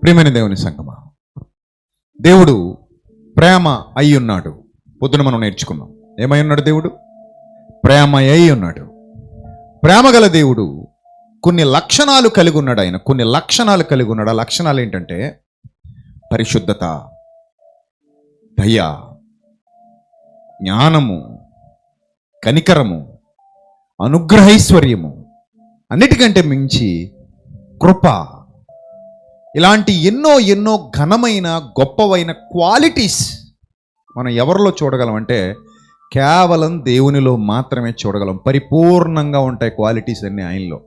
ప్రియమైన దేవుని సంగమా, దేవుడు ప్రేమ అయి ఉన్నాడు. పొద్దున మనం నేర్చుకున్నాం. ఏమై ఉన్నాడు? దేవుడు ప్రేమ అయి ఉన్నాడు. ప్రేమ గల దేవుడు కొన్ని లక్షణాలు కలిగి ఉన్నాడు. ఆయన కొన్ని లక్షణాలు కలిగి ఉన్నాడు. ఆ లక్షణాలు ఏంటంటే పరిశుద్ధత, దయ, జ్ఞానము, కనికరము, అనుగ్రహైశ్వర్యము, అన్నిటికంటే మించి కృప. ఇలాంటి ఎన్నో ఎన్నో ఘనమైన గొప్పవైన క్వాలిటీస్ మనం ఎవరిలో చూడగలం అంటే కేవలం దేవునిలో మాత్రమే చూడగలం. పరిపూర్ణంగా ఉంటాయి క్వాలిటీస్ అన్నీ ఆయనలో.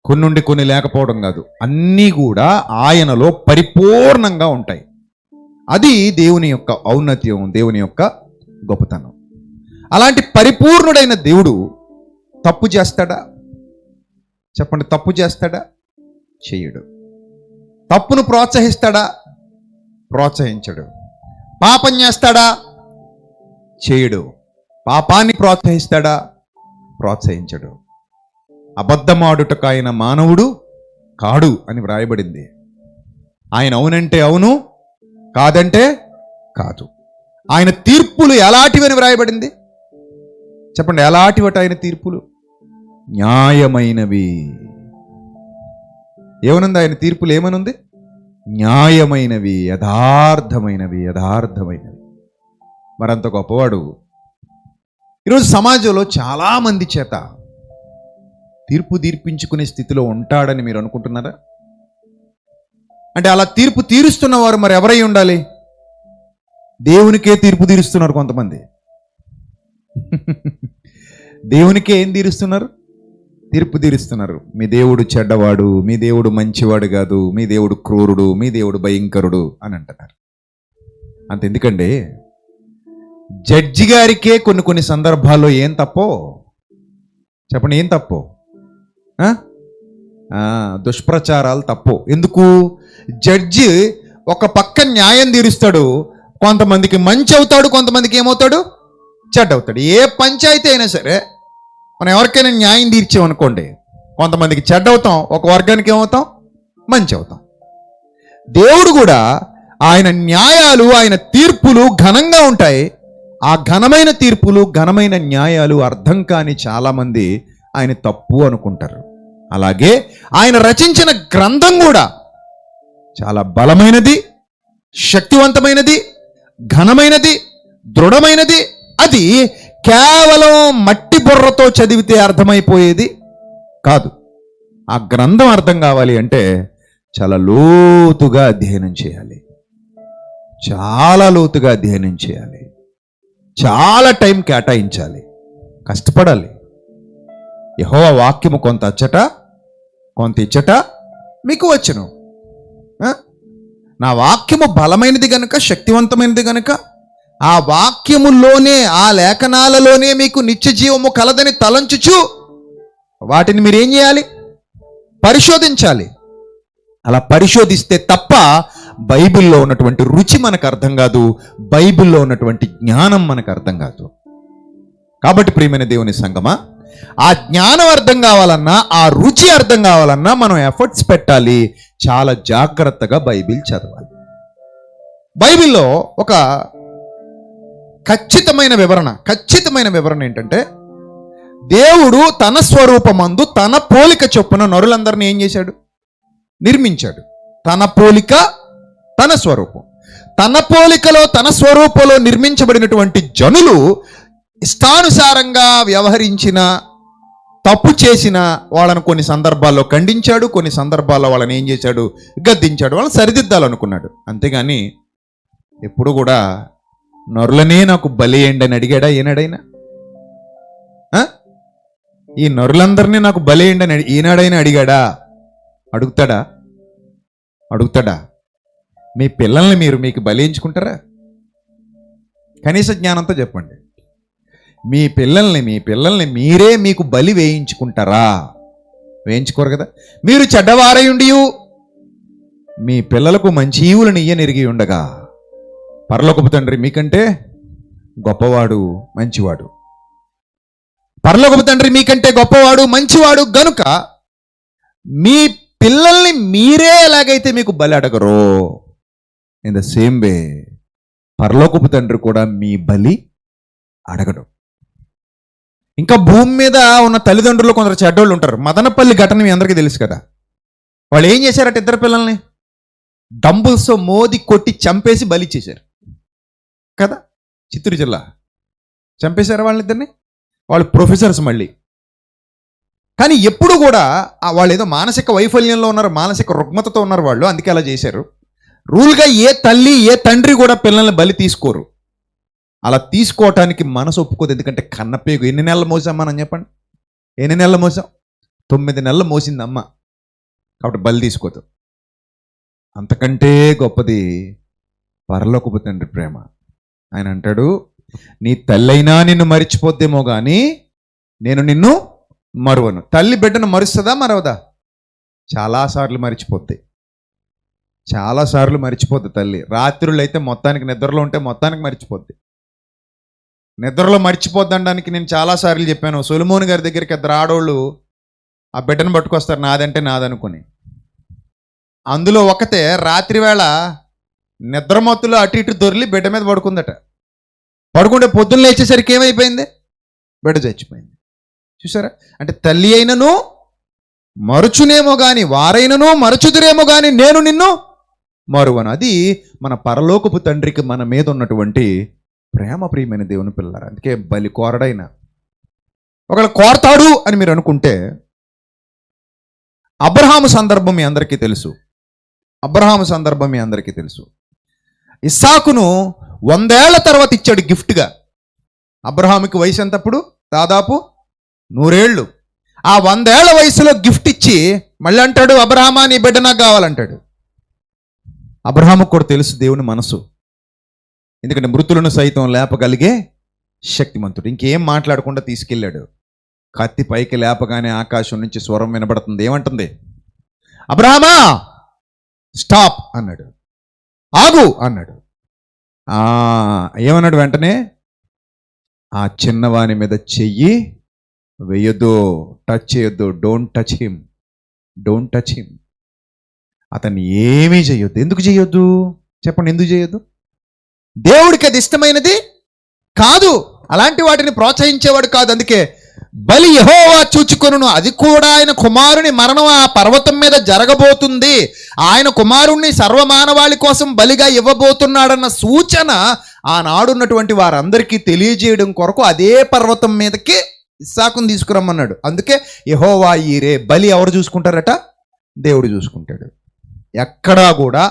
కొన్ని కొన్ని లేకపోవడం కాదు, అన్నీ కూడా ఆయనలో పరిపూర్ణంగా ఉంటాయి. అది దేవుని యొక్క ఔన్నత్యం, దేవుని యొక్క గొప్పతనం. అలాంటి పరిపూర్ణుడైన దేవుడు తప్పు చేస్తాడా? చెప్పండి, తప్పు చేస్తాడా? చేయడు. తప్పును ప్రోత్సహిస్తాడా? ప్రోత్సహించడు. పాపం చేస్తాడా? చేయడు. పాపాన్ని ప్రోత్సహిస్తాడా? ప్రోత్సహించడు. అబద్ధమాడుటకు ఆయన మానవుడు కాడు అని వ్రాయబడింది. ఆయన అవునంటే అవును, కాదంటే కాదు. ఆయన తీర్పులు ఎలాంటివని వ్రాయబడింది? చెప్పండి, ఎలాంటివట ఆయన తీర్పులు? న్యాయమైనవి. ఏమనుంది ఆయన తీర్పులు? ఏమనుంది? న్యాయమైనవి, యథార్థమైనవి, యథార్థమైనవి. మరంత గొప్పవాడు ఈరోజు సమాజంలో చాలామంది చేత తీర్పు తీర్పించుకునే స్థితిలో ఉంటాడని మీరు అనుకుంటున్నారా? అంటే అలా తీర్పు తీరుస్తున్న వారు మరి ఎవరై ఉండాలి? దేవునికే తీర్పు తీరుస్తున్నారు కొంతమంది. దేవునికే ఏం తీరుస్తున్నారు? తీర్పు తీరుస్తున్నారు. మీ దేవుడు చెడ్డవాడు, మీ దేవుడు మంచివాడు కాదు, మీ దేవుడు క్రూరుడు, మీ దేవుడు భయంకరుడు అని అంటున్నారు. అంతెందుకండి, జడ్జి గారికే కొన్ని సందర్భాల్లో ఏం తప్పో చెప్పండి, ఏం తప్పో? దుష్ప్రచారాలు తప్పు. ఎందుకు? జడ్జి ఒక పక్క న్యాయం తీరుస్తాడు, కొంతమందికి మంచి అవుతాడు, కొంతమందికి ఏమవుతాడు? చెడ్డ అవుతాడు. ఏ పంచాయతీ అయినా సరే మనం ఎవరికైనా న్యాయం తీర్చామనుకోండి, కొంతమందికి చెడ్డ అవుతాం, ఒక వర్గానికి ఏమవుతాం? మంచి అవుతాం. దేవుడు కూడా ఆయన న్యాయాలు, ఆయన తీర్పులు ఘనంగా ఉంటాయి. ఆ ఘనమైన తీర్పులు, ఘనమైన న్యాయాలు అర్థం కాని చాలామంది ఆయన తప్పు అనుకుంటారు. అలాగే ఆయన రచించిన గ్రంథం కూడా చాలా బలమైనది, శక్తివంతమైనది, ఘనమైనది, దృఢమైనది. అది కేవలం మట్టి బుర్రతో చదివితే అర్థమైపోయేది కాదు. ఆ గ్రంథం అర్థం కావాలి అంటే చాలా లోతుగా అధ్యయనం చేయాలి, చాలా లోతుగా అధ్యయనం చేయాలి, చాలా టైం కేటాయించాలి, కష్టపడాలి. యెహోవా వాక్యము కొంత అచ్చట కొంత ఇచ్చట మీకు వచ్చును. నా వాక్యము బలమైనది గనుక, శక్తివంతమైనది గనుక, ఆ వాక్యములోనే, ఆ లేఖనాలలోనే మీకు నిత్య జీవము కలదని తలంచుచు వాటిని మీరు ఏం చేయాలి? పరిశోధించాలి. అలా పరిశోధిస్తే తప్ప బైబిల్లో ఉన్నటువంటి రుచి మనకు అర్థం కాదు, బైబిల్లో ఉన్నటువంటి జ్ఞానం మనకు అర్థం కాదు. కాబట్టి ప్రియమైన దేవుని సంగమా, ఆ జ్ఞానం అర్థం కావాలన్నా, ఆ రుచి అర్థం కావాలన్నా మనం ఎఫర్ట్స్ పెట్టాలి, చాలా జాగ్రత్తగా బైబిల్ చదవాలి. బైబిల్లో ఒక ఖచ్చితమైన వివరణ ఏంటంటే, దేవుడు తన స్వరూపమందు తన పోలిక చొప్పున నరులందరినీ ఏం చేశాడు? నిర్మించాడు. తన పోలిక, తన స్వరూపం. తన పోలికలో, తన స్వరూపంలో నిర్మించబడినటువంటి జనులు ఇష్టానుసారంగా వ్యవహరించిన, తప్పు చేసిన వాళ్ళను కొన్ని సందర్భాల్లో ఖండించాడు, కొన్ని సందర్భాల్లో వాళ్ళని ఏం చేశాడు? గద్దించాడు, వాళ్ళని సరిదిద్దాలనుకున్నాడు. అంతేగాని ఎప్పుడు కూడా నరులనే నాకు బలియండి అని అడిగాడా ఏనాడైనా? ఈ నరులందరినీ నాకు బలియండి అని ఈనాడైనా అడిగాడా? అడుగుతాడా? మీ పిల్లల్ని మీకు బలించుకుంటారా? కనీస జ్ఞానంతో చెప్పండి. మీ పిల్లల్ని మీరే మీకు బలి వేయించుకుంటారా? వేయించుకోరు కదా. మీరు చెడ్డవారై ఉండి మీ పిల్లలకు మంచి ఈవులను ఇయ్యనెరిగి ఉండగా పరలోకపు తండ్రి మీకంటే గొప్పవాడు, మంచివాడు. పరలోకపు తండ్రి మీకంటే గొప్పవాడు, మంచివాడు గనుక మీ పిల్లల్ని మీరే ఎలాగైతే మీకు బలి అడగరో, ఇన్ ద సేమ్ వే పరలోకపు తండ్రి కూడా మీ బలి అడగడు. ఇంకా భూమి మీద ఉన్న తల్లిదండ్రులు కొందరు చెడ్డోళ్ళు ఉంటారు. మదనపల్లి ఘటన మీ అందరికీ తెలుసు కదా. వాళ్ళు ఏం చేశారట? ఇద్దరు పిల్లల్ని డంబుల్స్తో మోది కొట్టి చంపేసి బలి ఇచ్చేశారు కదా. చిత్తూరు జిల్లా చంపేశారు వాళ్ళిద్దరిని. వాళ్ళు ప్రొఫెసర్స్ మళ్ళీ. కానీ ఎప్పుడు కూడా వాళ్ళు ఏదో మానసిక వైఫల్యంలో ఉన్నారు, మానసిక రుగ్మతతో ఉన్నారు వాళ్ళు, అందుకే అలా చేశారు. రూల్గా ఏ తల్లి ఏ తండ్రి కూడా పిల్లల్ని బలి తీసుకోరు. అలా తీసుకోవటానికి మనసు ఒప్పుకోదు. ఎందుకంటే కన్నపేగు. ఎన్ని నెలలు మోసాం మనం చెప్పండి? ఎన్ని నెలలు మోసాం? 9 నెలలు మోసింది అమ్మ. కాబట్టి బలి తీసుకోదు. అంతకంటే గొప్పది పరలోకపు తండ్రి ప్రేమ. ఆయన అంటాడు, నీ తల్లైనా నిన్ను మరిచిపోద్దేమో కానీ నేను నిన్ను మరువను. తల్లి బిడ్డను మరుస్తుందా మరవదా? చాలాసార్లు మరిచిపోద్ది. చాలాసార్లు మరిచిపోద్ది తల్లి. రాత్రులు అయితే మొత్తానికి, నిద్రలో ఉంటే మొత్తానికి మరిచిపోద్ది. నిద్రలో మర్చిపోద్ది అనడానికి నేను చాలాసార్లు చెప్పాను. సొలొమోను గారి దగ్గరికి 2 ఆడోళ్ళు ఆ బిడ్డను పట్టుకొస్తారు, నాదంటే నాదనుకుని. అందులో ఒకతే రాత్రి వేళ నిద్రమత్తులో అటు ఇటు దొర్లి బిడ్డ మీద పడుకుందట. పడుకుంటే పొద్దున్న లేచేసరికి ఏమైపోయింది? బిడ్డ చచ్చిపోయింది. చూసారా? అంటే తల్లి అయినను మరుచునేమో కానీ, వారైనను మరచుదురేమో కానీ నేను నిన్ను మరువను. అది మన పరలోకపు తండ్రికి మన మీద ఉన్నటువంటి ప్రేమ. ప్రియమైన దేవుని పిల్లలారా, అందుకే బలి కోరడైనా ఒకవేళ కోరతాడు అని మీరు అనుకుంటే, అబ్రహాము సందర్భం మీ అందరికీ తెలుసు. అబ్రహాము సందర్భం మీ అందరికీ తెలుసు. ఇస్సాకును 100 ఏళ్ల తర్వాత ఇచ్చాడు గిఫ్ట్గా. అబ్రహాముకి వయసు ఎంతప్పుడు? దాదాపు 100 ఏళ్ళు. ఆ 100 ఏళ్ల వయసులో గిఫ్ట్ ఇచ్చి మళ్ళీ అంటాడు, అబ్రహామా నీ బిడ్డ నాకు కావాలంటాడు. అబ్రహాముకు కూడా తెలుసు దేవుని మనసు. ఎందుకంటే మృతులను సైతం లేపగలిగే శక్తిమంతుడు. ఇంకేం మాట్లాడకుండా తీసుకెళ్ళాడు. కత్తి పైకి లేపగానే ఆకాశం నుంచి స్వరం వినబడుతుంది. ఏమంటుంది? అబ్రహామా స్టాప్ అన్నాడు. ఆగు అన్నాడు. ఏమన్నాడు వెంటనే? ఆ చిన్నవాని మీద చెయ్యి వేయొద్దు, టచ్ చేయొద్దు. Don't touch him, don't touch him. అతన్ని ఏమీ చేయొద్దు. ఎందుకు చేయొద్దు చెప్పండి? ఎందుకు చేయొద్దు? దేవుడికి అది ఇష్టమైనది కాదు. అలాంటి వాటిని ప్రోత్సహించేవాడు కాదు. అందుకే బలి యెహోవా చూచుకొనును. అది కూడా ఆయన కుమారుని మరణం ఆ పర్వతం మీద జరగబోతుంది. ఆయన కుమారుణ్ణి సర్వమానవాళి కోసం బలిగా ఇవ్వబోతున్నాడన్న సూచన ఆనాడున్నటువంటి వారందరికీ తెలియజేయడం కొరకు అదే పర్వతం మీదకి ఇస్సాకును తీసుకురమ్మన్నాడు. అందుకే యెహోవా ఈరే. బలి ఎవరు చూసుకుంటారట? దేవుడు చూసుకుంటాడు. ఎక్కడా కూడా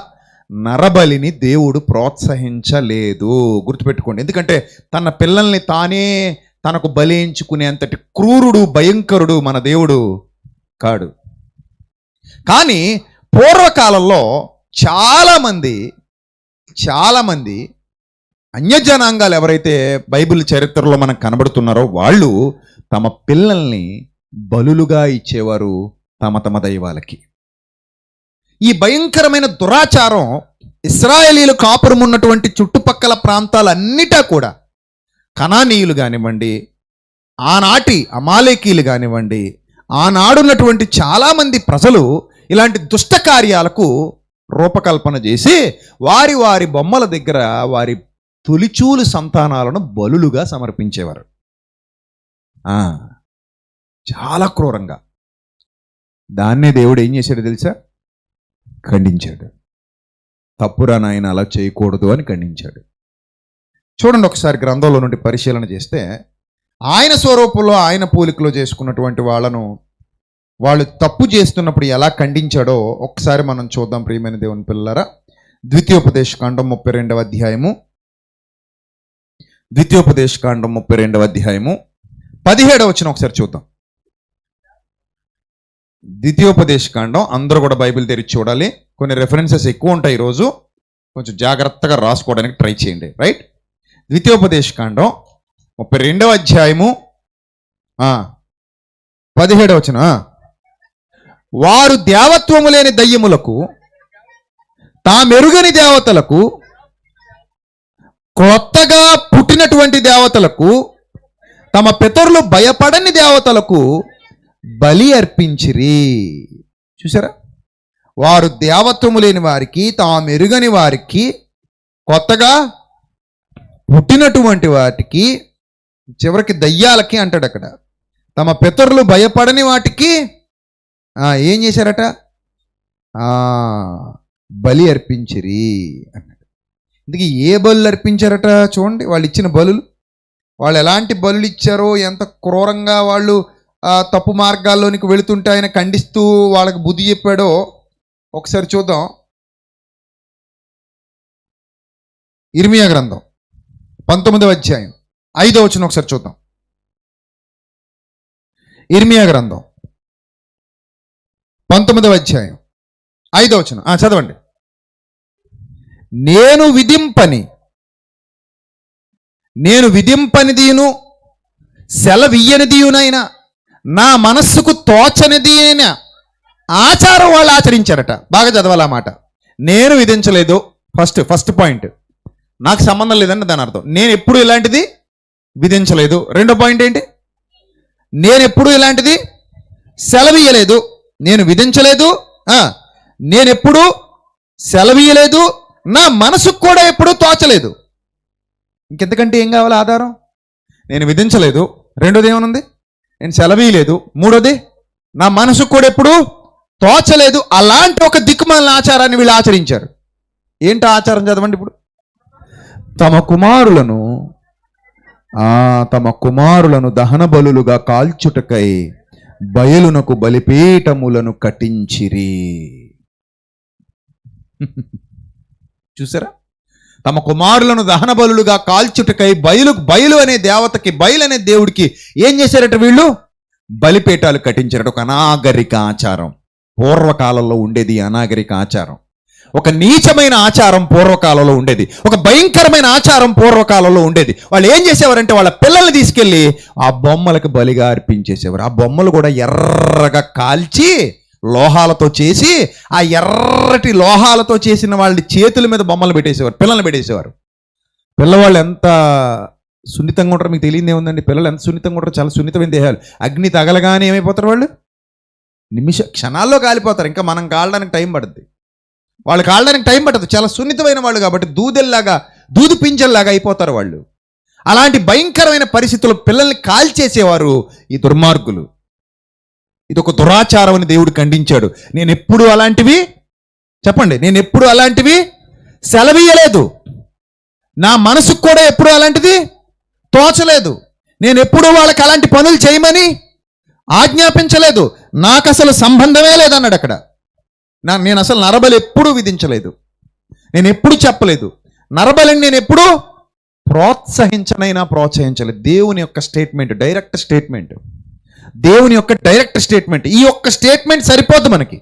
నరబలిని దేవుడు ప్రోత్సహించలేదు. గుర్తుపెట్టుకోండి. ఎందుకంటే తన పిల్లల్ని తానే తనకు బలించుకునేంతటి క్రూరుడు, భయంకరుడు మన దేవుడు కాడు. కానీ పూర్వకాలంలో చాలామంది అన్యజనాంగాలు ఎవరైతే బైబిల్ చరిత్రలో మనకు కనబడుతున్నారో వాళ్ళు తమ పిల్లల్ని బలులుగా ఇచ్చేవారు తమ తమ దైవాలకి. ఈ భయంకరమైన దురాచారం ఇశ్రాయేలీలు కాపురం ఉన్నటువంటి చుట్టుపక్కల ప్రాంతాలన్నిటా కూడా, కనానీయులు కానివ్వండి, ఆనాటి అమాలేకీలు కానివ్వండి, ఆనాడున్నటువంటి చాలామంది ప్రజలు ఇలాంటి దుష్ట కార్యాలకు రూపకల్పన చేసి వారి వారి బొమ్మల దగ్గర వారి తొలిచూలు సంతానాలను బలులుగా సమర్పించేవారు. చాలా క్రూరంగా. దాన్నే దేవుడు ఏం చేశాడు తెలుసా? ఖండించాడు. తప్పురా నాయన, అలా చేయకూడదు అని ఖండించాడు. చూడండి ఒకసారి గ్రంథంలో నుండి పరిశీలన చేస్తే, ఆయన స్వరూపంలో ఆయన పోలికలో చేసుకున్నటువంటి వాళ్ళు తప్పు చేస్తున్నప్పుడు ఎలా ఖండించాడో ఒకసారి మనం చూద్దాం. ప్రియమైన దేవుని పిల్లలారా, ద్వితీయోపదేశకాండం 32వ అధ్యాయము, ద్వితీయోపదేశకాండం 32వ అధ్యాయము 17వ వచనం ఒకసారి చూద్దాం. ద్వితీయోపదేశకాండం అందరూ కూడా బైబిల్ తెరిచి చూడాలి. కొన్ని రెఫరెన్సెస్ ఎక్కువ ఉంటాయి ఈరోజు, కొంచెం జాగ్రత్తగా రాసుకోవడానికి ట్రై చేయండి. రైట్? ద్వితీయోపదేశకాండం 32వ అధ్యాయము 17వ వచనం. వారు దేవత్వము లేని దయ్యములకు, తామెరుగని దేవతలకు, కొత్తగా పుట్టినటువంటి దేవతలకు, తమ పితరులు భయపడని దేవతలకు బలి అర్పించిరి. చూసారా? వారు దేవత్వము లేని వారికి, తాము ఎరుగని వారికి, కొత్తగా పుట్టినటువంటి వాటికి, చివరికి దయ్యాలకి అంటాడు అక్కడ, తమ పితరులు భయపడని వాటికి ఏం చేశారట? బలి అర్పించిరి అన్నాడు. ఇందుకే ఏ బలు అర్పించారట? చూడండి వాళ్ళు ఇచ్చిన బలులు. వాళ్ళు ఎలాంటి బలులు ఇచ్చారో, ఎంత క్రూరంగా వాళ్ళు తప్పు మార్గాల్లోనికి వెళుతుంటే ఆయన ఖండిస్తూ వాళ్ళకి బుద్ధి చెప్పాడో ఒకసారి చూద్దాం. ఇర్మియా గ్రంథం 19వ అధ్యాయం 5వ వచనం ఒకసారి చూద్దాం. ఇర్మియా గ్రంథం 19వ అధ్యాయం 5వ వచనం చదవండి. నేను విధింపనిదియును సెలవియ్యనిదియునైనా నా మనస్సుకు తోచనిది అయినా ఆచారం వాళ్ళు ఆచరించారట. బాగా చదవాలి ఆ మాట. నేను విధించలేదు. ఫస్ట్ పాయింట్, నాకు సంబంధం లేదండి దాని అర్థం. నేను ఎప్పుడు ఇలాంటిది విధించలేదు. రెండో పాయింట్ ఏంటి? నేను ఎప్పుడు ఇలాంటిది సెలవీయలేదు. నేను విధించలేదు, నేను ఎప్పుడు సెలవీయలేదు, నా మనసుకు కూడా ఎప్పుడు తోచలేదు. ఇంకెంతకంటే ఏం కావాలి ఆధారం? నేను విధించలేదు, రెండోది ఏమనుంది? నేను సెలవీయలేదు, మూడోది నా మనసుకు కూడా ఎప్పుడు తోచలేదు. అలాంటి ఒక దిక్కుమాలిన ఆచారాన్ని వీళ్ళు ఆచరించారు. ఏంటి ఆచారం? చదవండి ఇప్పుడు. తమ కుమారులను దహన బలులుగా కాల్చుటకై బయలునకు బలిపీఠములను కట్టించిరి. చూసారా? తమ కుమారులను దహన బలులుగా కాల్చుటకై బయలు అనే దేవతకి, బయలు అనే దేవుడికి ఏం చేశారట వీళ్ళు? బలిపీఠాలు కట్టించారట. ఒక అనాగరిక ఆచారం పూర్వకాలంలో ఉండేది. అనాగరిక ఆచారం, ఒక నీచమైన ఆచారం పూర్వకాలంలో ఉండేది. ఒక భయంకరమైన ఆచారం పూర్వకాలంలో ఉండేది. వాళ్ళు ఏం చేసేవారంటే వాళ్ళ పిల్లల్ని తీసుకెళ్ళి ఆ బొమ్మలకు బలిగా అర్పించేసేవారు. ఆ బొమ్మలు కూడా ఎర్రగా కాల్చి లోహాలతో చేసి, ఆ ఎర్రటి లోహాలతో చేసిన వాళ్ళ చేతుల మీద బొమ్మలు పెట్టేసేవారు, పిల్లల్ని పెట్టేసేవారు. పిల్లవాళ్ళు ఎంత సున్నితంగా ఉంటారో మీకు తెలియదు ఏముందండి. పిల్లలు ఎంత సున్నితంగా ఉంటారో, చాలా సున్నితమైన దేహాలు. అగ్ని తగలగానే ఏమైపోతారు వాళ్ళు? క్షణాల్లో కాలిపోతారు. ఇంకా మనం కాలడానికి టైం పడుతుంది, వాళ్ళు కాలడానికి టైం పట్టదు. చాలా సున్నితమైన వాళ్ళు కాబట్టి దూది పింజల్లాగా అయిపోతారు వాళ్ళు. అలాంటి భయంకరమైన పరిస్థితుల్లో పిల్లల్ని కాల్చేసేవారు ఈ దుర్మార్గులు. ఇది ఒక దురాచారం అని దేవుడు ఖండించాడు. నేను ఎప్పుడు అలాంటివి సెలవీయలేదు. నా మనసుకు కూడా ఎప్పుడు అలాంటిది తోచలేదు. నేను ఎప్పుడు వాళ్ళకి అలాంటి పనులు చేయమని ఆజ్ఞాపించలేదు. నాకు అసలు సంబంధమే లేదన్నాడు అక్కడ. నేను అసలు నరబలి ఎప్పుడూ విధించలేదు, నేను ఎప్పుడు చెప్పలేదు. నరబలిని నేను ఎప్పుడూ ప్రోత్సహించలేదు. దేవుని యొక్క స్టేట్మెంట్, డైరెక్ట్ స్టేట్మెంట్. దేవుని యొక్క డైరెక్ట్ స్టేట్మెంట్. ఈ ఒక్క స్టేట్మెంట్ సరిపోద్దు మనకి.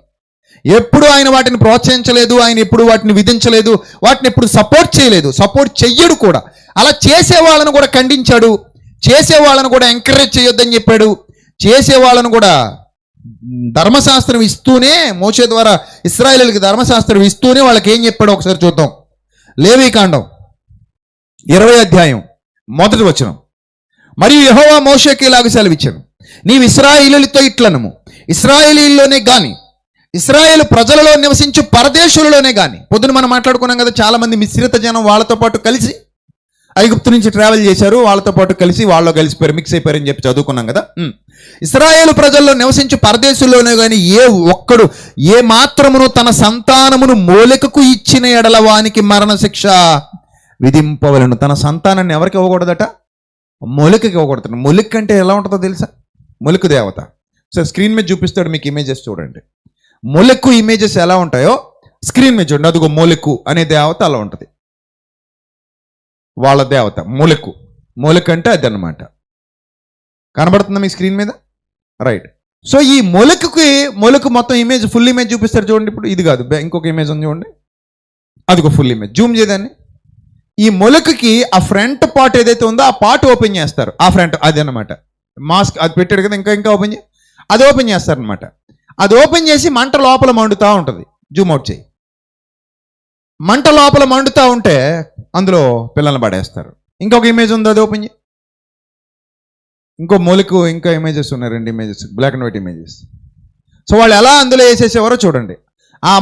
ఎప్పుడు ఆయన వాటిని ప్రోత్సహించలేదు, ఆయన ఎప్పుడు వాటిని విధించలేదు, వాటిని ఎప్పుడు సపోర్ట్ చేయలేదు, సపోర్ట్ చెయ్యడు కూడా. అలా చేసే వాళ్ళను కూడా ఖండించాడు, చేసే వాళ్ళను కూడా ఎంకరేజ్ చేయొద్దని చెప్పాడు. చేసే వాళ్ళను కూడా ధర్మశాస్త్రం ఇస్తూనే, మోషే ద్వారా ఇశ్రాయేలుకి ధర్మశాస్త్రం ఇస్తూనే వాళ్ళకి ఏం చెప్పాడో ఒకసారి చూద్దాం. లేవీకాండం 20వ అధ్యాయం 1వ వచనం. మరియు యెహోవా మోషేకి ఇలాగ సెలవిచ్చాను, నీవు ఇశ్రాయేలీయులతో ఇట్లనము, ఇశ్రాయేలీయుల్లోనే గాని, ఇశ్రాయేలు ప్రజలలో నివసించు పరదేశులలోనే గాని. పొద్దున మనం మాట్లాడుకున్నాం కదా, చాలా మంది మిశ్రిత జనం వాళ్ళతో పాటు కలిసి ఐగుప్తు నుంచి ట్రావెల్ చేశారు, వాళ్ళతో పాటు కలిసి వాళ్ళు కలిసిపోయారు, మిక్స్ అయిపోయారని చెప్పి చదువుకున్నాం కదా. ఇశ్రాయేలు ప్రజల్లో నివసించు పరదేశుల్లోనే కానీ ఏ మాత్రమును తన సంతానమును మూలికకు ఇచ్చిన ఎడల వానికి మరణశిక్ష విధింపవలను. తన సంతానాన్ని ఎవరికి ఇవ్వకూడదట? మొలికకి ఇవ్వకూడదు. మొలిక అంటే ఎలా ఉంటుందో తెలుసా? మొలిక దేవత. సార్ స్క్రీన్ మీద చూపిస్తాడు మీకు ఇమేజెస్ చూడండి. మొలికు ఇమేజెస్ ఎలా ఉంటాయో స్క్రీన్ మీద చూడండి. అదిగో మొలికు అనే దేవత అలా ఉంటుంది, వాళ్ళ దేవత మొలికు. మొలిక అంటే అది అన్నమాట. కనబడుతుందా మీ స్క్రీన్ మీద? రైట్. సో ఈ మొలికు మొత్తం ఇమేజ్, ఫుల్ ఇమేజ్ చూపిస్తారు చూడండి. ఇప్పుడు ఇది కాదు, ఇంకొక ఇమేజ్ ఉంది చూడండి, అదిగో ఫుల్ ఇమేజ్. జూమ్ చేయదాన్ని. ఈ మొలికకి ఆ ఫ్రంట్ పార్ట్ ఏదైతే ఉందో ఆ పార్ట్ ఓపెన్ చేస్తారు. ఆ ఫ్రంట్ అది అన్నమాట. మాస్క్ అది పెట్టాడు కదా, ఇంకా ఓపెన్ చేయి, అది ఓపెన్ చేస్తారనమాట. అది ఓపెన్ చేసి మంట లోపల మండుతూ ఉంటుంది. జూమ్ అవుట్ చేయి. మంట లోపల మండుతూ ఉంటే అందులో పిల్లల్ని పడేస్తారు. ఇంకొక ఇమేజ్ ఉంది, అది ఓపెన్ చేయి. ఇంకో మొలికు ఇంకా ఇమేజెస్ ఉన్నాయి, 2 images, black and white images. So వాళ్ళు ఎలా అందులో వేసేసేవారో చూడండి. ఆ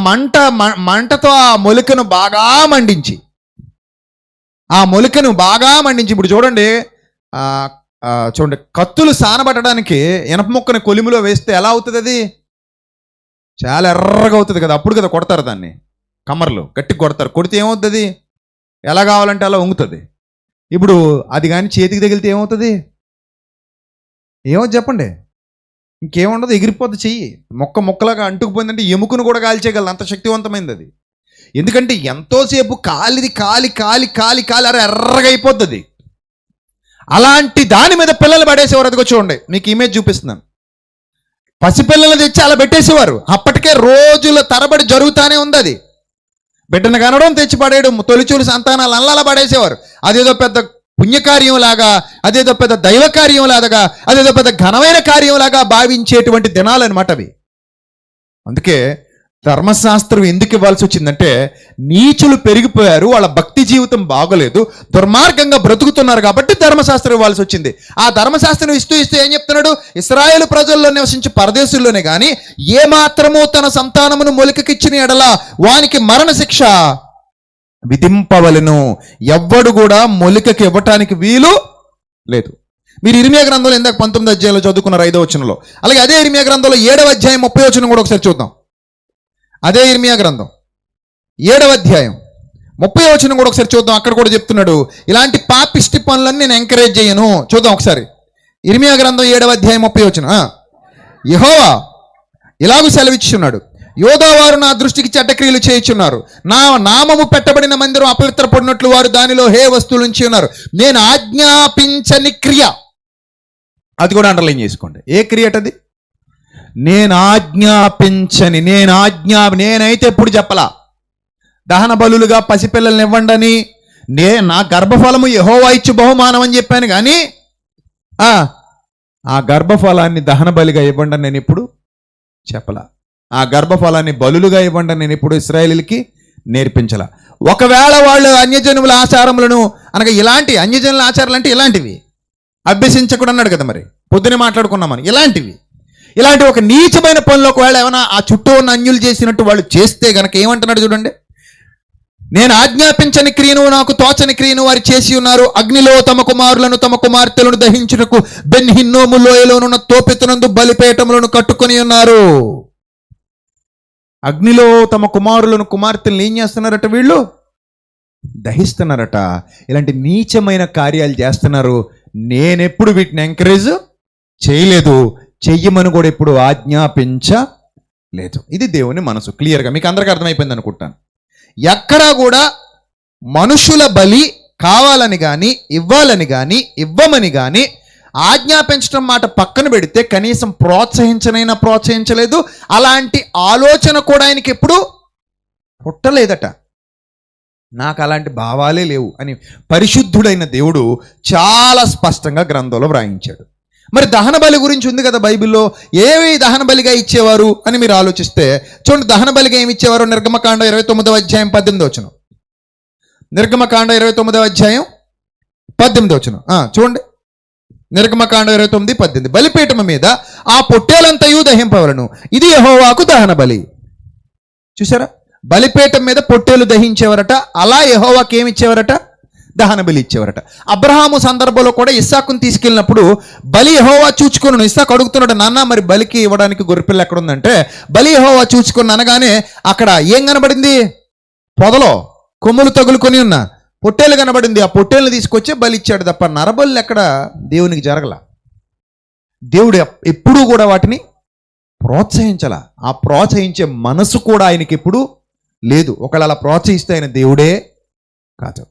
మంటతో ఆ మొలికను బాగా మండించి ఇప్పుడు చూడండి, చూడండి, కత్తులు సానబట్టడానికి ఇనప ముక్కని కొలిమిలో వేస్తే ఎలా అవుతుంది? అది చాలా ఎర్రగా అవుతుంది కదా, అప్పుడు కదా కొడతారు దాన్ని, కమ్మర్లు గట్టిగా కొడతారు. కొడితే ఏమవుతుంది? ఎలా కావాలంటే అలా వంగుతుంది. ఇప్పుడు అది కానీ చేతికి తగిలితే ఏమవుతుంది? ఏమవుతుంది చెప్పండి? ఇంకేముండదు, ఎగిరిపోద్ది చెయ్యి, మొక్కలాగా అంటుకుపోయిందంటే ఎముకను కూడా కాల్చేయగలదు, అంత శక్తివంతమైంది అది. ఎందుకంటే ఎంతోసేపు కాలి అరే ఎర్రగా అయిపోద్ది. అలాంటి దాని మీద పిల్లలు పడేసేవారు. అదిగో చూడండి, మీకు ఇమేజ్ చూపిస్తున్నాను. పసిపిల్లలు తెచ్చి అలా పెట్టేసేవారు. అప్పటికే రోజుల తరబడి జరుగుతూనే ఉంది అది. బిడ్డను కనడం, తెచ్చి పడేయడం, తొలిచూలు సంతానాలు అల్లా పడేసేవారు. అదేదో పెద్ద పుణ్యకార్యం లాగా, అదేదో పెద్ద దైవ కార్యం లాగా, అదేదో పెద్ద ఘనమైన కార్యం లాగా భావించేటువంటి దినాలు అనమాట అవి. అందుకే ధర్మశాస్త్రం ఎందుకు ఇవ్వాల్సి వచ్చిందంటే, నీచులు పెరిగిపోయారు, వాళ్ళ భక్తి జీవితం బాగోలేదు, దుర్మార్గంగా బ్రతుకుతున్నారు కాబట్టి ధర్మశాస్త్రం ఇవ్వాల్సి వచ్చింది. ఆ ధర్మశాస్త్రం ఇస్తూ ఏం చెప్తున్నాడు? ఇశ్రాయేలు ప్రజల్లో నివసించి పరదేశుల్లోనే కానీ ఏ మాత్రమూ తన సంతానమును మొలికకిచ్చిన ఎడల వానికి మరణశిక్ష విధింపవలెను. ఎవ్వడు కూడా మొలికకి ఇవ్వటానికి వీలు లేదు. మీరు ఇర్మియా గ్రంథంలో ఇందాక 19వ అధ్యాయంలో చదువుకున్నారు 5వ వచనంలో. అలాగే అదే ఇర్మియా గ్రంథంలో 7వ అధ్యాయం 30వ వచనం కూడా ఒకసారి చూద్దాం. అదే ఇర్మియా గ్రంథం 7వ అధ్యాయం 30వ వచనం కూడా ఒకసారి చూద్దాం. అక్కడ కూడా చెప్తున్నాడు, ఇలాంటి పాపిష్టి పనులను నేను ఎంకరేజ్ చేయను. చూద్దాం ఒకసారి. ఇర్మియా గ్రంథం 7వ అధ్యాయం 30వ వచనం. యెహోవా ఇలాగూ సెలవిచ్చున్నాడు, యోధావారు నా దృష్టికి చెడ్డ క్రియలు చేయుచున్నారు, నా నామము పెట్టబడిన మందిరం అపవిత్రపడినట్లు వారు దానిలో హే వస్తువులు ఉంచి ఉన్నారు. నేను ఆజ్ఞాపించని క్రియ, అది కూడా అండర్లైన్ చేసుకోండి. ఏ క్రియ అది? నేను ఆజ్ఞాపించని. నేనైతే ఎప్పుడు చెప్పలా దహన బలులుగా పసిపిల్లల్ని ఇవ్వండని. నా గర్భఫలము యెహోవా ఇచ్చు బహుమానం అని చెప్పాను, కానీ ఆ గర్భఫలాన్ని దహన బలిగా ఇవ్వండి నేను ఎప్పుడు చెప్పలా. ఆ గర్భఫలాన్ని బలులుగా ఇవ్వండి నేను ఎప్పుడు ఇశ్రాయేలీయులకి నేర్పించలా. ఒకవేళ వాళ్ళు అన్యజనుల ఆచారములను, అనగా ఇలాంటి అన్యజనుల ఆచారాలు అంటే ఇలాంటివి అభ్యసించకూడదు అన్నాడు కదా, మరి పొద్దునే మాట్లాడుకున్నామని. ఇలాంటి ఒక నీచమైన పనులు ఒకవేళ ఏమైనా ఆ చుట్టూ ఉన్న అన్యులు చేసినట్టు వాళ్ళు చేస్తే గనక ఏమంటున్నాడు చూడండి, నేను ఆజ్ఞాపించని క్రియను నాకు తోచని క్రియను వారు చేసి ఉన్నారు. అగ్నిలో తమ కుమారులను తమ కుమార్తెలను దహించుటకు బెన్ హిన్నోము లోయలోనున్న తోపెతునందు బలిపీఠములను కట్టుకొని ఉన్నారు. అగ్నిలో తమ కుమారులను కుమార్తెలను ఏం చేస్తున్నారట? వీళ్ళు దహిస్తున్నారట. ఇలాంటి నీచమైన కార్యాలు చేస్తున్నారు. నేనెప్పుడు వీటిని ఎంకరేజ్ చేయలేదు, చెయ్యమని కూడా ఎప్పుడు ఆజ్ఞాపించలేదు. ఇది దేవుని మనసు. క్లియర్గా మీకు అందరికీ అర్థమైపోయింది అనుకుంటాను. ఎక్కడా కూడా మనుషుల బలి కావాలని కానీ ఇవ్వాలని కానీ ఇవ్వమని కానీ ఆజ్ఞాపించడం మాట పక్కన పెడితే కనీసం ప్రోత్సహించనైనా ప్రోత్సహించలేదు. అలాంటి ఆలోచన కూడా ఆయనకి ఎప్పుడు పుట్టలేదట. నాకు అలాంటి భావాలే లేవు అని పరిశుద్ధుడైన దేవుడు చాలా స్పష్టంగా గ్రంథంలో వ్రాయించాడు. మరి దహన బలి గురించి ఉంది కదా బైబిల్లో. ఏవి దహన బలిగా ఇచ్చేవారు అని మీరు ఆలోచిస్తే చూడండి, దహన బలిగా ఏమి ఇచ్చేవారు? నిర్గమకాండ 29వ అధ్యాయం 18వ వచనం. నిర్గమకాండ 29వ అధ్యాయం 18వ వచనం చూడండి. నిర్గమకాండ 29:18. బలిపీఠం మీద ఆ పొట్టేలంతయు దహింపవలను, ఇది యెహోవాకు దహన బలి. చూసారా? బలిపీఠం మీద పొట్టేలు దహించేవారట. అలా యెహోవాకి ఏమి ఇచ్చేవారట? దహన బలి ఇచ్చేవారట. అబ్రహాము సందర్భంలో కూడా ఇస్సాకును తీసుకెళ్ళినప్పుడు బలి యెహోవా చూచుకున్నాను. ఇస్సాకు అడుగుతున్నాడు, నాన్న మరి బలికి ఇవ్వడానికి గొర్రెపిల్ల ఎక్కడ ఉందంటే, బలి యెహోవా చూచుకుని అనగానే అక్కడ ఏం కనబడింది? పొదలో కొమ్ములు తగులుకొని ఉన్న పొట్టేలు కనబడింది. ఆ పొట్టేలు తీసుకొచ్చే బలి ఇచ్చాడు తప్ప నరబలి ఎక్కడ దేవునికి జరగల. దేవుడు ఎప్పుడూ కూడా వాటిని ప్రోత్సహించాల. ఆ ప్రోత్సహించే మనసు కూడా ఆయనకి ఎప్పుడు లేదు. ఒకవేళ అలా ప్రోత్సహిస్తే ఆయన దేవుడే కాదు.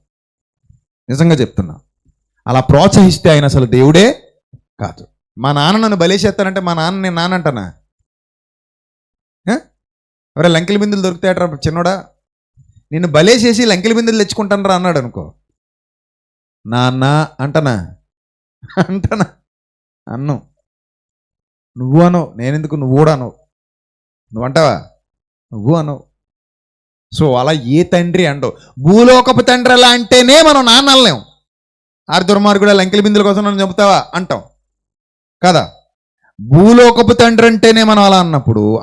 నిజంగా చెప్తున్నా, అలా ప్రోత్సహిస్తే ఆయన అసలు దేవుడే కాదు. మా నాన్న నన్ను బలేసేస్తానంటే మా నాన్న నేను నాన్న అంటానా? ఎవరే లంకెల బిందులు దొరుకుతాయట్రా చిన్నోడా, నిన్ను బలేసేసి లంకెల బిందులు తెచ్చుకుంటాను రా అన్నాడు అనుకో, నాన్న అంటనా? అన్ను. నువ్వు అనవు, నేనెందుకు, నువ్వు కూడా అనవు. నువ్వు అంటావా? నువ్వు అనవు. సో అలా ఏ తండ్రి అండవు. భూలోకపు తండ్రి అలా అంటేనే మనం నాన్న అనలేం. ఆరు దుర్మార్గుడు లంకెల బిందుల కోసం నన్ను చెబుతావా అంటాం కదా. భూలోకపు తండ్రి అంటేనే మనం అలా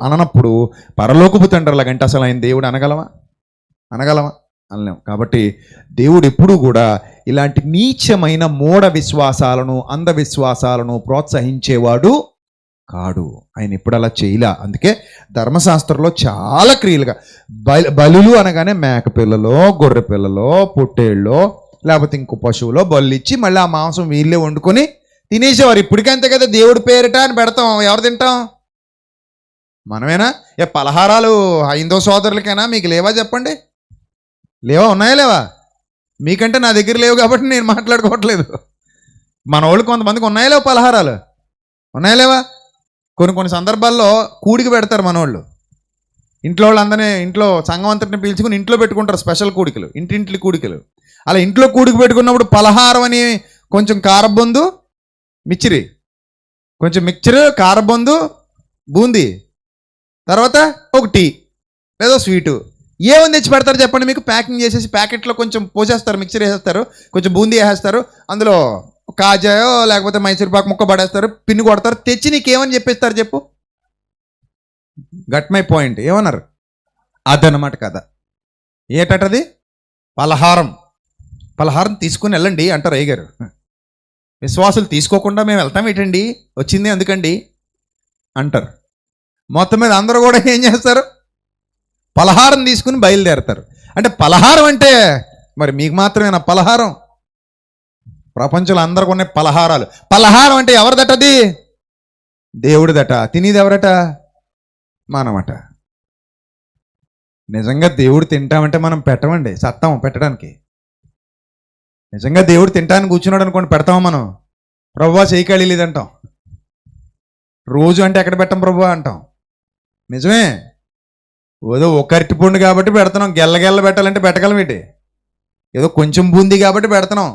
అననప్పుడు పరలోకపు తండ్రి అలాగంటే అసలు ఆయన దేవుడు అనగలమా అనలేం. కాబట్టి దేవుడు ఎప్పుడూ కూడా ఇలాంటి నీచమైన మూఢ విశ్వాసాలను, అంధవిశ్వాసాలను ప్రోత్సహించేవాడు కాడు. ఆయన ఎప్పుడు అలా చేయలే. అందుకే ధర్మశాస్త్రంలో చాలా క్రియలుగా బలులు అనగానే మేక పిల్లలో, గొర్రె పిల్లలో, పొట్టేళ్ళలో, లేకపోతే ఇంకో పశువులో బలు ఇచ్చి మళ్ళీ ఆ మాంసం వీళ్ళే వండుకొని తినేసేవారు. ఇప్పటికంతే కదా దేవుడి పేరిట అని పెడతాం. ఎవరు తింటాం? మనమేనా? పలహారాలు హైందవ సోదరులకైనా మీకు లేవా చెప్పండి? లేవా? ఉన్నాయా లేవా? మీకంటే నా దగ్గర లేవు కాబట్టి నేను మాట్లాడుకోవట్లేదు. మన వాళ్ళు కొంతమందికి ఉన్నాయా లేవా పలహారాలు? ఉన్నాయా లేవా? కొన్ని సందర్భాల్లో కూడికి పెడతారు మనోళ్ళు. ఇంట్లో వాళ్ళందరినీ, ఇంట్లో సంఘం అంతటిని పీల్చుకుని ఇంట్లో పెట్టుకుంటారు స్పెషల్ కూడికలు, ఇంటింటి కూడికలు. అలా ఇంట్లో కూడికి పెట్టుకున్నప్పుడు పలహారం అని కొంచెం కారబొందు, మిక్చరి, కొంచెం మిక్చర్, కారబొందు, బూందీ, తర్వాత ఒక టీ లేదా స్వీటు, ఏమని తెచ్చి పెడతారు చెప్పండి? మీకు ప్యాకింగ్ చేసేసి ప్యాకెట్లో కొంచెం పోసేస్తారు, మిక్చర్ వేసేస్తారు, కొంచెం బూందీ వేసేస్తారు, అందులో కాజాయో లేకపోతే మైసూర్పాకు ముక్క పడేస్తారు, పిన్ను కొడతారు, తెచ్చి నీకేమని చెప్పేస్తారు చెప్పు? Got my point. ఏమన్నారు? అదనమాట కదా. ఏటది? పలహారం తీసుకుని వెళ్ళండి అంటారు అయ్యగారు. విశ్వాసులు తీసుకోకుండా మేము వెళ్తాం ఏంటండి, వచ్చింది అందుకండి అంటారు. మొత్తం మీద అందరూ కూడా ఏం చేస్తారు? పలహారం తీసుకుని బయలుదేరతారు. అంటే పలహారం అంటే మరి మీకు మాత్రమేనా పలహారం? ప్రపంచంలో అందరికి ఉన్నాయి పలహారాలు. పలహారం అంటే ఎవరిదటది? దేవుడిదట. తినేది ఎవరట? మనమట. నిజంగా దేవుడు తింటామంటే మనం పెట్టమండి, సత్తాం పెట్టడానికి. నిజంగా దేవుడు తింటానికి కూర్చున్నాడు అనుకోండి, పెడతామా మనం? ప్రభువా చేయకాళీ లేదంటాం. రోజు అంటే ఎక్కడ పెట్టం ప్రభువా అంటాం. నిజమే. ఏదో ఒక అరటిపండు కాబట్టి పెడుతున్నాం, గెల్ల పెట్టాలంటే పెట్టగలం ఏంటి? ఏదో కొంచెం బూంది కాబట్టి పెడుతున్నాం.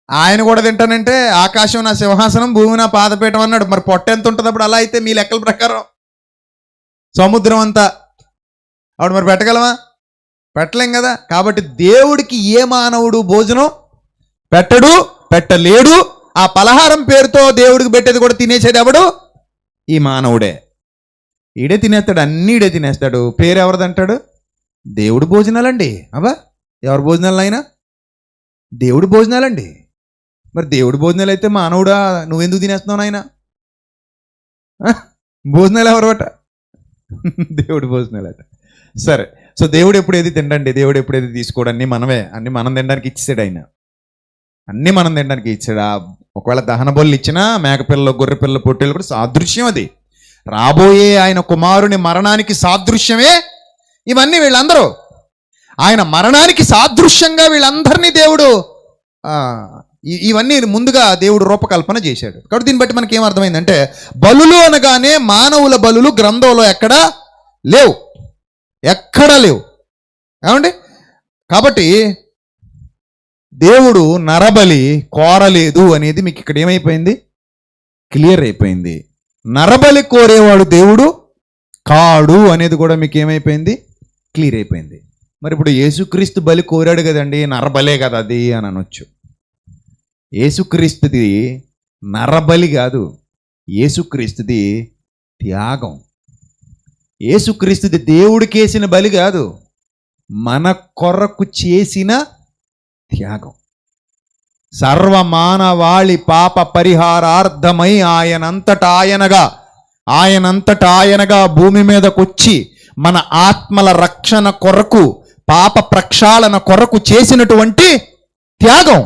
ఆయన కూడా తింటానంటే ఆకాశం నా సింహాసనం, భూమి నా పాదపీఠం అన్నాడు. మరి పొట్ట ఎంత ఉంటుంది అప్పుడు? అలా అయితే మీ లెక్కల ప్రకారం సముద్రం అంతా అప్పుడు మరి పెట్టగలమా? పెట్టలేం కదా. కాబట్టి దేవుడికి ఏ మానవుడు భోజనం పెట్టడు, పెట్టలేడు. ఆ పలహారం పేరుతో దేవుడికి పెట్టేది కూడా తినేసేది ఎవడు? ఈ మానవుడే. ఈడే తినేస్తాడు, అన్నీ ఈడే తినేస్తాడు. పేరు ఎవరిదంటాడు? దేవుడి భోజనాలండి. అబ్బా, ఎవరి భోజనాలు అయినా? దేవుడి భోజనాలండి. మరి దేవుడి భోజనాలు అయితే మానవుడా నువ్వెందుకు తినేస్తున్నావు నాయన? భోజనాలు ఎవరట? దేవుడి భోజనాలట. సరే, సో దేవుడు ఎప్పుడు ఏది తిండండి, దేవుడు ఎప్పుడు ఏది తీసుకోడు, అన్నీ మనమే. అన్నీ మనం తినడానికి ఇచ్చాడు ఆయన. అన్నీ మనం తినడానికి ఇచ్చాడు. ఒకవేళ దహన బొల్లు ఇచ్చినా మేకపిల్లలు, గొర్రె పిల్లలు, పొట్టేళ్ళు కూడా సాదృశ్యం. అది రాబోయే ఆయన కుమారుని మరణానికి సాదృశ్యమే ఇవన్నీ. వీళ్ళందరూ ఆయన మరణానికి సాదృశ్యంగా వీళ్ళందరినీ దేవుడు ఇవన్నీ ముందుగా దేవుడు రూపకల్పన చేశాడు. కాబట్టి దీన్ని బట్టి మనకి ఏమర్థమైందంటే బలులు అనగానే మానవుల బలులు గ్రంథంలో ఎక్కడా లేవు, ఏమండి? కాబట్టి దేవుడు నరబలి కోరలేదు అనేది మీకు ఇక్కడ ఏమైపోయింది? క్లియర్ అయిపోయింది. నరబలి కోరేవాడు దేవుడు కాడు అనేది కూడా మీకు ఏమైపోయింది? క్లియర్ అయిపోయింది. మరి ఇప్పుడు యేసుక్రీస్తు బలి కోరాడు కదండి, నరబలే కదా అది అని అనొచ్చు. యేసుక్రీస్తుది నరబలి కాదు, యేసుక్రీస్తుది త్యాగం. యేసుక్రీస్తుది దేవుడికేసిన బలి కాదు, మన కొరకు చేసిన త్యాగం. సర్వమానవాళి పాప పరిహారార్థమై ఆయనంతట ఆయనగా భూమి మీదకొచ్చి మన ఆత్మల రక్షణ కొరకు, పాప ప్రక్షాళన కొరకు చేసినటువంటి త్యాగం.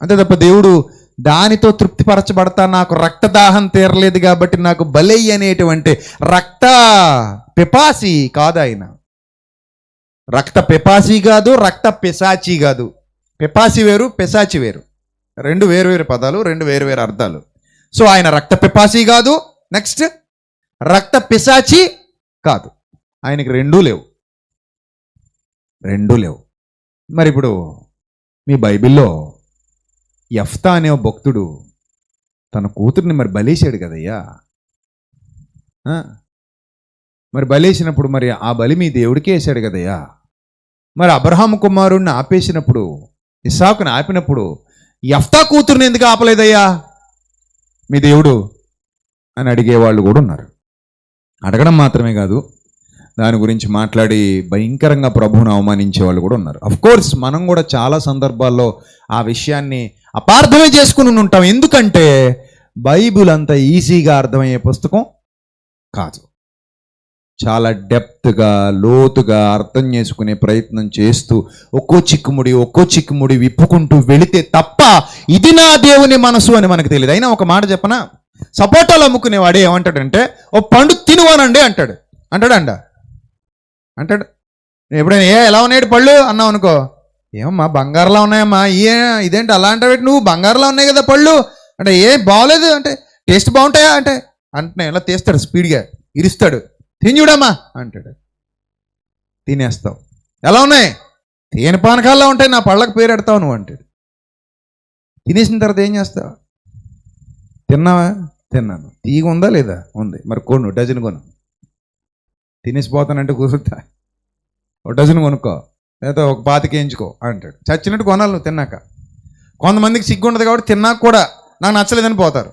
అంతే తప్ప దేవుడు దానితో తృప్తిపరచబడతా, నాకు రక్తదాహం తీరలేదు కాబట్టి నాకు బలి అనేటువంటి రక్త పిపాసి కాదు ఆయన. రక్త పిపాసి కాదు, రక్త పిశాచి కాదు. పిపాసి వేరు, పిశాచి వేరు, రెండు వేరు పదాలు, రెండు వేరు అర్థాలు. సో ఆయన రక్త పిపాసి కాదు, నెక్స్ట్ రక్త పిశాచి కాదు. ఆయనకి రెండూ లేవు. మరి ఇప్పుడు మీ బైబిల్లో యెఫ్తా అనే భక్తుడు తన కూతుర్ని మరి బలేశాడు కదయ్యా. మరి బలేసినప్పుడు మరి ఆ బలి మీ దేవుడికే వేశాడు కదయ్యా. మరి అబ్రహాము కుమారుణ్ణి ఆపేసినప్పుడు, ఇస్సాకుని ఆపినప్పుడు యెఫ్తా కూతుర్ని ఎందుకు ఆపలేదయ్యా మీ దేవుడు? అని అడిగేవాళ్ళు కూడా ఉన్నారు. అడగడం మాత్రమే కాదు, దాని గురించి మాట్లాడి భయంకరంగా ప్రభువును అవమానించే వాళ్ళు కూడా ఉన్నారు. కోర్స్ మనం కూడా చాలా సందర్భాల్లో ఆ విషయాన్ని అపార్థమే చేసుకుని ఉంటాం. ఎందుకంటే బైబిల్ అంత ఈజీగా అర్థమయ్యే పుస్తకం కాదు. చాలా డెప్త్గా, లోతుగా అర్థం చేసుకునే ప్రయత్నం చేస్తూ ఒక్కో చిక్కుముడి విప్పుకుంటూ వెళితే తప్ప ఇది నా దేవుని మనసు అని మనకు తెలియదు. అయినా ఒక మాట చెప్పనా, సపోటాలు అమ్ముకునేవాడు ఏమంటాడంటే ఓ పండు తినువానండి అంటాడు. అంటాడు ఎప్పుడైనా ఎలా ఉన్నాడు పళ్ళు అన్నావు అనుకో, ఏమమ్మా బంగారులా ఉన్నాయమ్మా, ఇదేంటి అలా అంటావు, నువ్వు బంగారులా ఉన్నాయి కదా పళ్ళు అంటే, బాగోలేదు అంటే, టేస్ట్ బాగుంటాయా అంటే ఇలా తీస్తాడు, స్పీడ్గా ఇరుస్తాడు, తిని చూడమ్మా అంటాడు. తినేస్తావు. ఎలా ఉన్నాయి, తేనె పానకాల్లో ఉంటాయి, నా పళ్ళకు పేరు పెడతావు నువ్వు అంటాడు. తినేసిన తర్వాత ఏం చేస్తావు, తిన్నావా, తిన్నాను, తీగ ఉందా లేదా, ఉంది, మరి కొను, డజన్ కొను. తినేసిపోతానంటే కుదురుతా, ఒక డజన్ కొనుక్కో, లేదా ఒక పాతికి వేయించుకో అంటాడు. చచ్చినట్టు కొనాలి నువ్వు తిన్నాక. కొంతమందికి సిగ్గు ఉండదు కాబట్టి తిన్నాక కూడా నాకు నచ్చలేదని పోతారు.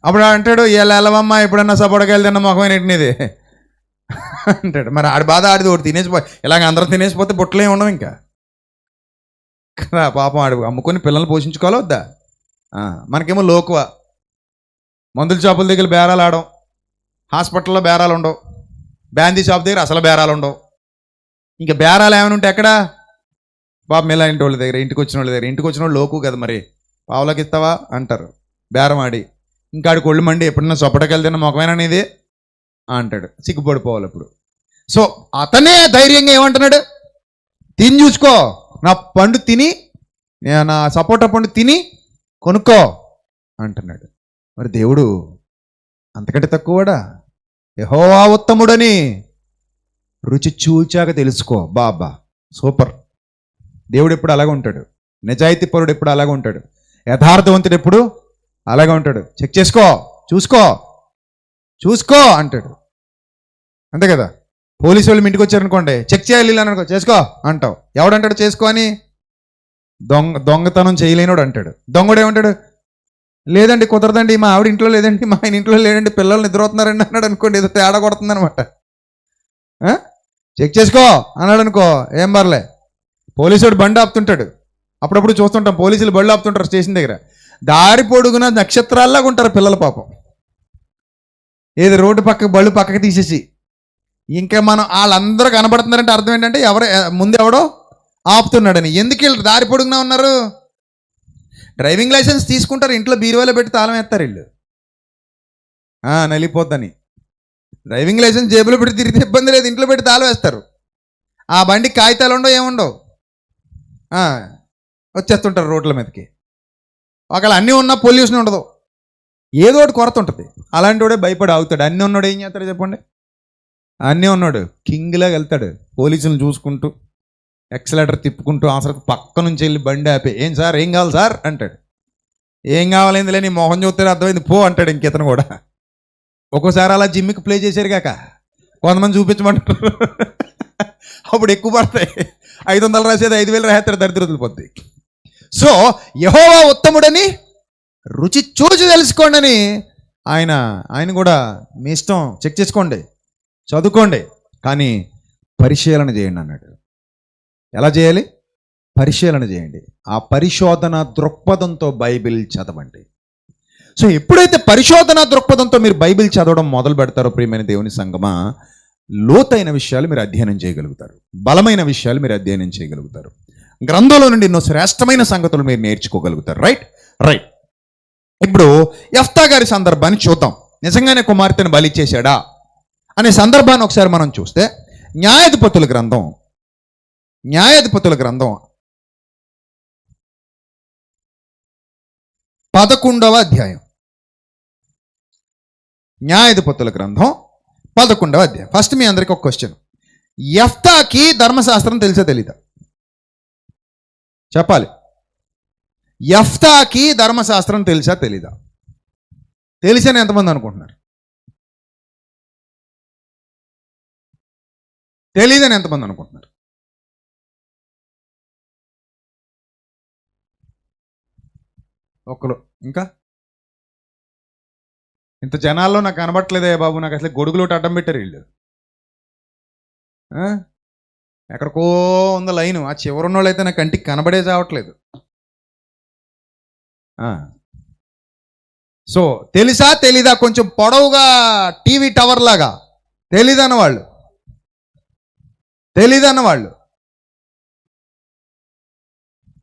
అప్పుడు అంటాడు, ఇలా ఎలవమ్మా ఎప్పుడన్నా సపోటకాయలు తిన్న మొఖమైన ఎట్టినది అంటాడు. మరి ఆడి బాధ ఆడిది, ఒకటి తినేసిపో, ఇలాగ అందరం తినేసిపోతే బుట్టలే ఉండవు ఇంకా కదా. పాపం ఆడు అమ్ముకొని పిల్లల్ని పోషించుకోవాలి వద్దా. మనకేమో లోకువ, మందుల షాపుల దగ్గర బేరాలు ఆడడం, హాస్పిటల్లో బేరాలు ఉండవు, బ్యాందీ షాప్ దగ్గర అసలు బేరాలు ఉండవు. ఇంకా బేరాలు ఏమైనా ఉంటే ఎక్కడ, బాబు మెల్ల ఇంటి వాళ్ళ దగ్గర, ఇంటికి వచ్చిన వాళ్ళ దగ్గర. ఇంటికి వచ్చిన వాళ్ళు లోకు కదా, మరి పావులకి ఇస్తావా అంటారు బేరం ఆడి. ఇంకా ఆడికి ఒళ్ళు మండి ఎప్పుడన్నా సొప్పటకెళ్ళి తిన్న మొఖమేనా ఇది అంటాడు, సిగ్గుపడిపోవాలి అప్పుడు. సో అతనే ధైర్యంగా ఏమంటున్నాడు, తిని చూసుకో, నా పండు తిని, నా సపోటా పండు తిని కొనుక్కో అంటున్నాడు. మరి దేవుడు అంతకంటే తక్కువడా? యెహోవా ఉత్తముడని రుచి చూచాక తెలుసుకో. బాబా సూపర్. దేవుడు ఎప్పుడు అలాగే ఉంటాడు, నిజాయితీ పరుడు ఎప్పుడు అలాగే ఉంటాడు, యథార్థవంతుడు ఎప్పుడు అలాగే ఉంటాడు. చెక్ చేసుకో, చూసుకో అంటాడు. అంతే కదా. పోలీసు వాళ్ళు ఇంటికి వచ్చారనుకోండి, చెక్ చేయాలి అనుకో, చేసుకో అంటావు. ఎవడంటాడు చేసుకో అని? దొంగతనం చేయలేనోడు అంటాడు. దొంగడు ఏమంటాడు, లేదండి కుదరదండి, మా ఆవిడ ఇంట్లో లేదండి, మా ఆయన ఇంట్లో లేదండి, పిల్లలు నిద్రపోతున్నారండి అన్నాడు అనుకోండి, ఏదో తేడా కొడుతుంది అనమాట. చెక్ చేసుకో అన్నాడు అనుకో, ఏం పర్లే. పోలీసుడు బండి ఆపుతుంటాడు, అప్పుడప్పుడు చూస్తుంటాం పోలీసులు బళ్ళు ఆపుతుంటారు స్టేషన్ దగ్గర. దారి పొడుగున నక్షత్రాల్లాగా ఉంటారు పిల్లల పాపం. ఏది రోడ్డు పక్క బళ్ళు పక్కకి తీసేసి, ఇంకా మనం వాళ్ళందరూ కనబడుతున్నారంటే అర్థం ఏంటంటే ముందు ఎవడో ఆపుతున్నాడని. ఎందుకు వీళ్ళు దారి పొడుగునా ఉన్నారు? డ్రైవింగ్ లైసెన్స్ తీసుకుంటారు, ఇంట్లో బీరువాలో పెట్టి తాళం వేస్తారు వీళ్ళు, నలిపోద్దని. డ్రైవింగ్ లైసెన్స్ జేబులో పెట్టి తిరిగితే ఇబ్బంది లేదు, ఇంట్లో పెట్టి తాళం వేస్తారు. ఆ బండి కాగితాలు ఉండవు, ఏముండవు, వచ్చేస్తుంటారు రోడ్ల మీదకి. ఒకవేళ అన్నీ ఉన్నా పొల్యూషన్ ఉండదు, ఏదో ఒకటి కొరత ఉంటుంది. అలాంటి వాడే భయపడి ఆగుతాడు. అన్నీ ఉన్నాడు ఏం చేస్తాడు చెప్పండి? అన్నీ ఉన్నాడు కింగ్లాగా వెళ్తాడు, పోలీసులను చూసుకుంటూ ఎక్సలేటర్ తిప్పుకుంటూ అవసరం పక్క నుంచి వెళ్ళి బండి ఆపి, ఏం సార్ ఏం కావాలి సార్ అంటాడు. ఏం కావాలేందిలే నీ మొహం చూస్తే అర్థమైంది పో అంటాడు ఇంకితను కూడా. ఒక్కోసారి అలా జిమ్కి ప్లే చేశారు కాక కొంతమంది చూపించమంటారు, అప్పుడు ఎక్కువ పడతాయి. 500 రాసేది 5000 రాసేస్తారు, దరిద్రతలు పొద్దు. సో యెహోవా ఉత్తముడని రుచి చూచి తెలుసుకోండి అని ఆయన కూడా మీ ఇష్టం, చెక్ చేసుకోండి, చదువుకోండి, కానీ పరిశీలన చేయండి అన్నాడు. ఎలా చేయాలి? పరిశీలన చేయండి. ఆ పరిశోధన దృక్పథంతో బైబిల్ చదవండి. సో ఎప్పుడైతే పరిశోధన దృక్పథంతో మీరు బైబిల్ చదవడం మొదలు పెడతారో ప్రియమైన దేవుని సంగమా, లోతైన విషయాలు మీరు అధ్యయనం చేయగలుగుతారు, బలమైన విషయాలు మీరు అధ్యయనం చేయగలుగుతారు, గ్రంథంలో నుండి ఎన్నో శ్రేష్టమైన సంగతులు మీరు నేర్చుకోగలుగుతారు. రైట్. ఇప్పుడు యెఫ్తా గారి సందర్భాన్ని చూద్దాం. నిజంగానే కుమార్తెను బలి చేశాడా అనే సందర్భాన్ని ఒకసారి మనం చూస్తే, న్యాయాధిపతుల గ్రంథం 11వ అధ్యాయం. న్యాయాధిపతుల గ్రంథం 11వ అధ్యాయం. ఫస్ట్ మీ అందరికి ఒక క్వశ్చన్, యెఫ్తాకి ధర్మశాస్త్రం తెలుసా తెలీదా? చెప్పాలి. యెఫ్తాకి ధర్మశాస్త్రం తెలుసా తెలీదా? తెలిసని ఎంతమంది అనుకుంటున్నారు? తెలీదని ఎంతమంది అనుకుంటున్నారు? ఒకరు. ఇంకా ఇంత జనాల్లో నాకు కనబట్టలేదే బాబు, నాకు అసలు గొడుగులోటి అడ్డం పెట్టారు వీళ్ళు. ఎక్కడికో ఉందో లైను, ఆ చివరున్న వాళ్ళు అయితే నా కంటికి కనబడే చావట్లేదు. సో తెలుసా తెలీదా, కొంచెం పొడవుగా టీవీ టవర్ లాగా తెలీదన్నవాళ్ళు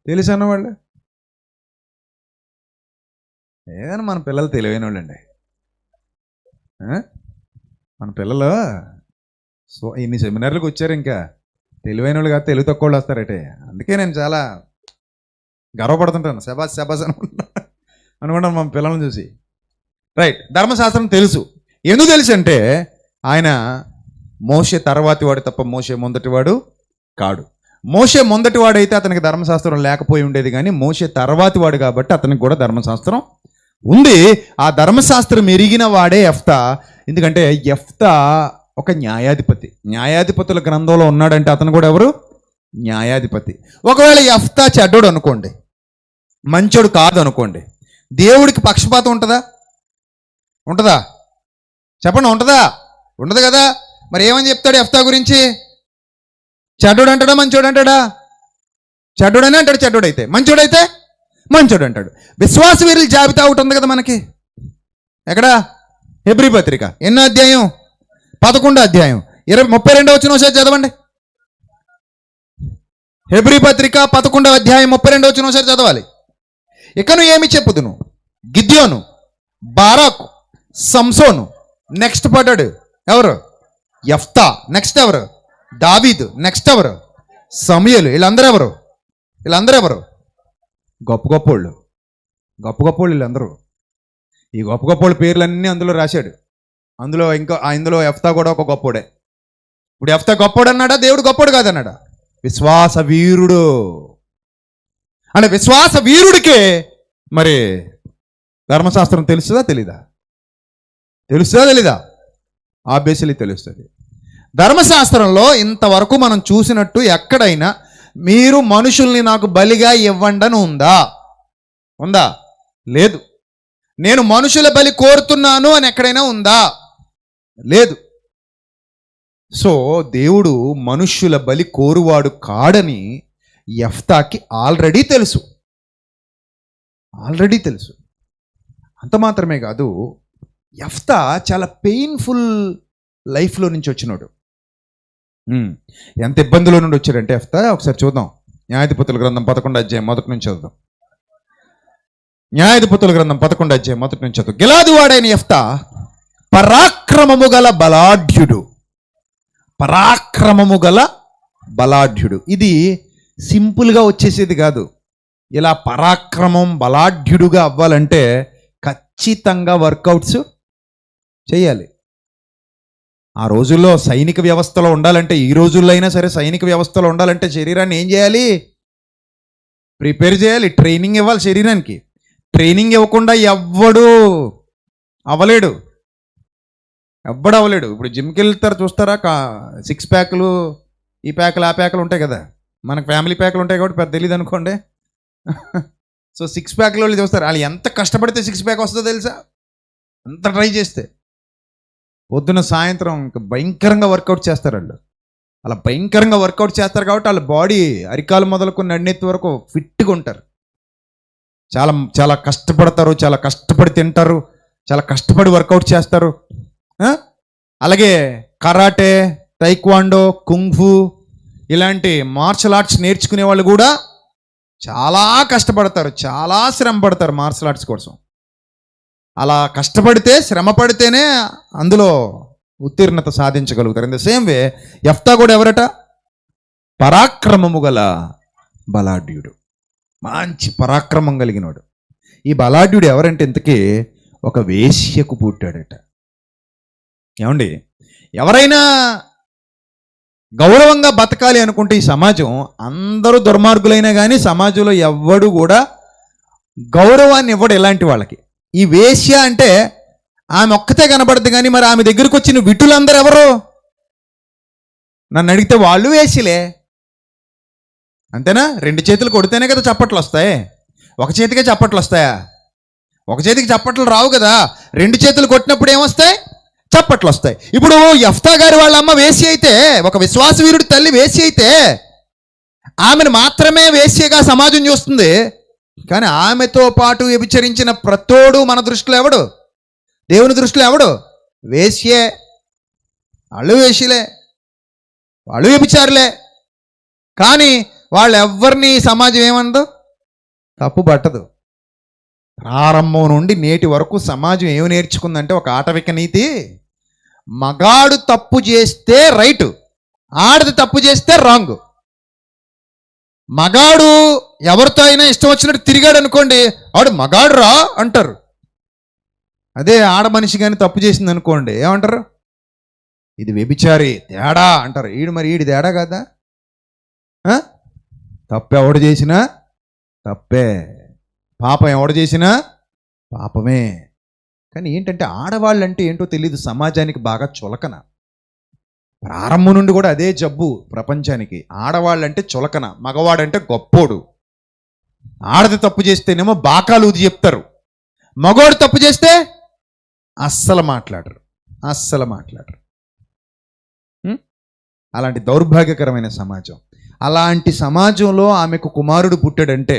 తెలుసన్నవాళ్ళు ఏదైనా మన పిల్లలు తెలివైన వాళ్ళండి. మన పిల్లలు సో ఇన్ని సెమినార్లకు వచ్చారు, ఇంకా తెలివైన వాళ్ళు కాదు తెలుగు తక్కువ వాళ్ళు వస్తారటే. అందుకే నేను చాలా గర్వపడుతుంటాను, శబాస్ అనుకుంటాను మా పిల్లల్ని చూసి. రైట్, ధర్మశాస్త్రం తెలుసు. ఎందుకు తెలుసు అంటే ఆయన మోషే తర్వాతి వాడు తప్ప మోషే మొదటివాడు కాడు. మోషే మొదటివాడు అయితే అతనికి ధర్మశాస్త్రం లేకపోయి ఉండేది, కానీ మోషే తర్వాతి వాడు కాబట్టి అతనికి కూడా ధర్మశాస్త్రం ఉంది. ఆ ధర్మశాస్త్రం ఎరిగిన వాడే యెఫ్తా. ఎందుకంటే యెఫ్తా ఒక న్యాయాధిపతి. న్యాయాధిపతుల గ్రంథంలో ఉన్నాడంటే అతను కూడా ఎవరు? న్యాయాధిపతి. ఒకవేళ యెఫ్తా చెడ్డోడు అనుకోండి, మంచోడు కాదు అనుకోండి, దేవుడికి పక్షపాతం ఉంటుందా? చెప్పండి, ఉంటుందా? ఉండదు కదా. మరి ఏమని చెప్తాడు యెఫ్తా గురించి? చెడ్డోడు అంటాడా, మంచోడు అంటాడా? చెడ్డోడనే అంటాడు. చెడ్డోడైతే మంచోడైతే మంచోడు అంటాడు. విశ్వాస వీరుల జాబితా ఒకటి ఉంది కదా మనకి. ఎక్కడ? హెబ్రీ పత్రిక ఎన్నో అధ్యాయం? 11వ అధ్యాయం 32వ వచనం ఒకసారి చదవండి. హెబ్రీ పత్రిక 11వ అధ్యాయం 32వ వచనం ఒకసారి చదవాలి. ఇకను ఏమి చెప్పుదును, గిద్యోను, బారాకు, సంసోను, నెక్స్ట్ పడ్డాడు ఎవరు? యెఫ్తా. నెక్స్ట్ ఎవరు? దావీదు. నెక్స్ట్ ఎవరు? సమూయేలు. వీళ్ళందరూ ఎవరు? గొప్ప గొప్పోళ్ళు వీళ్ళందరూ. ఈ గొప్ప గొప్పోళ్ళ పేర్లన్నీ అందులో రాశాడు. అందులో యెఫ్తా కూడా ఒక గొప్పోడే. ఇప్పుడు యెఫ్తా గొప్పోడు అన్నాడా? దేవుడు గొప్పోడు కాదన్నాడా? విశ్వాస వీరుడు. అంటే విశ్వాస వీరుడికే మరి ధర్మశాస్త్రం తెలుస్తుందా తెలీదా? ఆబ్వియస్లీ తెలుస్తుంది. ధర్మశాస్త్రంలో ఇంతవరకు మనం చూసినట్టు ఎక్కడైనా మీరు మనుషుల్ని నాకు బలిగా ఇవ్వండి అని ఉందా? లేదు. నేను మనుషుల బలి కోరుతున్నాను అని ఎక్కడైనా ఉందా? లేదు. సో దేవుడు మనుష్యుల బలి కోరువాడు కాడని యెఫ్తాకి ఆల్రెడీ తెలుసు. అంత మాత్రమే కాదు, యెఫ్తా చాలా పెయిన్ఫుల్ లైఫ్లో నుంచి వచ్చినాడు. ఎంత ఇబ్బందులో నుండి వచ్చాడంటే యెఫ్తా ఒకసారి చూద్దాం. న్యాయాధిపతుల గ్రంథం 11వ అధ్యాయం మొదటి నుంచి చదువుదాం. న్యాయాధిపతుల గ్రంథం 11వ అధ్యాయం మొదటి నుంచి చదువు. గిలాదు వాడైన యెఫ్తా పరాక్రమము గల బలాఢ్యుడు. ఇది సింపుల్గా వచ్చేసేది కాదు. ఇలా పరాక్రమం బలాఢ్యుడుగా అవ్వాలంటే ఖచ్చితంగా వర్కౌట్స్ చేయాలి. ఆ రోజుల్లో సైనిక వ్యవస్థలో ఉండాలంటే, ఈ రోజుల్లో అయినా సరే సైనిక వ్యవస్థలో ఉండాలంటే శరీరాన్ని ఏం చేయాలి? ప్రిపేర్ చేయాలి, ట్రైనింగ్ ఇవ్వాలి శరీరానికి. ట్రైనింగ్ ఇవ్వకుండా ఎవ్వడు అవ్వలేడు. ఇప్పుడు జిమ్కి వెళ్తారు చూస్తారా, 6 ప్యాకులు, ఈ ప్యాకులు ఆ ప్యాకులు ఉంటాయి కదా. మనకు ఫ్యామిలీ ప్యాకులు ఉంటాయి కాబట్టి పెద్ద తెలియదు అనుకోండి. సో 6 ప్యాకులు వాళ్ళు చూస్తారు. వాళ్ళు ఎంత కష్టపడితే 6 ప్యాక్ వస్తుందో తెలుసా? అంత ట్రై చేస్తే పొద్దున సాయంత్రం భయంకరంగా వర్కౌట్ చేస్తారు వాళ్ళు. అలా భయంకరంగా వర్కౌట్ చేస్తారు కాబట్టి వాళ్ళ బాడీ అరికాలు మొదలుకొని నడినెత్తి వరకు ఫిట్గా ఉంటారు. చాలా చాలా కష్టపడతారు, చాలా కష్టపడి తింటారు, చాలా కష్టపడి వర్కౌట్ చేస్తారు. అలాగే కరాటే, తైక్వాండో, కుంగ్ఫు ఇలాంటి మార్షల్ ఆర్ట్స్ నేర్చుకునే వాళ్ళు కూడా చాలా కష్టపడతారు, చాలా శ్రమ పడతారు మార్షల్ ఆర్ట్స్ కోసం. అలా కష్టపడితే, శ్రమ పడితేనే అందులో ఉత్తీర్ణత సాధించగలుగుతారు. ఇన్ ద సేమ్ వే యెఫ్తా కూడా ఎవరట? పరాక్రమము గల బలాఢ్యుడు. మంచి పరాక్రమం కలిగినోడు. ఈ బలాఢ్యుడు ఎవరంటే ఇంతకీ ఒక వేశ్యకు పుట్టాడట. ఏమండి, ఎవరైనా గౌరవంగా బతకాలి అనుకుంటే ఈ సమాజం, అందరూ దుర్మార్గులైనా కానీ సమాజంలో ఎవ్వడు కూడా గౌరవాన్ని ఇవ్వడు ఇలాంటి వాళ్ళకి. ఈ వేశ్య అంటే ఆమె ఒక్కతే కనబడదు, కానీ మరి ఆమె దగ్గరకు వచ్చిన విటులందరూ ఎవరు? నన్ను అడిగితే వాళ్ళు వేశ్యలే. అంతేనా? 2 చేతులు కొడితేనే కదా చప్పట్లు వస్తాయి. ఒక చేతికే చప్పట్లు వస్తాయా? ఒక చేతికి చప్పట్లు రావు కదా, రెండు చేతులు కొట్టినప్పుడు ఏమొస్తాయి? చప్పట్లు వస్తాయి. ఇప్పుడు యెఫ్తా గారి వాళ్ళ అమ్మ వేశ్య అయితే, ఒక విశ్వాస వీరుడి తల్లి వేశ్య అయితే, ఆమెను మాత్రమే వేశ్యగా సమాజం చూస్తుంది. కానీ ఆమెతో పాటు వ్యభిచరించిన ప్రతోడు మన దృష్టిలో ఎవడు? దేవుని దృష్టిలో ఎవడు? వేశ్యే. వాళ్ళు వేశ్యలే, వాళ్ళు వ్యభిచారులే. కానీ వాళ్ళెవ్వరిని సమాజం ఏమందో తప్పు పట్టదు. ప్రారంభం నుండి నేటి వరకు సమాజం ఏమి నేర్చుకుందంటే ఒక ఆటవిక నీతి: మగాడు తప్పు చేస్తే రైటు, ఆడది తప్పు చేస్తే రాంగ్. మగాడు ఎవరితో అయినా ఇష్టం వచ్చినట్టు తిరిగాడు అనుకోండి, ఆడు మగాడు రా అంటారు. అదే ఆడ మనిషి కానీ తప్పు చేసింది అనుకోండి, ఏమంటారు? ఇది వ్యభిచారి, తేడా అంటారు. ఈడు తేడా కదా? తప్పు ఎవడు చేసినా తప్పే, పాపం ఎవడు చేసినా పాపమే. కానీ ఏంటంటే ఆడవాళ్ళంటే ఏంటో తెలియదు సమాజానికి బాగా చులకన. ప్రారంభం నుండి కూడా అదే జబ్బు ప్రపంచానికి. ఆడవాళ్ళంటే చులకన, మగవాడంటే గొప్పోడు. ఆడది తప్పు చేస్తేనేమో బాకాలు ఊది చెప్తారు, మగవాడు తప్పు చేస్తే అస్సలు మాట్లాడరు. అలాంటి దౌర్భాగ్యకరమైన సమాజం. అలాంటి సమాజంలో ఆమెకు కుమారుడు పుట్టాడంటే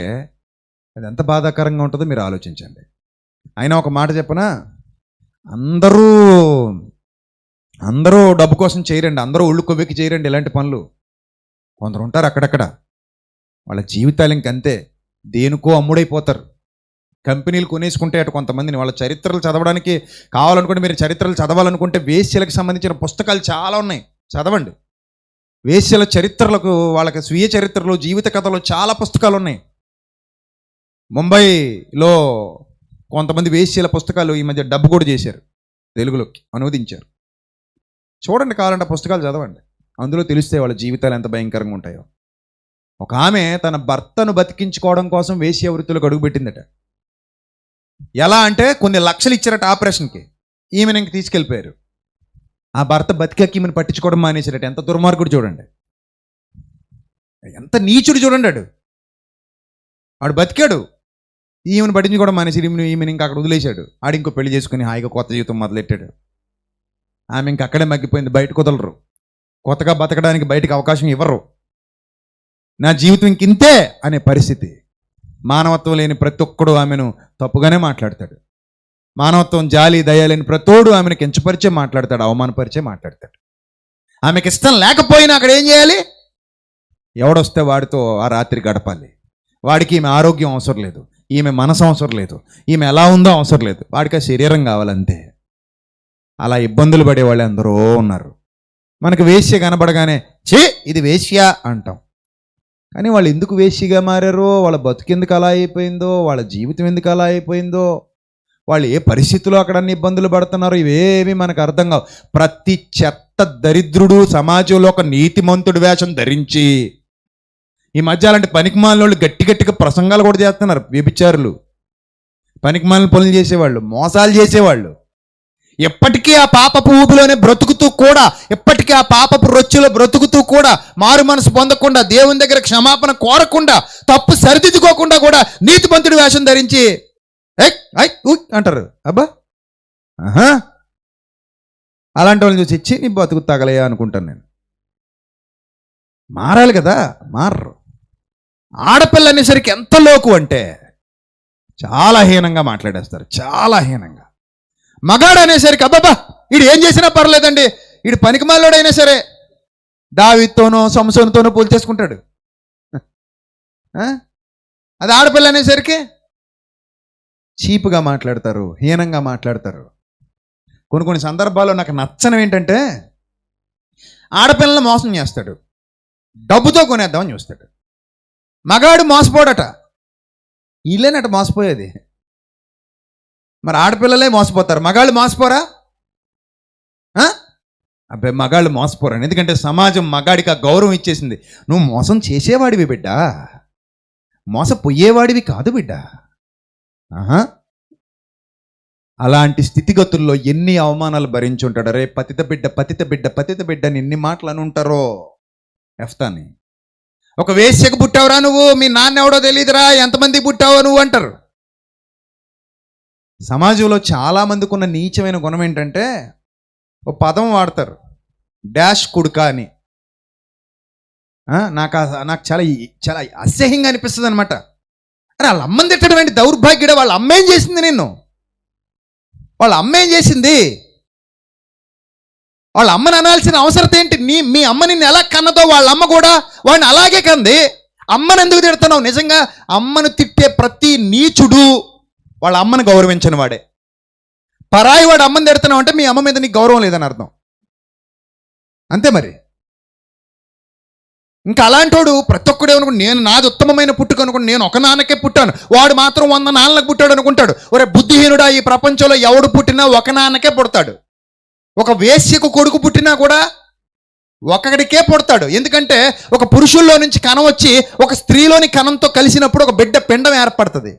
అది ఎంత బాధాకరంగా ఉంటుందో మీరు ఆలోచించండి. అయినా ఒక మాట చెప్పనా, అందరూ డబ్బు కోసం చేయరండి, అందరూ ఒళ్ళు కొవ్వెక్కి చేయరండి ఇలాంటి పనులు. కొందరు ఉంటారు అక్కడక్కడ, వాళ్ళ జీవితాలు ఇంకంతే, దేనికో అమ్ముడైపోతారు. కంపెనీలు కొనేసుకుంటే అటు కొంతమందిని. వాళ్ళ చరిత్రలు చదవడానికి కావాలనుకుంటే, మీరు చరిత్రలు చదవాలనుకుంటే వేశ్యలకు సంబంధించిన పుస్తకాలు చాలా ఉన్నాయి, చదవండి. వేశ్యల చరిత్రలకు, వాళ్ళకి స్వీయ చరిత్రలు, జీవిత కథలు చాలా పుస్తకాలు ఉన్నాయి. ముంబైలో కొంతమంది వేశ్యల పుస్తకాలు ఈ మధ్య డబ్బు కూడా చేశారు, తెలుగులోకి అనువదించారు. చూడండి, కావాలంటే పుస్తకాలు చదవండి, అందులో తెలిస్తే వాళ్ళ జీవితాలు ఎంత భయంకరంగా ఉంటాయో. ఒక ఆమె తన భర్తను బతికించుకోవడం కోసం వేశ్య వృత్తులకు అడుగుపెట్టిందట. ఎలా అంటే కొన్ని లక్షలు ఇచ్చారట ఆపరేషన్కి, ఈమెను ఇంక తీసుకెళ్ళిపోయారు. ఆ భర్త బతికకి ఈమెను పట్టించుకోవడం మానేశారట. ఎంత దుర్మార్గుడు చూడండి, ఎంత నీచుడు చూడండి. వాడు బతికాడు, ఈమెను పట్టించుకోవడం మానేసి ఈమెను ఇంకా అక్కడ వదిలేశాడు. ఆడు ఇంకో పెళ్లి చేసుకుని హాయిగా కొత్త జీవితం మొదలెట్టాడు. ఆమె ఇంక అక్కడే మగ్గిపోయింది, బయటకు వదలరు, కొత్తగా బతకడానికి బయటకు అవకాశం ఇవ్వరు. నా జీవితం ఇంకింతే అనే పరిస్థితి. మానవత్వం లేని ప్రతి ఒక్కడు ఆమెను తప్పుగానే మాట్లాడతాడు. మానవత్వం, జాలి, దయ లేని ప్రతోడు ఆమెను కించపరిచే మాట్లాడతాడు, అవమానపరిచే మాట్లాడతాడు. ఆమెకి ఇష్టం లేకపోయినా అక్కడ ఏం చేయాలి? ఎవడొస్తే వాడితో ఆ రాత్రి గడపాలి. వాడికి ఈమె ఆరోగ్యం అవసరం లేదు, ఈమె మనసు అవసరం లేదు, ఈమె ఎలా ఉందో అవసరం లేదు, వాడికి ఆ శరీరం కావాలంతే. అలా ఇబ్బందులు పడేవాళ్ళు ఎందరో ఉన్నారు. మనకు వేశ్య కనబడగానే ఛీ ఇది వేశ్య అంటాం. కానీ వాళ్ళు ఎందుకు వేశ్యగా మారారో, వాళ్ళ బతుకెందుకు అలా అయిపోయిందో, వాళ్ళ జీవితం ఎందుకు అలా అయిపోయిందో, వాళ్ళు ఏ పరిస్థితుల్లో అక్కడ అన్ని ఇబ్బందులు పడుతున్నారో ఇవేమీ మనకు అర్థం కావు. ప్రతి చెత్త దరిద్రుడు సమాజంలో ఒక నీతిమంతుడి వేషం ధరించి ఈ మధ్య అలాంటి పనికిమాలిన గట్టిగా ప్రసంగాలు కూడా చేస్తున్నారు. వ్యభిచారులు, పనికిమాలిన పనులు చేసేవాళ్ళు, మోసాలు చేసేవాళ్ళు, ఎప్పటికీ ఆ పాపపు ఊపిలోనే బ్రతుకుతూ కూడా, ఎప్పటికీ ఆ పాపపు రొచ్చులో బ్రతుకుతూ కూడా, మారు మనసు పొందకుండా, దేవుని దగ్గర క్షమాపణ కోరకుండా, తప్పు సరిదిద్దుకోకుండా కూడా నీతిమంతుడి వేషం ధరించి అంటారు. అబ్బా అలాంటి వాళ్ళని చూసి ఇచ్చి నీ బతుకు తగలయా అనుకుంటాను నేను. మారాలి కదా, మారరు. ఆడపిల్ల అనేసరికి ఎంత లోకు అంటే చాలా హీనంగా మాట్లాడేస్తారు, చాలా హీనంగా. మగాడు అనేసరికి అబ్బాబా వీడు ఏం చేసినా పర్లేదండి, వీడు పనికిమాలోడైనా సరే దావీదుతోనో సంసోనుతోనో పోల్చేసుకుంటాడు. అది ఆడపిల్ల అనేసరికి చీపుగా మాట్లాడతారు, హీనంగా మాట్లాడతారు. కొన్ని సందర్భాల్లో నాకు నచ్చనం ఏంటంటే, ఆడపిల్లని మోసం చేస్తాడు, డబ్బుతో కొనేద్దామని చూస్తాడు. మగాడు మోసపోడట, వీళ్ళేనట మోసపోయేది. మరి ఆడపిల్లలే మోసపోతారు, మగాళ్ళు మోసపోరా? అబ్బాయి మగాళ్ళు మోసపోరాను, ఎందుకంటే సమాజం మగాడికి ఆ గౌరవం ఇచ్చేసింది. నువ్వు మోసం చేసేవాడివి బిడ్డ, మోసపోయేవాడివి కాదు బిడ్డ. అలాంటి స్థితిగతుల్లో ఎన్ని అవమానాలు భరించి ఉంటాడు. రే పతిత బిడ్డ అని ఎన్ని మాటలు అని ఉంటారో. యెఫ్తాని ఒక వేశ్యకు పుట్టావురా నువ్వు, మీ నాన్న ఎవడో తెలియదురా, ఎంతమంది పుట్టావో నువ్వు అంటారు. సమాజంలో చాలామందికి ఉన్న నీచమైన గుణం ఏంటంటే ఒక పదం వాడతారు, డాష్ కుడుక అని. నాకు చాలా చాలా అసహ్యంగా అనిపిస్తుంది అనమాట. అరే వాళ్ళ అమ్మని తిట్టడం ఏంటి దౌర్భాగ్యుడే? వాళ్ళ అమ్మ ఏం చేసింది నిన్ను? వాళ్ళ అమ్మ ఏం చేసింది? వాళ్ళ అమ్మని అనాల్సిన అవసరం ఏంటి? మీ అమ్మ నిన్ను ఎలా కన్నదో వాళ్ళ అమ్మ కూడా వాడిని అలాగే కంది. అమ్మని ఎందుకు తిడుతున్నావు? నిజంగా అమ్మను తిట్టే ప్రతి నీచుడు వాళ్ళ అమ్మని గౌరవించని వాడే. పరాయి వాడు అమ్మని తిడుతున్నావు అంటే మీ అమ్మ మీద నీకు గౌరవం లేదని అర్థం. అంతే మరి. ఇంకా అలాంటోడు ప్రతి ఒక్కడే అనుకుంటు నేను నాది ఉత్తమమైన పుట్టుక అనుకుంటు, నేను ఒక నాన్నకే పుట్టాను, వాడు మాత్రం 100 నాన్నలకు పుట్టాడు అనుకుంటాడు. ఒరే బుద్ధిహీనుడా, ఈ ప్రపంచంలో ఎవడు పుట్టినా ఒక నాన్నకే పుడతాడు. ఒక వేశ్యకు కొడుకు పుట్టినా కూడా ఒకడికే పుడతాడు. ఎందుకంటే ఒక పురుషుల్లో నుంచి కణం వచ్చి ఒక స్త్రీలోని కణంతో కలిసినప్పుడు ఒక బిడ్డ పిండం ఏర్పడుతుంది.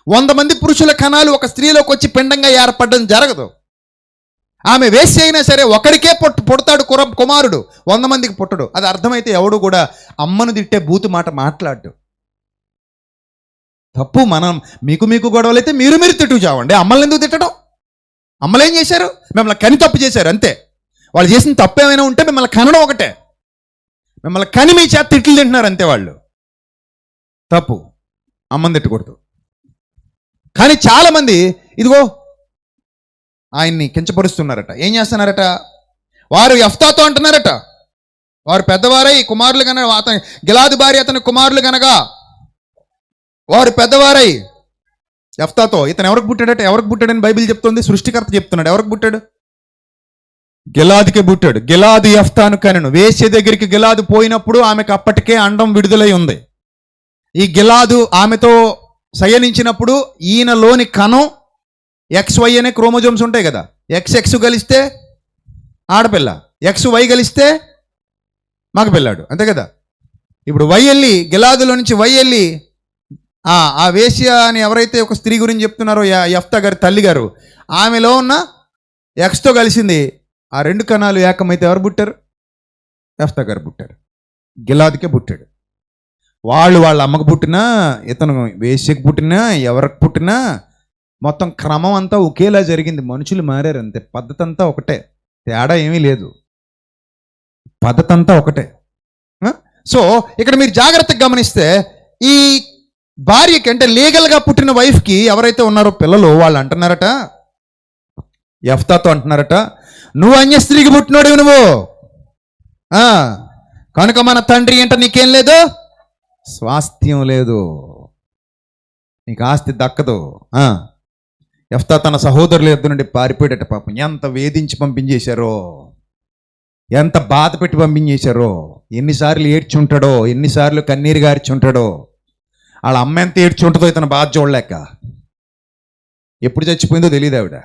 100 మంది పురుషుల కణాలు ఒక స్త్రీలోకి వచ్చి పిండంగా ఏర్పడడం జరగదు. ఆమె వేశ్య అయినా సరే ఒకడికే పుడతాడు కుమారుడు, 100 మందికి పుట్టడు. అది అర్థమైతే ఎవడు కూడా అమ్మను తిట్టే బూతు మాట మాట్లాడు. తప్పు. మనం మీకు గొడవలు అయితే మీరు తిట్టు చావండి. అమ్మల్ని ఎందుకు తిట్టడం? అమ్మలు ఏం చేశారు? మిమ్మల్ని కని తప్పు చేశారు అంతే. వాళ్ళు చేసిన తప్పు ఏమైనా ఉంటే మిమ్మల్ని కనడం ఒకటే, మిమ్మల్ని కని మీ చేత తిట్లు తింటున్నారు అంతే. వాళ్ళు తప్పు, అమ్మని తిట్టకూడదు. కానీ చాలామంది ఇదిగో ఆయన్ని కించపరుస్తున్నారట. ఏం చేస్తున్నారట? వారు యెఫ్తాతో అంటున్నారట, వారు పెద్దవారై కుమారులు కనుక, అతని గిలాదు భార్య అతని కుమారులు కనగా వారు పెద్దవారై. యెఫ్తాతో ఇతను ఎవరికి పుట్టాడట? ఎవరికి పుట్టాడని బైబిల్ చెప్తుంది, సృష్టికర్త చెప్తున్నాడు. ఎవరికి పుట్టాడు? గిలాదుకే పుట్టాడు. గిలాదు యెఫ్తాను కనెను. వేశ్య దగ్గరికి గిలాదు పోయినప్పుడు ఆమెకు అప్పటికే అండం విడుదలై ఉంది. ఈ గిలాదు ఆమెతో శయనించినప్పుడు ఈయనలోని కణం XY అనే క్రోమోజోమ్స్ ఉంటాయి కదా. XX కలిస్తే ఆడపిల్ల, XY కలిస్తే మగపిల్లాడు, అంతే కదా. ఇప్పుడు Y వెళ్ళి గిలాదులో నుంచి Y వెళ్ళి ఆ వేశ్య అని ఎవరైతే ఒక స్త్రీ గురించి చెప్తున్నారో యెఫ్తా గారి తల్లి గారు, ఆమెలో ఉన్న Xతో కలిసింది. ఆ 2 కణాలు ఏకమైతే ఎవరు పుట్టారు? యెఫ్తా గారు పుట్టారు. గిలాదుకే పుట్టాడు. వాళ్ళ అమ్మకు పుట్టినా, ఇతను వేశ్యకు పుట్టినా, ఎవరికి పుట్టినా మొత్తం క్రమం అంతా ఒకేలా జరిగింది. మనుషులు మారారు అంతే. పద్ధతి అంతా ఒకటే, తేడా ఏమీ లేదు. పద్ధతి అంతా ఒకటే. సో ఇక్కడ మీరు జాగ్రత్తగా గమనిస్తే ఈ భార్యకి, అంటే లీగల్గా పుట్టిన వైఫ్కి ఎవరైతే ఉన్నారో పిల్లలు, వాళ్ళు అంటున్నారట, యెఫ్తాతో అంటున్నారట, నువ్వు అన్య స్త్రీకి పుట్టినోడు నువ్వు, కనుక మన తండ్రి ఏంట నీకేం లేదు, స్వాస్థ్యం లేదు, నీకు ఆస్తి దక్కదు. యెఫ్తా తన సహోదరుల యొద్ద నుండి పారిపోయాడట. పాపం ఎంత వేధించి పంపించేశారో, ఎంత బాధ పెట్టి పంపించేశారో, ఎన్నిసార్లు ఏడ్చుంటాడో, ఎన్నిసార్లు కన్నీరు గార్చుంటాడో. వాళ్ళ అమ్మ ఎంత ఏడ్చుంటుందో ఇతను బాధ చూడలేక. ఎప్పుడు చచ్చిపోయిందో తెలియదు ఆవిడ.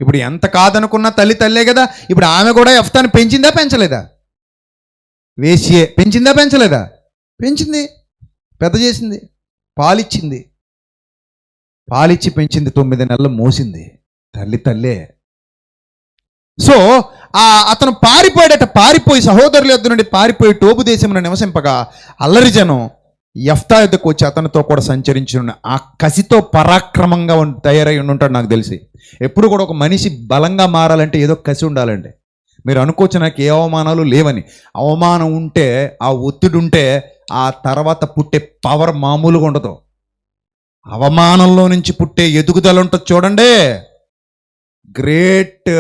ఇప్పుడు ఎంత కాదనుకున్నా తల్లే కదా. ఇప్పుడు ఆమె కూడా యెఫ్తాను పెంచిందా పెంచలేదా? వేశ్యే. పెంచిందా పెంచలేదా? పెంచింది, పెద్ద చేసింది, పాలిచ్చి పెంచింది, 9 నెలలు మోసింది. తల్లే. సో అతను పారిపోయాడట. పారిపోయి సహోదరుల యొద్ద నుండి పారిపోయి టోబు దేశంలో నివసింపగా అల్లరి జనం యెఫ్తా యొద్దకు వచ్చి అతనితో కూడా సంచరించిన ఆ కసితో పరాక్రమంగా తయారై ఉంటాడు. నాకు తెలిసి ఎప్పుడు కూడా ఒక మనిషి బలంగా మారాలంటే ఏదో కసి ఉండాలండి. మీరు అనుకోవచ్చు నాకు ఏ అవమానాలు లేవని. అవమానం ఉంటే, ఆ ఒత్తిడి ఉంటే ఆ తర్వాత పుట్టే పవర్ మామూలుగా ఉండదు. అవమానంలో నుంచి పుట్టే ఎదుగుదల ఉంటుంది చూడండి, గ్రేట్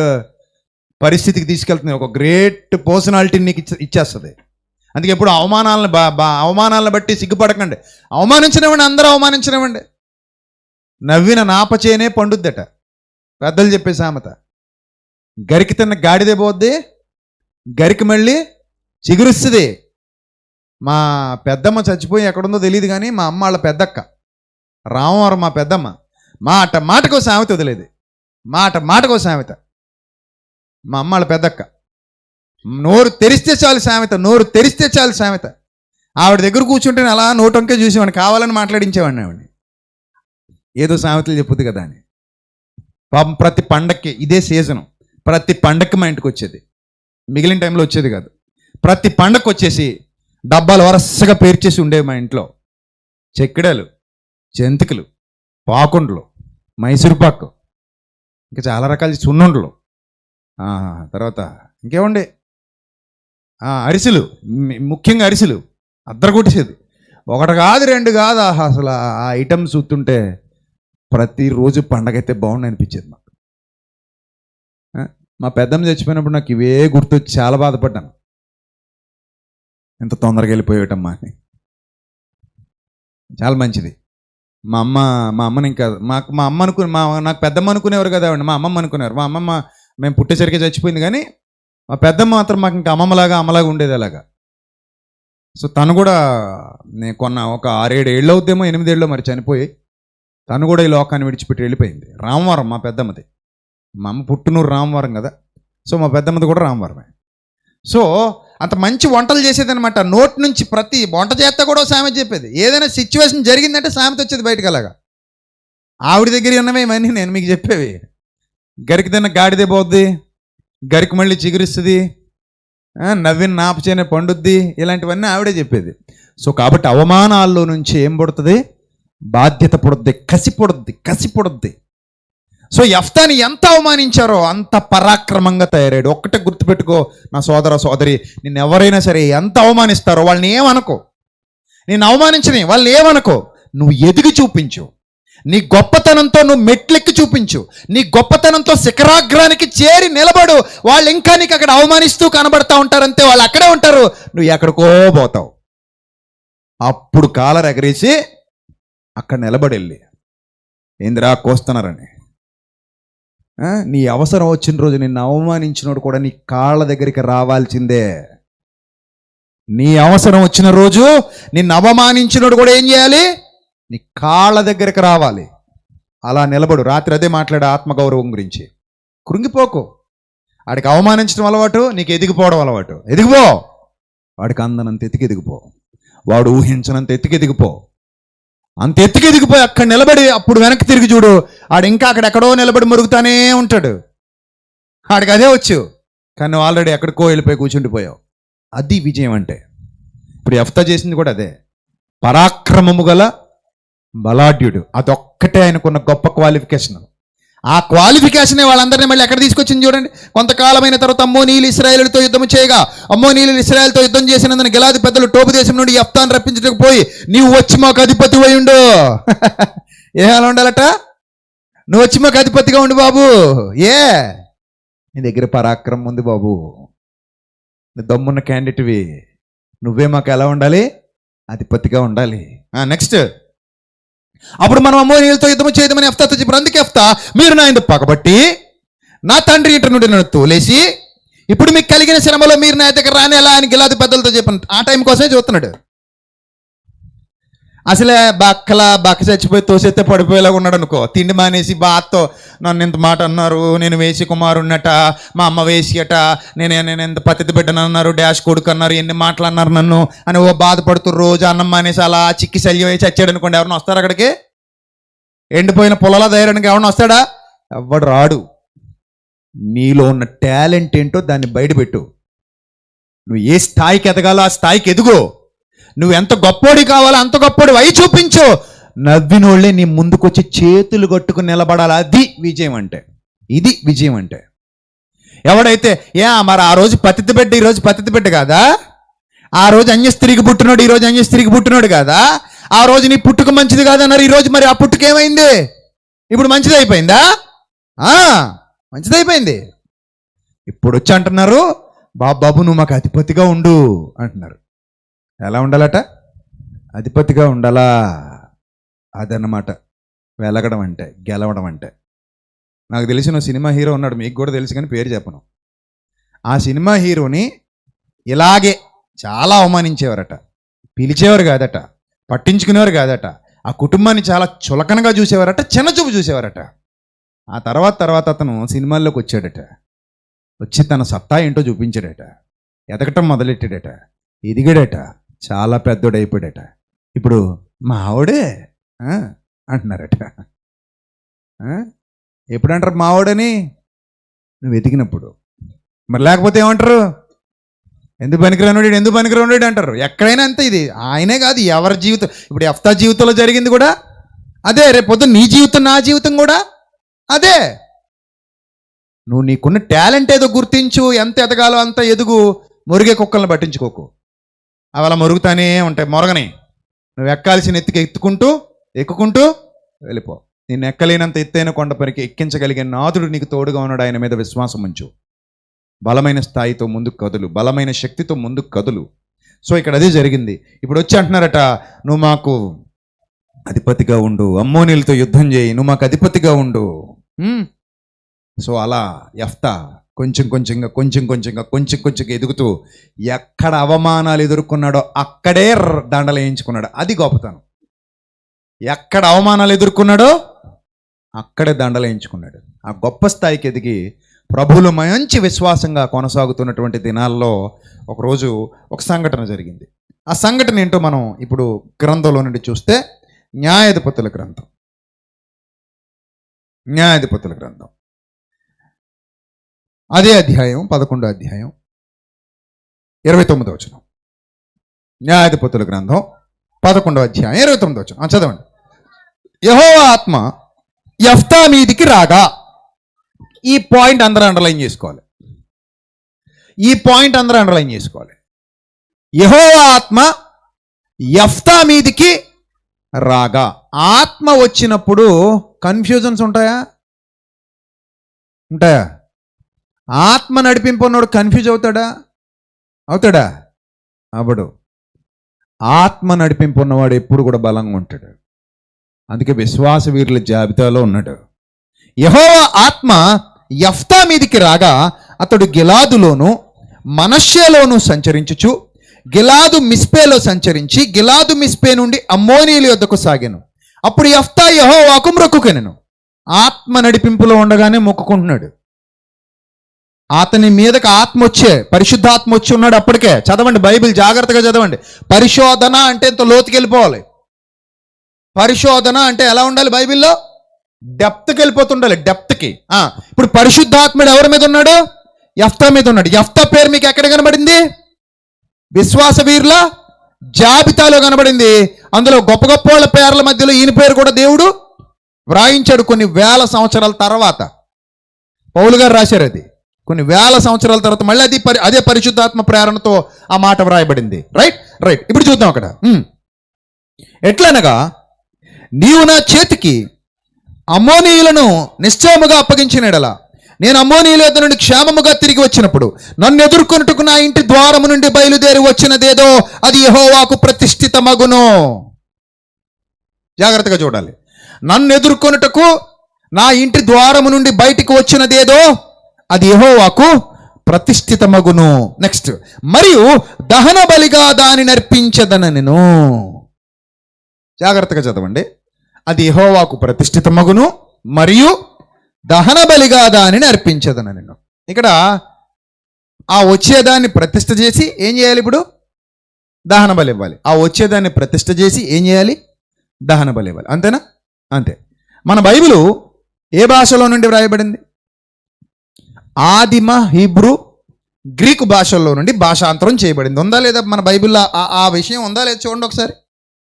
పరిస్థితికి తీసుకెళ్తుంది. ఒక గ్రేట్ పర్సనాలిటీని నీకు ఇచ్చేస్తుంది. అందుకే ఎప్పుడు అవమానాలను బట్టి సిగ్గుపడకండి. అవమానించనివ్వండి, అందరూ అవమానించనివ్వండి. నవ్విన నాపచేనే పండుద్దట పెద్దలు చెప్పే సామెత. గరికి తిన్న గాడిదే పోద్ది, గరికి మళ్ళీ చిగురుస్తుంది. మా పెద్దమ్మ చచ్చిపోయి ఎక్కడుందో తెలియదు కానీ మా అమ్మ వాళ్ళ పెద్దక్క రామవరం, మా పెద్దమ్మ మాటకో సామెత వదిలేదు. మాటకో సామెత. మా అమ్మ వాళ్ళ పెద్దక్క నోరు తెరిస్తే చాలు సామెత. ఆవిడ దగ్గర కూర్చుంటే అలా నోటంకే చూసేవాడిని, కావాలని మాట్లాడించేవాడిని ఆవిడని. ఏదో సామెతలు చెప్పుద్ది కదా అని. పాపం ప్రతి పండక్కి ఇదే సీజను, ప్రతి పండక్కి మా ఇంటికి వచ్చేది. మిగిలిన టైంలో వచ్చేది కాదు. ప్రతి పండక్కి వచ్చేసి డబ్బాలు వరసగా పేర్చేసి ఉండేవి మా ఇంట్లో. చెక్కిడాలు, జంతికలు, పాకుండలు, మైసూరు పాకు, ఇంకా చాలా రకాల సున్నుండలు, తర్వాత ఇంకేమండి, అరిసెలు, ముఖ్యంగా అరిసెలు అద్దరు కొట్టేసేది. ఒకటి కాదు రెండు కాదు, అసలు ఆ ఐటమ్స్ చూస్తుంటే ప్రతిరోజు పండగ అయితే బాగుండి అనిపించేది మాకు. మా పెద్దమ్మ చచ్చిపోయినప్పుడు నాకు ఇవే గుర్తొచ్చి చాలా బాధపడ్డాను. ఎంత తొందరగా వెళ్ళిపోయేటమ్మా అని. చాలా మంచిది. మా అమ్మని ఇంకా మా అమ్మ నాకు పెద్దమ్మ అనుకునేవారు కదా అండి, మా అమ్మమ్మ అనుకునేవారు. మా అమ్మమ్మ మేము పుట్టేసరికి చచ్చిపోయింది, కానీ మా పెద్దమ్మ మాత్రం మాకు ఇంకా అమ్మలాగా ఉండేది అలాగా. సో తను కూడా నేను ఒక 6-7 ఏళ్ళు అవుద్దేమో, 8 ఏళ్ళు మరి చనిపోయి తను కూడా ఈ లోకాన్ని విడిచిపెట్టి వెళ్ళిపోయింది. రామవరం మా పెద్దమ్మది. మా అమ్మ పుట్టునూరు రామవరం కదా, సో మా పెద్దమ్మది కూడా రామవరమే. సో అంత మంచి వంటలు చేసేది అనమాట. నోటి నుంచి ప్రతి వంట చేస్తే కూడా సామెత చెప్పేది. ఏదైనా సిచ్యువేషన్ జరిగిందంటే సామెత వచ్చేది బయటకు. అలాగా ఆవిడ దగ్గర ఉన్నవే ఇవన్నీ నేను మీకు చెప్పేవి. గరికి తిన్న గాడిదే పోద్ది, గరికి మళ్ళీ చిగురిస్తుంది, నవ్విన నాపచేనే పండుద్ది, ఇలాంటివన్నీ ఆవిడే చెప్పేది. సో కాబట్టి అవమానాల్లో నుంచి ఏం పుడుతుంది? బాధ్యత పుడుద్ది, కసి పుడుద్ది. సో యెఫ్తాని ఎంత అవమానించారో అంత పరాక్రమంగా తయారాడు. ఒక్కటే గుర్తుపెట్టుకో నా సోదర సోదరి, నిన్ను ఎవరైనా సరే ఎంత అవమానిస్తారో వాళ్ళని ఏమనుకో, నేను అవమానించని వాళ్ళని ఏమనుకో, నువ్వు ఎదిగి చూపించు. నీ గొప్పతనంతో నువ్వు మెట్లెక్కి చూపించు. నీ గొప్పతనంతో శిఖరాగ్రానికి చేరి నిలబడు. వాళ్ళు ఇంకా నీకు అక్కడ అవమానిస్తూ కనబడతా ఉంటారంతే, వాళ్ళు అక్కడే ఉంటారు, నువ్వు ఎక్కడికో పోతావు. అప్పుడు కాలర్ ఎగరేసి అక్కడ నిలబడెళ్ళి, ఏందిరా కోస్తున్నారని. నీ అవసరం వచ్చిన రోజు నిన్ను అవమానించినోడు కూడా నీ కాళ్ళ దగ్గరికి రావాల్సిందే. నీ అవసరం వచ్చిన రోజు నిన్ను అవమానించినోడు కూడా ఏం చేయాలి? నీ కాళ్ళ దగ్గరికి రావాలి. అలా నిలబడు. రాత్రి అదే మాట్లాడే ఆత్మగౌరవం గురించి. కృంగిపోకు. వాడికి అవమానించడం అలవాటు, నీకు ఎదిగిపోవడం అలవాటు. ఎదిగిపో. వాడికి అందనంత ఎత్తికి ఎదిగిపో. వాడు ఊహించనంత ఎత్తికి ఎదిగిపో. అంత ఎత్తుకి ఎదిగిపోయి అక్కడ నిలబడి అప్పుడు వెనక్కి తిరిగి చూడు, ఆడు ఇంకా అక్కడెక్కడో నిలబడి మురుగుతానే ఉంటాడు. ఆడికి అదే వచ్చు, కానీ నువ్వు ఆల్రెడీ ఎక్కడికో వెళ్ళిపోయి కూర్చుండిపోయావు. అది విజయం అంటే. ఇప్పుడు యెఫ్తా చేసింది కూడా అదే. పరాక్రమము గల బలాఢ్యుడు, అదొక్కటే ఆయనకున్న గొప్ప క్వాలిఫికేషన్. ఆ క్వాలిఫికేషనే వాళ్ళందరినీ మళ్ళీ ఎక్కడ తీసుకొచ్చింది చూడండి. కొంతకాలమైన తర్వాత అమ్మోనీయులు ఇశ్రాయేలుతో యుద్ధం చేయగా, అమ్మోనీయులు ఇశ్రాయేలుతో యుద్ధం చేసినందున గిలాదు పెద్దలు టోబు దేశం నుండి యెఫ్తాను రప్పించడానికి పోయి, నీవు వచ్చి మాకు అధిపతి అయి ఉండు. ఏలా ఉండాలట? నువ్వు వచ్చి మాకు అధిపతిగా ఉండు బాబు. నీ దగ్గర పరాక్రమం ఉంది బాబు, నీ దమ్మున్న క్యాండిడేట్వి, నువ్వే మాకు ఎలా ఉండాలి? అధిపతిగా ఉండాలి. నెక్స్ట్, అప్పుడు మనం అమ్మోనీయులతో యుద్ధం చేయదమని యెఫ్తాతో చెప్పారు. అందుకే యెఫ్తా, మీరు నా యందు పగబట్టి నా తండ్రి ఇంటి నుండి నన్ను తోలేసి ఇప్పుడు మీకు కలిగిన శ్రమలో మీరు నా దగ్గర రాని ఎలా అని గిలాదు పెద్దలతో చెప్పాను. ఆ టైం కోసమే చూస్తున్నాడు. అసలే బక్క చచ్చిపోయి తోసేస్తే పడిపోయేలాగా ఉన్నాడు అనుకో. తిండి మానేసి బాధతో నన్ను ఇంత మాట అన్నారు, నేను వేసి కుమారున్నట, మా అమ్మ వేసి అట, నేను ఎంత పతిథి బిడ్డను అన్నారు, డాష్ కొడుకు అన్నారు, ఎన్ని మాటలు అన్నారు నన్ను అని ఓ బాధపడుతూ రోజు అన్నం మానేసి అలా చిక్కి శల్యం వేసి వచ్చాడు అనుకోండి. ఎవరైనా వస్తారు అక్కడికి? ఎండిపోయిన పొలాల ధైర్యానికి ఎవరైనా వస్తాడా? ఎవడు రాడు. నీలో ఉన్న టాలెంట్ ఏంటో దాన్ని బయటపెట్టు. నువ్వు ఏ స్థాయికి ఎదగాలో ఆ స్థాయికి ఎదుగు. నువ్వు ఎంత గొప్పోడి కావాలో అంత గొప్పోడి అయి చూపించు. నవ్వినోళ్ళే నీ ముందుకొచ్చి చేతులు కట్టుకుని నిలబడాలి. అది విజయం అంటే. ఇది విజయం అంటే. ఎవడైతే మరి ఆ రోజు పతిథి బిడ్డ ఈరోజు పతిథి బిడ్డ కాదా? ఆ రోజు అన్యస్త్రీకి పుట్టినోడు ఈరోజు అన్యస్త్రీకి పుట్టినోడు కాదా? ఆ రోజు నీ పుట్టుక మంచిది కాదన్నారు, ఈరోజు మరి ఆ పుట్టుక ఏమైంది? ఇప్పుడు మంచిది అయిపోయిందా? మంచిదైపోయింది. ఇప్పుడు వచ్చి అంటున్నారు, బాబు నువ్వు మాకు అధిపతిగా ఉండు అంటున్నారు. ఎలా ఉండాలట? అధిపతిగా ఉండాలా. అదన్నమాట వెలగడం అంటే, గెలవడం అంటే. నాకు తెలిసిన సినిమా హీరో ఉన్నాడు, మీకు కూడా తెలుసు కానీ పేరు చెప్పను. ఆ సినిమా హీరోని ఇలాగే చాలా అవమానించేవారట, పిలిచేవారు కాదట, పట్టించుకునేవారు కాదట, ఆ కుటుంబాన్ని చాలా చులకనగా చూసేవారట, చిన్నచూపు చూసేవారట. ఆ తర్వాత అతను సినిమాల్లోకి వచ్చాడట. వచ్చి తన సత్తా ఏంటో చూపించాడట, ఎదగటం మొదలెట్టాడట, ఎదిగాడట, చాలా పెద్దోడైపోయాడట. ఇప్పుడు మా ఆవిడే అంటున్నారట. ఎప్పుడంటారు మా ఆవిడని? నువ్వు ఎదిగినప్పుడు. మరి లేకపోతే ఏమంటారు? ఎందుకు పనికిరానుడు అంటారు. ఎక్కడైనా అంతే. ఇది ఆయనే కాదు, ఎవరి జీవితం. ఇప్పుడు యెఫ్తా జీవితంలో జరిగింది కూడా అదే రేపొద్దు నీ జీవితం నా జీవితం కూడా అదే. నువ్వు నీకున్న టాలెంట్ ఏదో గుర్తించు, ఎంత ఎదగాలో అంత ఎదుగు, మురిగే కుక్కలను పట్టించుకోకు. అవి అలా మురుగుతానే ఉంటాయి, మొరగని. నువ్వు ఎక్కాల్సిన ఎత్తుకి ఎక్కుకుంటూ వెళ్ళిపో. నేను ఎక్కలేనంత ఎత్తైన కొండపరికి ఎక్కించగలిగే నాథుడు నీకు తోడుగా ఉన్నాడు. ఆయన మీద విశ్వాసం ఉంచు. బలమైన స్థాయితో ముందుకు కదులు, బలమైన శక్తితో ముందుకు కదులు. సో ఇక్కడ అదే జరిగింది. ఇప్పుడు వచ్చి అంటున్నారట, నువ్వు మాకు అధిపతిగా ఉండు, అమ్మోనీలతో యుద్ధం చేయి, నువ్వు మాకు అధిపతిగా ఉండు. సో అలా యెఫ్తా కొంచెం కొంచెంగా ఎదుగుతూ ఎక్కడ అవమానాలు ఎదుర్కొన్నాడో అక్కడే దండలు వేయించుకున్నాడు. అది గొప్పతనం. ఎక్కడ అవమానాలు ఎదుర్కొన్నాడో అక్కడే దండలు వేయించుకున్నాడు. ఆ గొప్ప స్థాయికి ఎదిగి ప్రభువులు మంచి విశ్వాసంగా కొనసాగుతున్నటువంటి దినాల్లో ఒకరోజు ఒక సంఘటన జరిగింది. ఆ సంఘటన ఏంటో మనం ఇప్పుడు గ్రంథంలో నుండి చూస్తే, న్యాయాధిపతుల గ్రంథం అదే అధ్యాయం 11వ అధ్యాయం 29వ వచనం. న్యాయాధిపతుల గ్రంథం 11వ అధ్యాయం 29వ వచనం చదవండి. యెహోవా ఆత్మ యెఫ్తా మీదికి రాగా. ఈ పాయింట్ అందరూ అండర్లైన్ చేసుకోవాలి. యెహోవా ఆత్మ యెఫ్తా మీదికి రాగా. ఆత్మ వచ్చినప్పుడు కన్ఫ్యూజన్స్ ఉంటాయా? ఆత్మ నడిపింపు ఉన్నవాడు కన్ఫ్యూజ్ అవుతాడా? అవడు. ఆత్మ నడిపింపు ఉన్నవాడు ఎప్పుడు కూడా బలంగా ఉంటాడు. అందుకే విశ్వాస వీరుల జాబితాలో ఉన్నాడు. యెహోవా ఆత్మ యెఫ్తా మీదికి రాగా అతడు గిలాదులోను మనష్షేలోను సంచరించుచు గిలాదు మిస్పేలో సంచరించి గిలాదు మిస్పే నుండి అమ్మోనీయుల యొద్దకు సాగెను. అప్పుడు యెఫ్తా యెహోవాకు మొక్కుకొనెను. ఆత్మ నడిపింపులో ఉండగానే మొక్కుకుంటున్నాడు. అతని మీదకి ఆత్మ వచ్చే, పరిశుద్ధాత్మ వచ్చి ఉన్నాడు అప్పటికే. చదవండి బైబిల్, జాగ్రత్తగా చదవండి. పరిశోధన అంటే ఇంత లోతుకి వెళ్ళిపోవాలి. పరిశోధన అంటే ఎలా ఉండాలి? బైబిల్లో డెప్త్కి వెళ్ళిపోతుండాలి, డెప్త్కి. ఇప్పుడు పరిశుద్ధాత్ముడు ఎవరి మీద ఉన్నాడు? యెఫ్తా మీద ఉన్నాడు. యెఫ్తా పేరు మీకు ఎక్కడ కనబడింది? విశ్వాస వీరుల జాబితాలో కనబడింది. అందులో గొప్ప గొప్ప వాళ్ళ పేర్ల మధ్యలో ఈయన పేరు కూడా దేవుడు వ్రాయించాడు. కొన్ని వేల సంవత్సరాల తర్వాత పౌలు గారు రాశారు. అది కొన్ని వేల సంవత్సరాల తర్వాత మళ్ళీ అదే పరిశుద్ధాత్మ ప్రేరణతో ఆ మాట వ్రాయబడింది. రైట్. ఇప్పుడు చూద్దాం అక్కడ. ఎట్లనగా నీవు నా చేతికి అమ్మోనీయులను నిశ్చయముగా అప్పగించినడలా నేను అమ్మోనీయుల యొద్ద నుండి క్షేమముగా తిరిగి వచ్చినప్పుడు నన్ను ఎదుర్కొనుటకు నా ఇంటి ద్వారము నుండి బయలుదేరి వచ్చినదేదో అది యెహోవాకు ప్రతిష్ఠితమగును. జాగ్రత్తగా చూడాలి. నన్ను ఎదుర్కొనుటకు నా ఇంటి ద్వారము నుండి బయటికి వచ్చినదేదో అది యెహోవాకు ప్రతిష్ఠితమగును. నెక్స్ట్, మరియు దహన బలిగా దానిని అర్పించదనెను. జాగ్రత్తగా చదవండి. అది యెహోవాకు ప్రతిష్ఠితమగును మరియు దహన బలిగా దానిని అర్పించదనెను. ఇక్కడ ఆ వచ్చేదాన్ని ప్రతిష్ఠ చేసి ఏం చేయాలి? ఇప్పుడు దహన బలి ఇవ్వాలి. ఆ వచ్చేదాన్ని ప్రతిష్ఠ చేసి ఏం చేయాలి? దహన బలి ఇవ్వాలి. అంతేనా? అంతే. మన బైబిలు ఏ భాషలో నుండి వ్రాయబడింది? ఆదిమ హీబ్రూ గ్రీకు భాషల్లో నుండి భాషాంతరం చేయబడింది. ఉందా లేదా మన బైబిల్లో ఆ విషయం? ఉందా లేదా చూడండి ఒకసారి.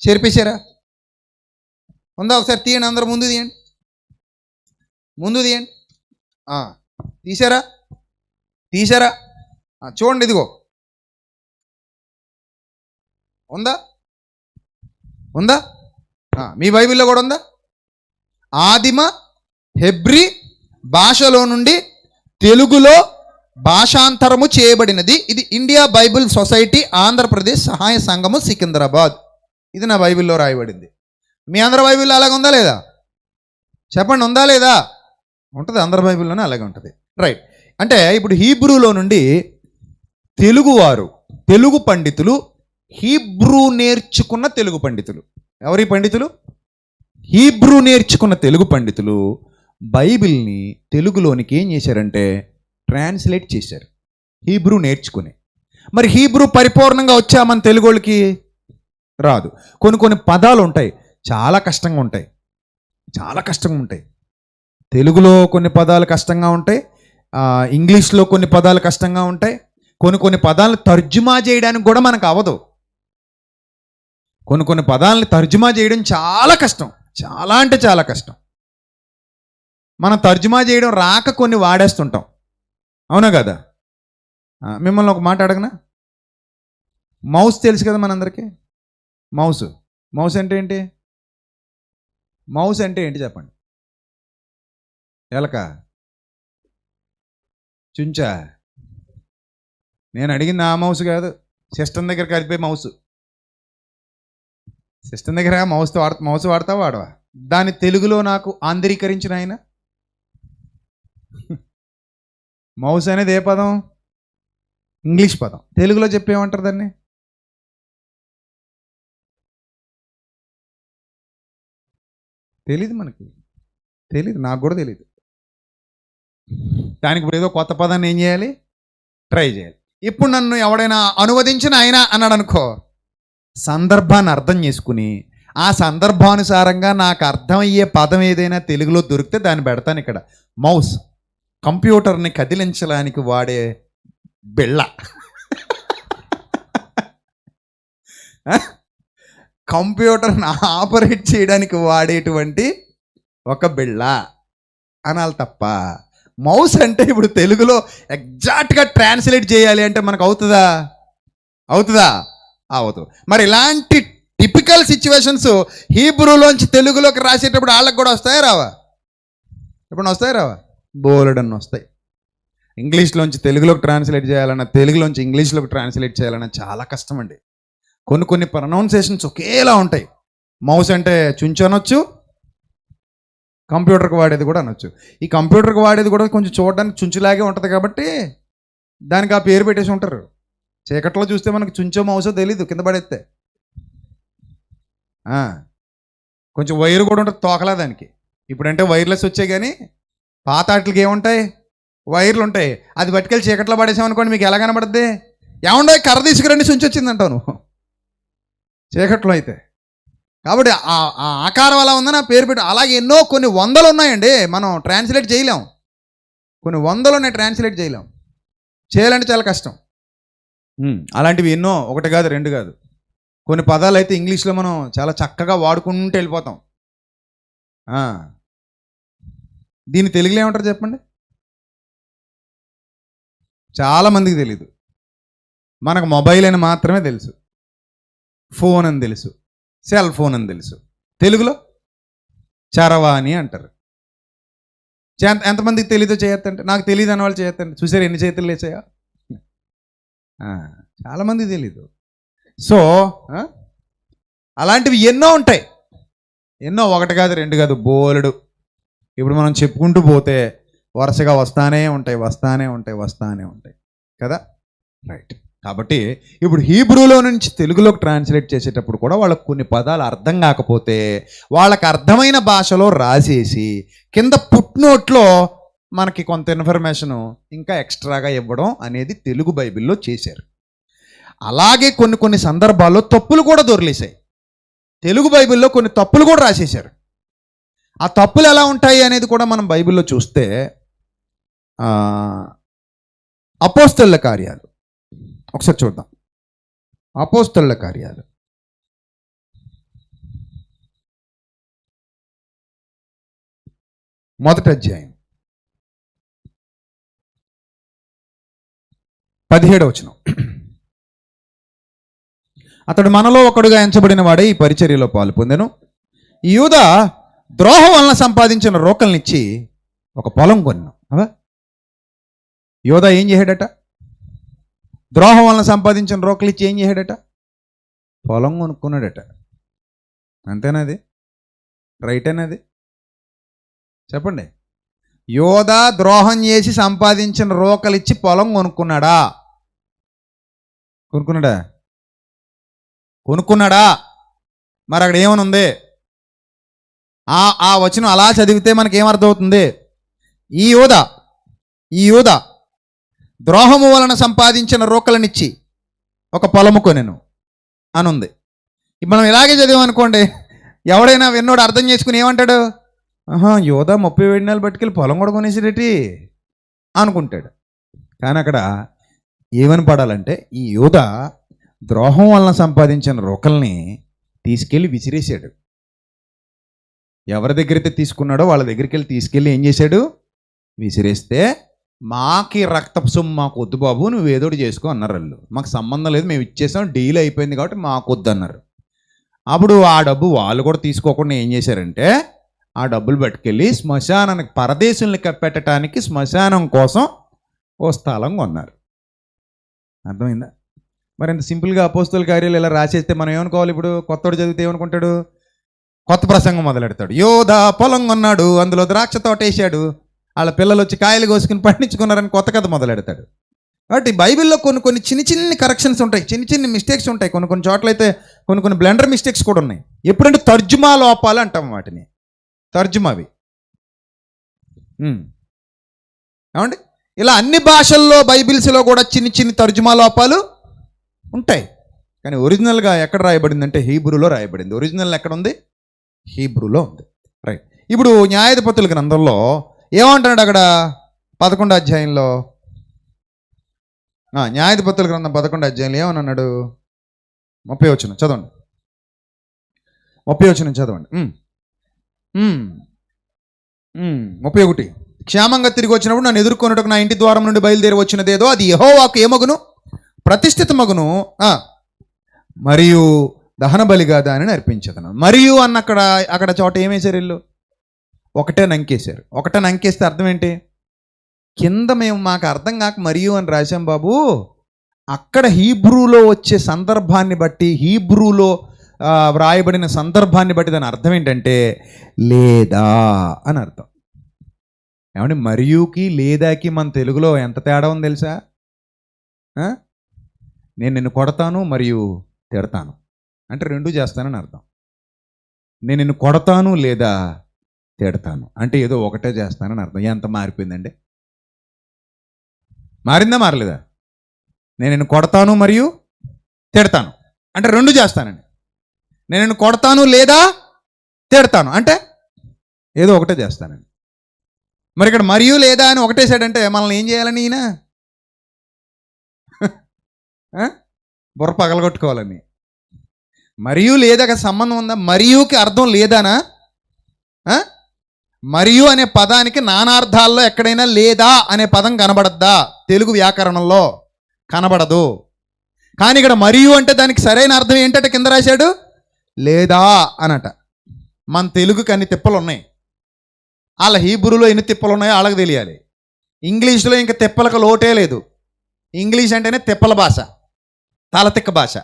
చేర్పేశారా? ఉందా? ఒకసారి తీయండి, అందరూ ముందు తీయండి. తీసారా? చూడండి, ఇదిగో ఉందా? మీ బైబిల్లో కూడా ఉందా? ఆదిమ హెబ్రీ భాషలో నుండి తెలుగులో భాషాంతరము చేయబడినది. ఇది ఇండియా బైబిల్ సొసైటీ ఆంధ్రప్రదేశ్ సహాయ సంఘము సికింద్రాబాద్. ఇది నా బైబిల్లో రాయబడింది. మీ అందరి బైబిల్లో అలాగే ఉందా లేదా? చెప్పండి, ఉందా లేదా? ఉంటుంది. అందరి బైబిల్లోనే అలాగే ఉంటుంది. రైట్. అంటే ఇప్పుడు హీబ్రూలో నుండి తెలుగు పండితులు, హీబ్రూ నేర్చుకున్న తెలుగు పండితులు. ఎవరి పండితులు? హీబ్రూ నేర్చుకున్న తెలుగు పండితులు బైబిల్ని తెలుగులోనికి ఏం చేశారంటే ట్రాన్స్లేట్ చేశారు, హీబ్రూ నేర్చుకుని. మరి హీబ్రూ పరిపూర్ణంగా వచ్చా మన తెలుగు వాళ్ళకి? రాదు. కొన్ని పదాలు ఉంటాయి, చాలా కష్టంగా ఉంటాయి. తెలుగులో కొన్ని పదాలు కష్టంగా ఉంటాయి, ఇంగ్లీష్లో కొన్ని పదాలు కష్టంగా ఉంటాయి. కొన్ని పదాలను తర్జుమా చేయడానికి కూడా మనకు అవ్వదు. కొన్ని పదాలను తర్జుమా చేయడం చాలా కష్టం. చాలా అంటే చాలా కష్టం. మనం తర్జుమా చేయడం రాక కొన్ని వాడేస్తుంటాం, అవునా కదా? మిమ్మల్ని ఒక మాట అడగనా? మౌస్ తెలుసు కదా మనందరికీ. మౌస్ మౌస్ అంటే ఏంటి? మౌస్ అంటే ఏంటి చెప్పండి? ఎలక, చుంచా? నేను అడిగింది ఆ మౌస్ కాదు, సిస్టమ్ దగ్గర కలిపే మౌస్. సిస్టమ్ దగ్గర మౌస్ వాడతావా వాడవా? దాన్ని తెలుగులో నాకు ఆంధ్రీకరించిన ఆయన. మౌస్ అనేది ఏ పదం? ఇంగ్లీష్ పదం. తెలుగులో చెప్పేమంటారు దాన్ని? తెలీదు, మనకి తెలీదు, నాకు కూడా తెలీదు. దానికి ఇప్పుడు ఏదో కొత్త పదాన్ని ఏం చేయాలి? ట్రై చేయాలి. ఇప్పుడు నన్ను ఎవడైనా అనువదించిన ఆయన అన్నాడు అనుకో, సందర్భాన్ని అర్థం చేసుకుని ఆ సందర్భానుసారంగా నాకు అర్థమయ్యే పదం ఏదైనా తెలుగులో దొరికితే దాన్ని పెడతాను ఇక్కడ. మౌస్ కంప్యూటర్ని కదిలించడానికి వాడే బిళ్ళ. కంప్యూటర్ని ఆపరేట్ చేయడానికి వాడేటువంటి ఒక బిళ్ళ అనాలి తప్ప మౌస్ అంటే ఇప్పుడు తెలుగులో ఎగ్జాక్ట్గా ట్రాన్స్లేట్ చేయాలి అంటే మనకు అవుతుందా? అవుతుంది. మరి ఇలాంటి టిపికల్ సిచ్యువేషన్స్ హీబ్రూలోంచి తెలుగులోకి రాసేటప్పుడు వాళ్ళకి కూడా వస్తాయా రావా? ఇప్పుడు వస్తాయి రావా? బోలెడన్ని వస్తాయి. ఇంగ్లీష్లోంచి తెలుగులోకి ట్రాన్స్లేట్ చేయాలన్నా, తెలుగులోంచి ఇంగ్లీష్లోకి ట్రాన్స్లేట్ చేయాలన్నా చాలా కష్టం అండి. కొన్ని ప్రొనౌన్సియేషన్స్ ఒకేలా ఉంటాయి. మౌస్ అంటే చుంచు అనొచ్చు, కంప్యూటర్కి వాడేది కూడా అనొచ్చు. ఈ కంప్యూటర్కి వాడేది కూడా కొంచెం చూడడానికి చుంచులాగే ఉంటుంది కాబట్టి దానికి ఆ పేరు పెట్టేసి ఉంటారు. చీకట్లో చూస్తే మనకు చుంచో మౌసో తెలీదు కింద పడేస్తే. కొంచెం వైర్ కూడా ఉంటుంది తోకలా దానికి. ఇప్పుడంటే వైర్లెస్ వచ్చాయి, కానీ పాత వాటికి ఏముంటాయి? వైర్లు ఉంటాయి. అది పట్టుకెళ్ళి చీకట్లో పడేసామనుకోండి, మీకు ఎలా కనబడుద్ది? ఏముండో కర్ర తీసుకురండి చుంచి వచ్చిందంటావు నువ్వు చీకట్లో అయితే. కాబట్టి ఆ ఆకారం అలా ఉందని ఆ పేరు పెట్టి. అలాగే ఎన్నో కొన్ని వందలు ఉన్నాయండి, మనం ట్రాన్స్లేట్ చేయలేం. కొన్ని వందలు ఉన్నాయి, ట్రాన్స్లేట్ చేయలేం. చేయాలంటే చాలా కష్టం. అలాంటివి ఎన్నో, ఒకటి కాదు రెండు కాదు. కొన్ని పదాలు అయితే ఇంగ్లీష్లో మనం చాలా చక్కగా వాడుకుంటూ వెళ్ళిపోతాం. దీన్ని తెలుగులో ఏమంటారు చెప్పండి? చాలామందికి తెలీదు. మనకు మొబైల్ అని మాత్రమే తెలుసు, ఫోన్ అని తెలుసు, సెల్ ఫోన్ అని తెలుసు. తెలుగులో చరవాణి అంటారు. ఎంతమందికి తెలీదో చేయొద్దంటే, నాకు తెలియదు అన్న వాళ్ళు చేయొద్దండి. చూసారు ఎన్ని చేతులు లేచాయా? చాలామందికి తెలీదు. సో అలాంటివి ఎన్నో ఉంటాయి, ఎన్నో, ఒకటి కాదు రెండు కాదు, బోలెడు. ఇప్పుడు మనం చెప్పుకుంటూ పోతే వరుసగా వస్తానే ఉంటాయి కదా, రైట్? కాబట్టి ఇప్పుడు హీబ్రూలో నుంచి తెలుగులోకి ట్రాన్స్లేట్ చేసేటప్పుడు కూడా వాళ్ళకు కొన్ని పదాలు అర్థం కాకపోతే వాళ్ళకి అర్థమైన భాషలో రాసేసి కింద పుట్నోట్లో మనకి కొంత ఇన్ఫర్మేషను ఇంకా ఎక్స్ట్రాగా ఇవ్వడం అనేది తెలుగు బైబిల్లో చేశారు. అలాగే కొన్ని సందర్భాల్లో తప్పులు కూడా దొరిలేశాయి. తెలుగు బైబిల్లో కొన్ని తప్పులు కూడా రాసేశారు. ఆ తప్పులు ఎలా ఉంటాయి అనేది కూడా మనం బైబిల్లో చూస్తే అపోస్తలుల కార్యాలు ఒకసారి చూద్దాం. అపోస్తలుల కార్యాలు 1వ అధ్యాయం 17వ వచనం. అతడు మనలో ఒకడుగా ఎంచబడిన వాడే ఈ పరిచర్యలో పాలు పొందెను. ఈ యూదా ద్రోహం వలన సంపాదించిన రోకల్నిచ్చి ఒక పొలం కొన్నాను. అవా యోధా ఏం చేశాడట? ద్రోహం వలన సంపాదించిన రోకలు ఇచ్చి ఏం చేశాడట? పొలం కొనుక్కున్నాడట. అంతేనాది? రైట్ అనేది చెప్పండి. యోధా ద్రోహం చేసి సంపాదించిన రోకలు ఇచ్చి పొలం కొనుక్కున్నాడా? కొనుక్కున్నాడా? మరి అక్కడ ఏమని ఉంది? ఆ వచనం అలా చదివితే మనకేమర్థమవుతుంది? ఈ యూదా ద్రోహము వలన సంపాదించిన రోకలనిచ్చి ఒక పొలము కొనెను అని ఉంది. మనం ఇలాగే చదివామనుకోండి, ఎవడైనా విన్నోడు అర్థం చేసుకుని ఏమంటాడు? యోధా 30 వేడినాలు పట్టుకెళ్ళి పొలం కూడా కొనేసేటి అనుకుంటాడు. కానీ అక్కడ ఏమని పడాలంటే, ఈ యోధా ద్రోహం వలన సంపాదించిన రోకల్ని తీసుకెళ్ళి విసిరేసాడు. ఎవరి దగ్గరైతే తీసుకున్నాడో వాళ్ళ దగ్గరికి తీసుకెళ్ళి ఏం చేశాడు? విసిరేస్తే, మాకి రక్తపు సొమ్ము మాకు వద్దు బాబు, నువ్వు ఏదోటి చేసుకో అన్నారు వాళ్ళు. మాకు సంబంధం లేదు, మేము ఇచ్చేసాం, డీల్ అయిపోయింది కాబట్టి మాకు వద్దు అన్నారు. అప్పుడు ఆ డబ్బు వాళ్ళు కూడా తీసుకోకుండా ఏం చేశారంటే ఆ డబ్బులు పట్టుకెళ్ళి శ్మశానానికి, పరదేశుల్ని కప్పెట్టడానికి శ్మశానం కోసం ఓ స్థలం కొన్నారు. అర్థమైందా? మరి ఇంత సింపుల్గా అపోస్తలుల కార్యాలు ఇలా రాసేస్తే మనం ఏమనుకోవాలి? ఇప్పుడు కొత్తోడు చదివితే ఏమనుకుంటాడు? కొత్త ప్రసంగం మొదలెడతాడు. యోధా పొలం కొన్నాడు, అందులో ద్రాక్ష తోట వేసాడు, వాళ్ళ పిల్లలు వచ్చి కాయలు కోసుకుని పండించుకున్నారని కొత్త కథ మొదలెడతాడు. కాబట్టి బైబిల్లో కొన్ని చిన్ని కరెక్షన్స్ ఉంటాయి, చిన్ని మిస్టేక్స్ ఉంటాయి. కొన్ని చోట్ల అయితే కొన్ని బ్లెండర్ మిస్టేక్స్ కూడా ఉన్నాయి. ఎప్పుడంటే తర్జుమా లోపాలు అంటాం వాటిని, తర్జుమావి. ఏమండి? ఇలా అన్ని భాషల్లో బైబిల్స్లో కూడా చిన్ని తర్జుమా లోపాలు ఉంటాయి. కానీ ఒరిజినల్గా ఎక్కడ రాయబడిందంటే హీబ్రూలో రాయబడింది. ఒరిజినల్ ఎక్కడ ఉంది? హీబ్రూలో ఉంది. రైట్. ఇప్పుడు న్యాయాధిపతుల గ్రంథంలో ఏమంటున్నాడు అక్కడ 11వ అధ్యాయంలో? న్యాయాధిపతుల గ్రంథం 11వ అధ్యాయంలో ఏమన్నాడు? 30వ వచనం చదవండి. 30వ వచనం చదవండి. 31. క్షేమంగా తిరిగి వచ్చినప్పుడు నన్ను ఎదుర్కొన్నట్టుకు నా ఇంటి ద్వారం నుండి బయలుదేరి వచ్చినదేదో అది యెహోవాకు ఏమగును? ప్రతిష్ఠిత మగును, మరియు దహన బలిగా దానిని అర్పించదను. మరియు అన్న అక్కడ చోట ఏమేశారు? వీళ్ళు ఒకటే నంకేశారు. ఒకటే నంకేస్తే అర్థం ఏంటి? కింద మేము మాకు అర్థం కాక మరియు అని రాశాం బాబు. అక్కడ హీబ్రూలో వచ్చే సందర్భాన్ని బట్టి, హీబ్రూలో వ్రాయబడిన సందర్భాన్ని బట్టి దాని అర్థం ఏంటంటే లేదా అని అర్థం. ఏమంటే మరియుకి లేదాకి మన తెలుగులో ఎంత తేడా ఉంది తెలుసా? నేను నిన్ను కొడతాను మరియు తిడతాను అంటే రెండూ చేస్తానని అర్థం. నేను నిన్ను కొడతాను లేదా తిడతాను అంటే ఏదో ఒకటే చేస్తానని అర్థం. ఎంత మారిపోయిందండి? మారిందా మారలేదా? నేను నిన్ను కొడతాను మరియు తిడతాను అంటే రెండు చేస్తానండి. నేను నిన్ను కొడతాను లేదా తిడతాను అంటే ఏదో ఒకటే చేస్తానండి. మరి ఇక్కడ మరియు లేదా అని ఒకటేసాడంటే మనల్ని ఏం చేయాలని ఈయన? బుర్ర పగలగొట్టుకోవాలని. మరియు లేదాక సంబంధం ఉందా? మరియుకి అర్థం లేదానా? మరియు అనే పదానికి నానార్థాల్లో ఎక్కడైనా లేదా అనే పదం కనబడద్దా? తెలుగు వ్యాకరణంలో కనబడదు. కానీ ఇక్కడ మరియు అంటే దానికి సరైన అర్థం ఏంటంటే కింద రాశాడు లేదా అనట. మన తెలుగుకి అన్ని తిప్పలు ఉన్నాయి, వాళ్ళ హీబ్రూలో ఎన్ని తిప్పలు ఉన్నాయో వాళ్ళకి తెలియాలి. ఇంగ్లీష్లో ఇంకా తిప్పలకు లోటే లేదు. ఇంగ్లీష్ అంటేనే తిప్పల భాష, తలతిక్క భాష.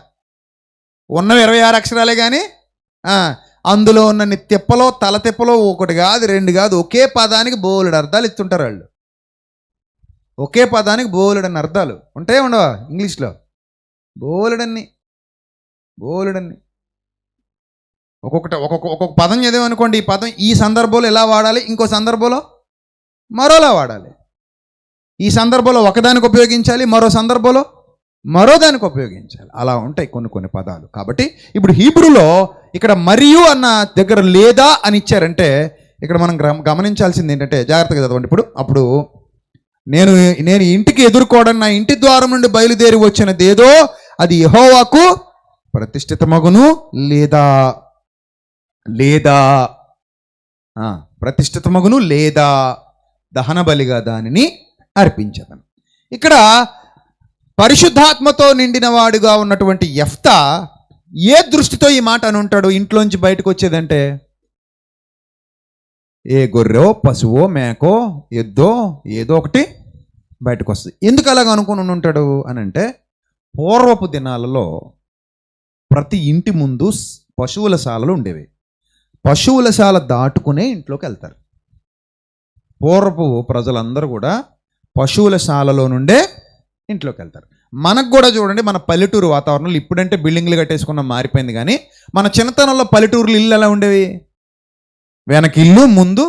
ఉన్నవి 26 అక్షరాలే కానీ అందులో ఉన్న తిప్పలో తల తిప్పలో ఒకటి కాదు రెండు కాదు, ఒకే పదానికి బోలెడు అర్థాలు ఇస్తుంటారు వాళ్ళు. ఒకే పదానికి బోలెడన్ని అర్థాలు ఉంటాయి ఉండవా? ఇంగ్లీష్లో బోలెడన్ని ఒక్కొక్క పదం చదివామనుకోండి, ఈ పదం ఈ సందర్భంలో ఎలా వాడాలి, ఇంకో సందర్భంలో మరోలా వాడాలి. ఈ సందర్భంలో ఒకదానికి ఉపయోగించాలి, మరో సందర్భంలో మరో దానికి ఉపయోగించాలి. అలా ఉంటాయి కొన్ని పదాలు. కాబట్టి ఇప్పుడు హీబ్రూలో ఇక్కడ మరియు అన్న దగ్గర లేదా అని ఇచ్చారంటే ఇక్కడ మనం గమనించాల్సింది ఏంటంటే, జాగ్రత్తగా చదవండి. అప్పుడు నేను ఇంటికి ఎదుర్కోవడం, నా ఇంటి ద్వారం నుండి బయలుదేరి వచ్చినదేదో అది యెహోవాకు ప్రతిష్ఠితమగును లేదా ప్రతిష్ఠితమగును లేదా దహన బలిగా దానిని అర్పించదను. ఇక్కడ పరిశుద్ధాత్మతో నిండిన వాడుగా ఉన్నటువంటి యెఫ్తా ఏ దృష్టితో ఈ మాట అని ఉంటాడు? ఇంట్లోంచి బయటకు వచ్చేదంటే ఏ గొర్రెో పశువో మేకో ఎద్దో ఏదో ఒకటి బయటకు వస్తుంది. ఎందుకు అలాగ అనుకుని ఉంటాడు అని అంటే, పూర్వపు దినాలలో ప్రతి ఇంటి ముందు పశువుల శాలలు ఉండేవి. పశువుల శాల దాటుకునే ఇంట్లోకి వెళ్తారు. పూర్వపు ప్రజలందరూ కూడా పశువుల శాలలో నుండే ఇంట్లోకి వెళ్తారు. మనకు కూడా చూడండి, మన పల్లెటూరు వాతావరణంలో ఇప్పుడంటే బిల్డింగ్లు కట్టేసుకున్న మారిపోయింది, కానీ మన చిన్నతనంలో పల్లెటూరులు ఇల్లు ఎలా ఉండేవి? వెనక ఇల్లు ముందు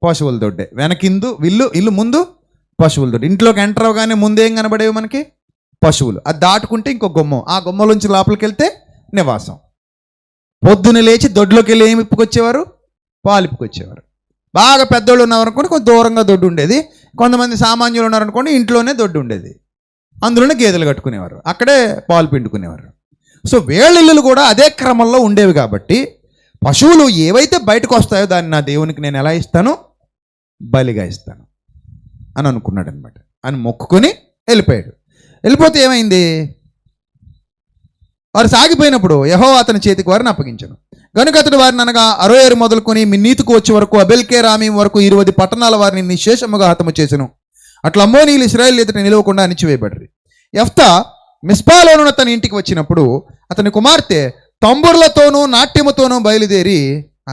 పశువుల దొడ్డే, వెనకిందు ఇల్లు ముందు పశువుల దొడ్డే. ఇంట్లోకి ఎంటర్ అవగానే ముందేం కనబడేవి మనకి? పశువులు. అది దాటుకుంటే ఇంకో గుమ్మం, ఆ గుమ్మలోంచి లోపలికి వెళ్తే నివాసం. పొద్దున లేచి దొడ్లోకి వెళ్ళి ఏమి ఇప్పుకొచ్చేవారు? పాలు ఇప్పుకొచ్చేవారు. బాగా పెద్దోళ్ళు ఉన్నారనుకోండి కొంచెం దూరంగా దొడ్డు ఉండేది, కొంతమంది సామాన్యులు ఉన్నారనుకోండి ఇంట్లోనే దొడ్డు ఉండేది, అందులోనే గేదెలు కట్టుకునేవారు, అక్కడే పాలు పిండుకునేవారు. సో వేళ్ళిళ్ళు కూడా అదే క్రమంలో ఉండేవి. కాబట్టి పశువులు ఏవైతే బయటకు వస్తాయో దాన్ని నా దేవునికి నేను ఎలా ఇస్తాను? బలిగా ఇస్తాను అని అనుకున్నాడు అనమాట. అని మొక్కుకొని వెళ్ళిపోయాడు. వెళ్ళిపోతే ఏమైంది? వారు సాగిపోయినప్పుడు యెహోవా అతని చేతికి వారిని అప్పగించను. కనుక అతడు వారిని అనగా అరోయేరు మొదలుకొని మిన్నీతుకు వచ్చే వరకు అబెల్కే రామీం వరకు 20 పట్టణాల వారిని నిశ్శేషముగా హతము చేసెను. అట్లా అమ్మోనీయులు ఇశ్రాయేలు ఎదుట నిలవకుండా అణిచివేయబడ్రి. యెఫ్తా మిస్పాలోనున్న తన ఇంటికి వచ్చినప్పుడు అతని కుమార్తె తంబుర్లతోనూ నాట్యముతోనూ బయలుదేరి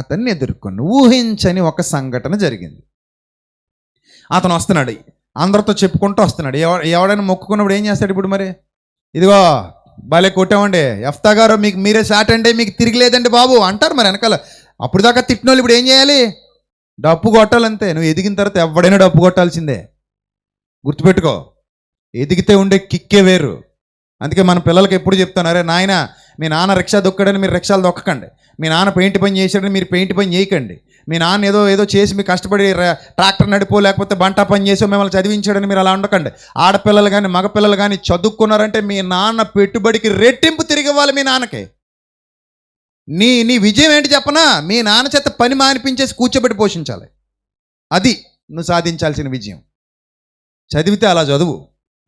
అతన్ని ఎదుర్కొని ఊహించని ఒక సంఘటన జరిగింది. అతను వస్తున్నాడు, అందరితో చెప్పుకుంటూ వస్తున్నాడు. ఎవడైనా మొక్కుకున్నప్పుడు ఏం చేస్తాడు? ఇప్పుడు మరి ఇదిగో భలే కొట్టామండి యెఫ్తా గారు, మీకు మీరే సాట్ అండి, మీకు తిరిగి లేదండి బాబు అంటారు మరి వెనకాల. అప్పుడు దాకా తిట్టిన వాళ్ళు ఇప్పుడు ఏం చేయాలి? డప్పు కొట్టాలంతే. నువ్వు ఎదిగిన తర్వాత ఎవడైనా డప్పు కొట్టాల్సిందే, గుర్తుపెట్టుకో. ఎదిగితే ఉండే కిక్కే వేరు. అందుకే మన పిల్లలకి ఎప్పుడు చెప్తాను, అరే నాయన, మీ నాన్న రిక్షా దొక్కాడని మీరు రిక్షాలు దొక్కకండి, మీ నాన్న పెయింట్ పని చేశాడని మీరు పెయింట్ పని చేయకండి, మీ నాన్న ఏదో చేసి మీకు కష్టపడి ట్రాక్టర్ నడిపో లేకపోతే బంటా పని చేసో మిమ్మల్ని చదివించాడని మీరు అలా ఉండకండి. ఆడపిల్లలు కానీ మగపిల్లలు కానీ చదువుకున్నారంటే మీ నాన్న పెట్టుబడికి రెట్టింపు తిరిగి ఇవ్వాలి మీ నాన్నకి. నీ విజయం ఏంటి చెప్పనా? మీ నాన్న చేత పని మానిపించేసి కూర్చోబెట్టి పోషించాలి. అది నువ్వు సాధించాల్సిన విజయం. చదివితే అలా చదువు,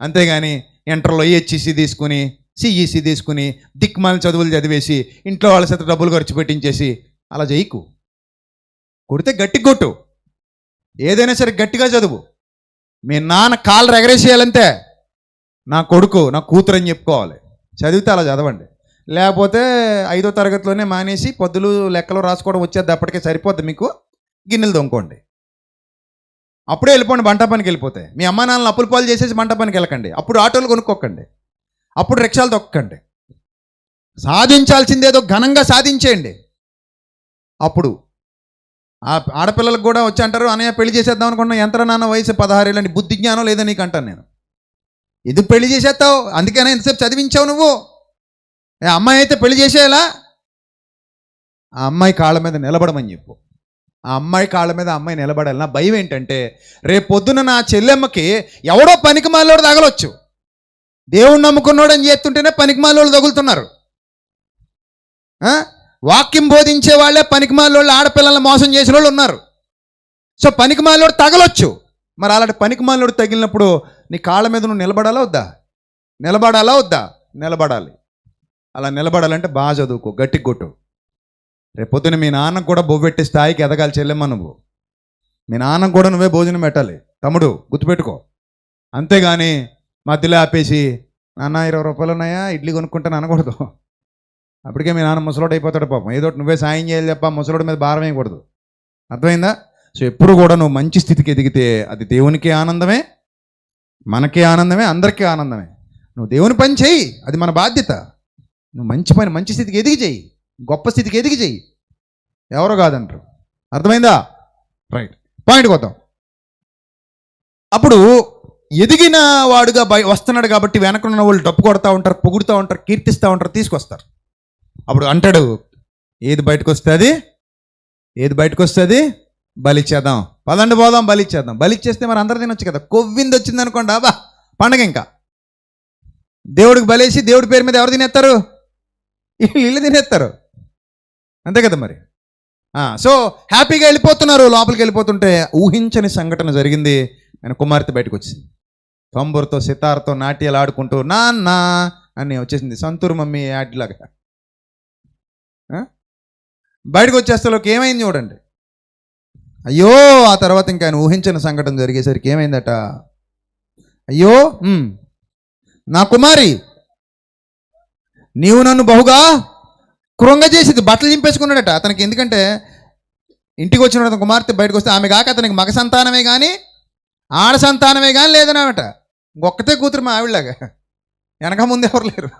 అంతేగాని ఇంటర్లో హెచ్ఈసి తీసుకుని సిఈసి తీసుకుని దిక్మాల చదువులు చదివేసి ఇంట్లో వాళ్ళ చేత డబ్బులు ఖర్చు పెట్టించేసి అలా చేయకు. కొడితే గట్టి కొట్టు, ఏదైనా సరే గట్టిగా చదువు. మీ నాన్న కాళ్ళు ఎగరేసేయాలంతే, నా కొడుకు నా కూతురు అని చెప్పుకోవాలి. చదివితే అలా చదవండి. లేకపోతే 5వ తరగతిలోనే మానేసి పొద్దులు లెక్కలు రాసుకోవడం వచ్చేది, అప్పటికే సరిపోద్ది మీకు. గిన్నెలు దొంగకోండి, అప్పుడే వెళ్ళిపోండి బంటా పనికి వెళ్ళిపోతే. మీ అమ్మా నాన్నలు అప్పుల పాలు చేసేసి బంటా పనికి వెళ్ళకండి. అప్పుడు ఆటోలు కొనుక్కోకండి, అప్పుడు రిక్షాలు దొక్కండి. సాధించాల్సిందేదో ఘనంగా సాధించేయండి. అప్పుడు ఆడపిల్లలకు కూడా వచ్చి అంటారు, అన్నయ్య పెళ్లి చేసేద్దాం అనుకుంటున్నా, ఎంత నాన్న వయసు 16 ఏళ్ళని, బుద్ధి జ్ఞానం లేదా నీకు అంటాను నేను. ఎందుకు పెళ్లి చేసేస్తావు? అందుకనే ఎంతసేపు చదివించావు నువ్వు. అమ్మాయి అయితే పెళ్లి చేసేయాలా? ఆ అమ్మాయి కాళ్ళ మీద నిలబడమని చెప్పు. ఆ అమ్మాయి కాళ్ళ మీద అమ్మాయి నిలబడాలి. నా భయం ఏంటంటే రేపు పొద్దున నా చెల్లెమ్మకి ఎవడో పనికి మాలోడు తగలొచ్చు. దేవుడు నమ్ముకున్నాడు అని చేస్తుంటేనే పనికి మాలోళ్ళు తగులుతున్నారు. వాక్యం బోధించే వాళ్ళే పనికి మాలోళ్ళు ఆడపిల్లల్ని మోసం చేసిన వాళ్ళు ఉన్నారు. సో పనికి మాలోడు తగలొచ్చు. మరి అలాంటి పనికి మాలోడు తగిలినప్పుడు నీ కాళ్ళ మీద నువ్వు నిలబడాలా వద్దా? నిలబడాలా వద్దా? నిలబడాలి. అలా నిలబడాలంటే బాగా చదువుకో, గట్టి కొట్టు. రేపొద్దున మీ నాన్నకు కూడా బొవ్వెట్టే స్థాయికి ఎదగాలి చెల్లెమ్మ నువ్వు. మీ నాన్నకు కూడా నువ్వే భోజనం పెట్టాలి తమ్ముడు, గుర్తుపెట్టుకో. అంతేగాని మధ్యలో ఆపేసి నాన్న 20 రూపాయలు ఉన్నాయా ఇడ్లీ కొనుక్కుంటాను అనకూడదు. అప్పటికే మీ నాన్న ముసలోడు అయిపోతాడు పాపం. ఏదో నువ్వే సాయం చేయాలి తప్ప ముసలోడి మీద భారం వేయకూడదు. అర్థమైందా? సో ఎప్పుడు కూడా నువ్వు మంచి స్థితికి ఎదిగితే అది దేవునికి ఆనందమే, మనకే ఆనందమే, అందరికీ ఆనందమే. నువ్వు దేవుని పని చెయ్యి, అది మన బాధ్యత. నువ్వు మంచి పని మంచి స్థితికి ఎదిగి చెయ్యి, గొప్ప స్థితికి ఎదిగి చెయ్యి, ఎవరో కాదంటారు. అర్థమైందా? రైట్, పాయింట్కి వద్దాం. అప్పుడు ఎదిగిన వాడుగా వస్తున్నాడు కాబట్టి వెనకనున్న వాళ్ళు డప్పు కొడతా ఉంటారు, పొగుడుతూ ఉంటారు, కీర్తిస్తూ ఉంటారు, తీసుకొస్తారు. అప్పుడు అంటాడు, ఏది బయటకు వస్తుంది? ఏది బయటకు వస్తుంది? బలిచ్చేద్దాం, పదండి పోదాం బలిచ్చేద్దాం. బలిచ్చేస్తే మరి అందరు తినొచ్చు కదా. కొవ్వింది వచ్చింది అనుకోండి, అబ్బా పండగ. ఇంకా దేవుడికి బలేసి దేవుడి పేరు మీద ఎవరు తినేస్తారు? ఇల్లు తినేస్తారు, అంతే కదా మరి. సో హ్యాపీగా వెళ్ళిపోతున్నారు. లోపలికి వెళ్ళిపోతుంటే ఊహించని సంఘటన జరిగింది. ఆయన కుమార్తె బయటకు వచ్చింది, తంబూరుతో సితార్తో నాట్యాలు ఆడుకుంటూ నాన్న అని వచ్చేసింది. సంతూరు మమ్మీ యాడ్లాగా బయటకు వచ్చేస్తలోకి ఏమైంది చూడండి. అయ్యో, ఆ తర్వాత ఇంకా ఆయన ఊహించిన సంఘటన జరిగేసరికి ఏమైందట? అయ్యో నా కుమారి, నీవు నన్ను బహుగా కృంగజేసింది. బట్టలు చింపేసుకున్నాడట అతనికి. ఎందుకంటే ఇంటికి వచ్చిన అతని కుమార్తె బయటకు వస్తే ఆమె కాక అతనికి మగ సంతానమే కానీ ఆడ సంతానమే కానీ లేదనమాట. ఒక్కతే కూతురు మా ఆవిడలాగా, వెనక ముందు ఎవరు లేరు.